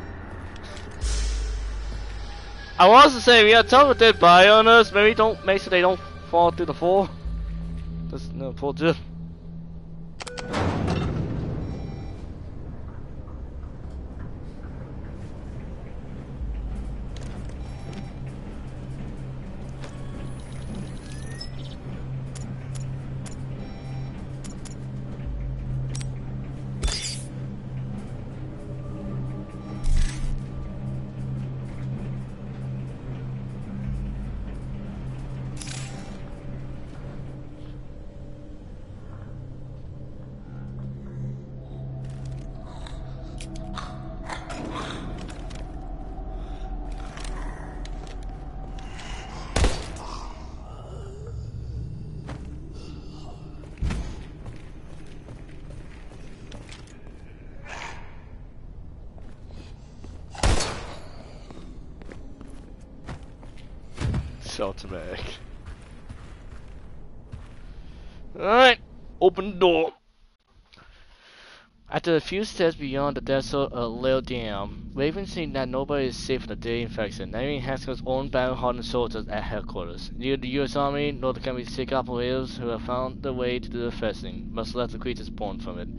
A: I was to say, yeah, tell them if they buy on us. Maybe don't make sure they don't fall through the floor. Just no fall through. It's automatic. Alright, open the door. After a few steps beyond the desolate little dam, Raven seeing that nobody is safe from the day infection. Naming Haskell's own battle-hardened soldiers at headquarters. Neither the U.S. Army nor the company's sick operators who have found their way to the infesting must let the creatures born from it.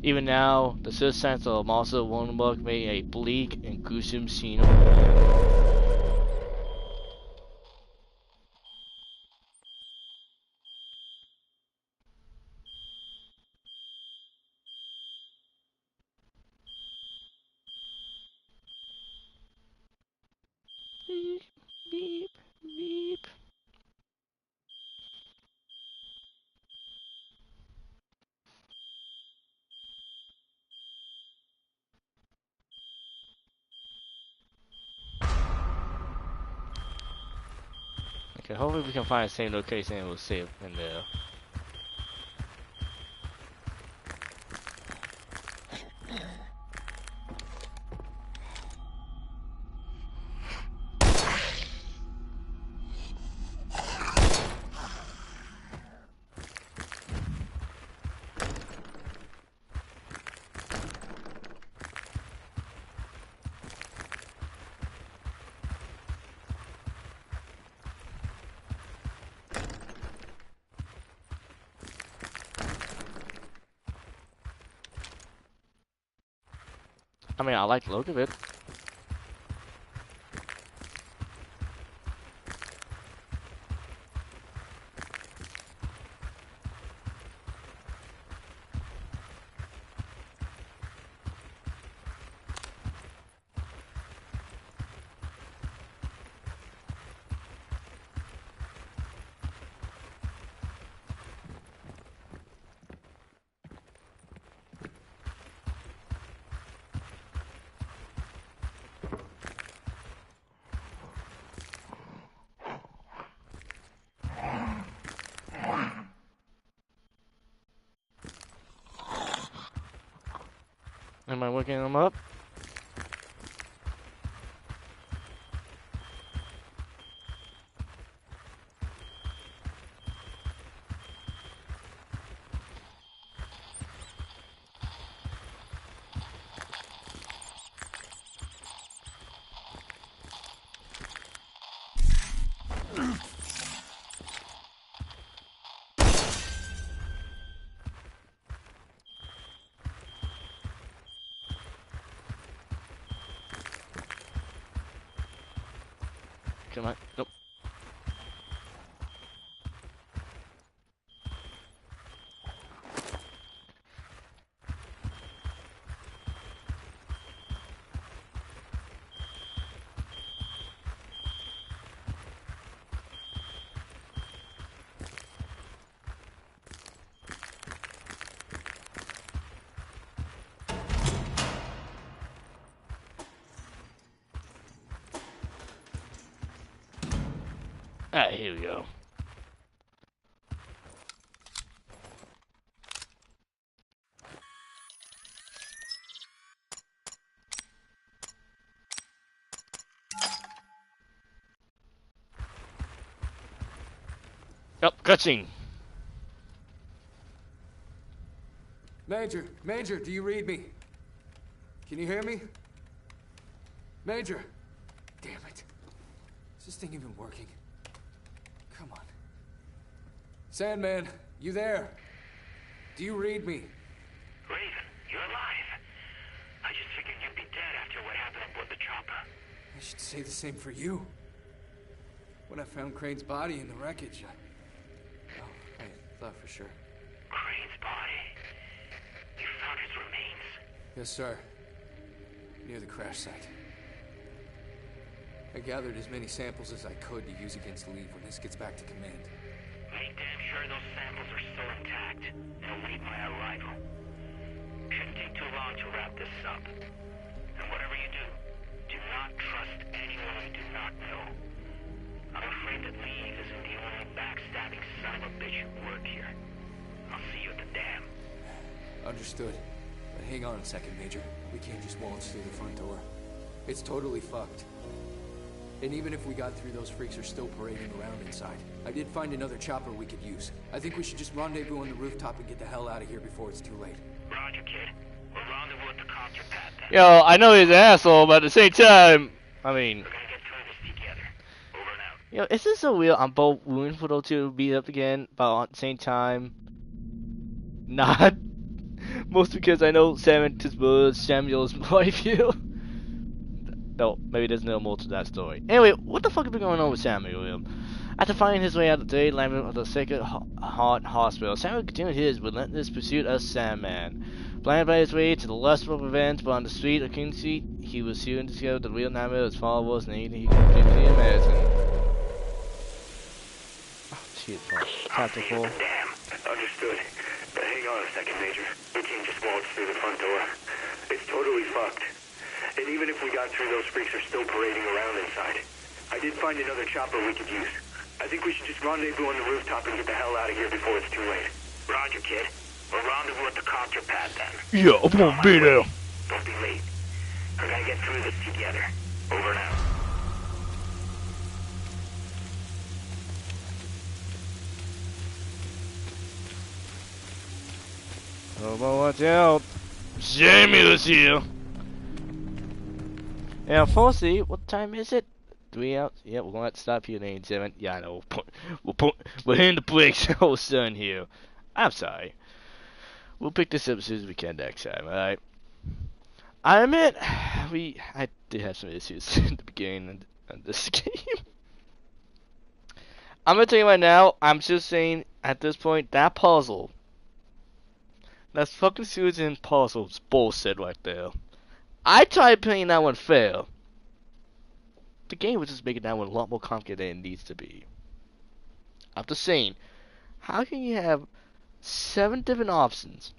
A: Even now, the search signs of monster Wondermark made a bleak and gruesome scene of war. Beep, beep, beep. Okay, hopefully we can find the same location and we'll save in there. I mean, I like the look of it. Am I waking them up? Come on. Nope. Alright, here we go. Yep, cutscene.
C: Major, do you read me? Can you hear me? Major! Damn it. Is this thing even working? Come on. Sandman, you there? Do you read me?
B: Raven, you're alive. I just figured you'd be dead after what happened aboard the chopper.
C: I should say the same for you. When I found Crane's body in the wreckage, I thought for sure.
B: Crane's body? You found his remains?
C: Yes, sir. Near the crash site. I gathered as many samples as I could to use against Lee when this gets back to command.
B: Make damn sure those samples are still intact and await my arrival. Shouldn't take too long to wrap this up. And whatever you do not trust anyone you do not know. I'm afraid that Lee isn't the only backstabbing son of a bitch who worked here. I'll see you at the dam.
C: Understood. But hang on a second, Major. We can't just waltz through the front door. It's totally fucked. And even if we got through, those freaks are still parading around inside. I did find another chopper we could use. I think we should just rendezvous on the rooftop and get the hell out of here before it's too late.
B: Roger, kid. We'll rendezvous at the copter pad then.
A: Yo, I know he's an asshole, but at the same time, I mean,
B: We're gonna get through this together. Over and out.
A: yo, is this so weird? I'm both rooting for those two to beat up again, but at the same time, not. Mostly because I know Samuel's wife here. No, maybe there's no more to that story. Anyway, what the fuck has been going on with Samuel? After finding his way out of the day landing of the Sacred Heart Hospital, Samuel continued his relentless pursuit of Sandman. Blinded by his way to the lust of revenge, but on the street of King Street, he was soon to discover the real nightmare as far was than anything he could previously imagine. Oh, shit, chapter 4.
B: Damn. Understood. But hang on a second, Major. We can't just waltz through the front door. It's totally fucked. And even if we got through, those freaks are still parading around inside. I did find another chopper we could use. I think we should just rendezvous on the rooftop and get the hell out of here before it's too late. Roger, kid. We'll rendezvous at the copter pad then.
A: Yeah, I'm gonna be there.
B: Don't be late. We're gonna get through this together. Over and out.
A: Oh, but watch out. Samuel's here. And unfortunately, what time is it? 3 hours? Yeah, we're gonna have to stop here at 87. Yeah, I know. We're hitting the brakes all of a sudden here. I'm sorry. We'll pick this up as soon as we can next time, alright? I admit, I did have some issues in the beginning of this game. I'm gonna tell you right now, I'm just saying, at this point, that puzzle, that fucking Susan puzzle is bullshit right there. I tried playing that one fair. The game was just making that one a lot more complicated than it needs to be. I'm just saying, how can you have 7 different options?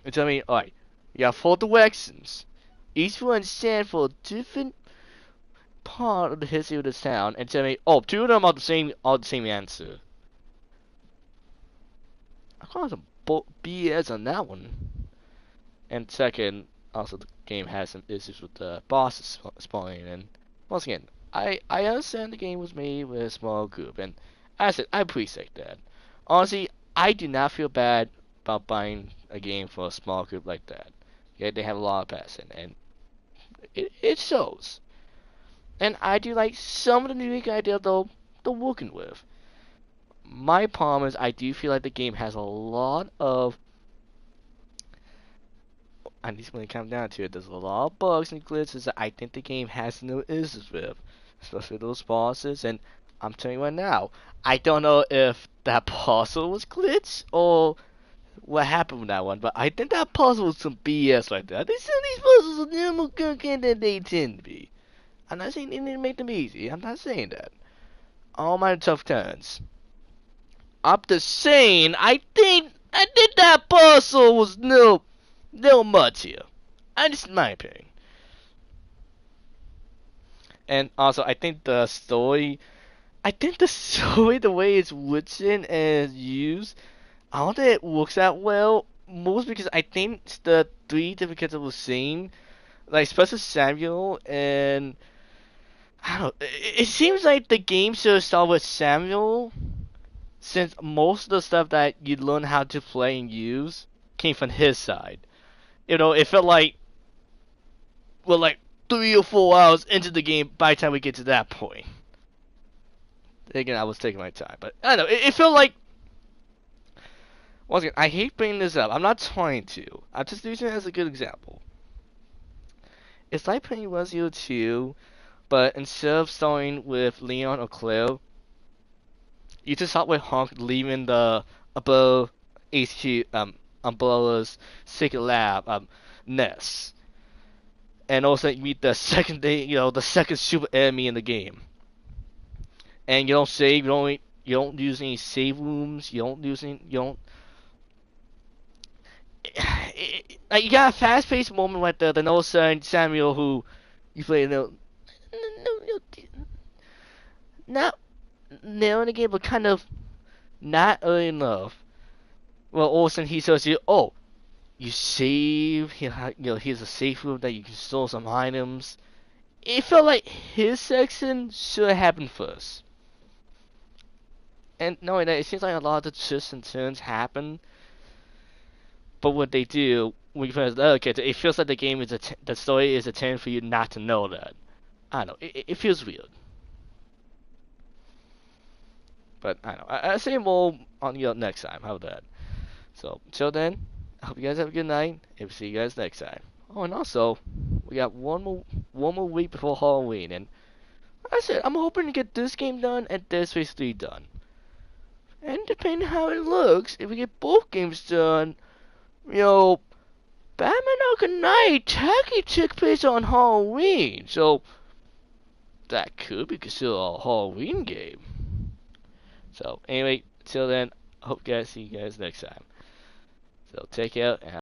A: And tell me, alright, you have 4 directions. Each one stands for a different part of the history of this town, and tell me, oh, 2 of them are the same answer. I call some BS on that one. And second, also the game has some issues with the bosses spawning, and once again, I understand the game was made with a small group, and as I said, I appreciate that. Honestly, I do not feel bad about buying a game for a small group like that. Yeah, they have a lot of passion, and it shows. And I do like some of the unique ideas they're working with. My problem is I do feel like the game has a lot of, at least when it comes down to it, there's a lot of bugs and glitches that I think the game has no issues with. Especially those bosses, and I'm telling you right now, I don't know if that puzzle was glitch or what happened with that one, but I think that puzzle was some BS right there. I think some of these puzzles are a little more cooking than they tend to be. I'm not saying they need to make them easy, I'm not saying that. All my tough turns. I'm just saying, I think that puzzle was no much here. That's my opinion. And also, I think the story, the way it's written and used, I don't think it works out well. Most because I think the 3 different kids that we're seeing, like especially Samuel, and I don't know, it seems like the game should start with Samuel, since most of the stuff that you learn how to play and use came from his side. You know, it felt like, well, like 3 or 4 hours into the game by the time we get to that point. Again, I was taking my time, but I don't know. It felt like, once again, I hate bringing this up. I'm not trying to. I'm just using it as a good example. It's like playing Resident Evil 2, but instead of starting with Leon or Claire, you just start with Honk leaving the above HQ Umbrella's secret lab nest, and also you meet the second day, the second super enemy in the game, and you don't save, you don't use any save rooms, you don't. Like, you got a fast-paced moment right there. Then all of a sudden, Samuel, who you play, not nailing the game, but kind of not early enough. Well, all of a sudden he tells you, "Oh, you save. Here's a safe room that you can store some items." It felt like his section should have happened first. And knowing that, it seems like a lot of the twists and turns happen. But what they do, when you play the other character, it feels like the story is intended for you not to know that. I don't know. It feels weird. But I don't know. I'll say more on next time. How about that? So, until then, I hope you guys have a good night, and we'll see you guys next time. Oh, and also, we got one more week before Halloween, and like I said, I'm hoping to get this game done and Dead Space 3 done. And depending on how it looks, if we get both games done, Batman Arkham Knight technically took place on Halloween, so that could be considered a Halloween game. So, anyway, till then, I hope you guys see you guys next time. So, take care, and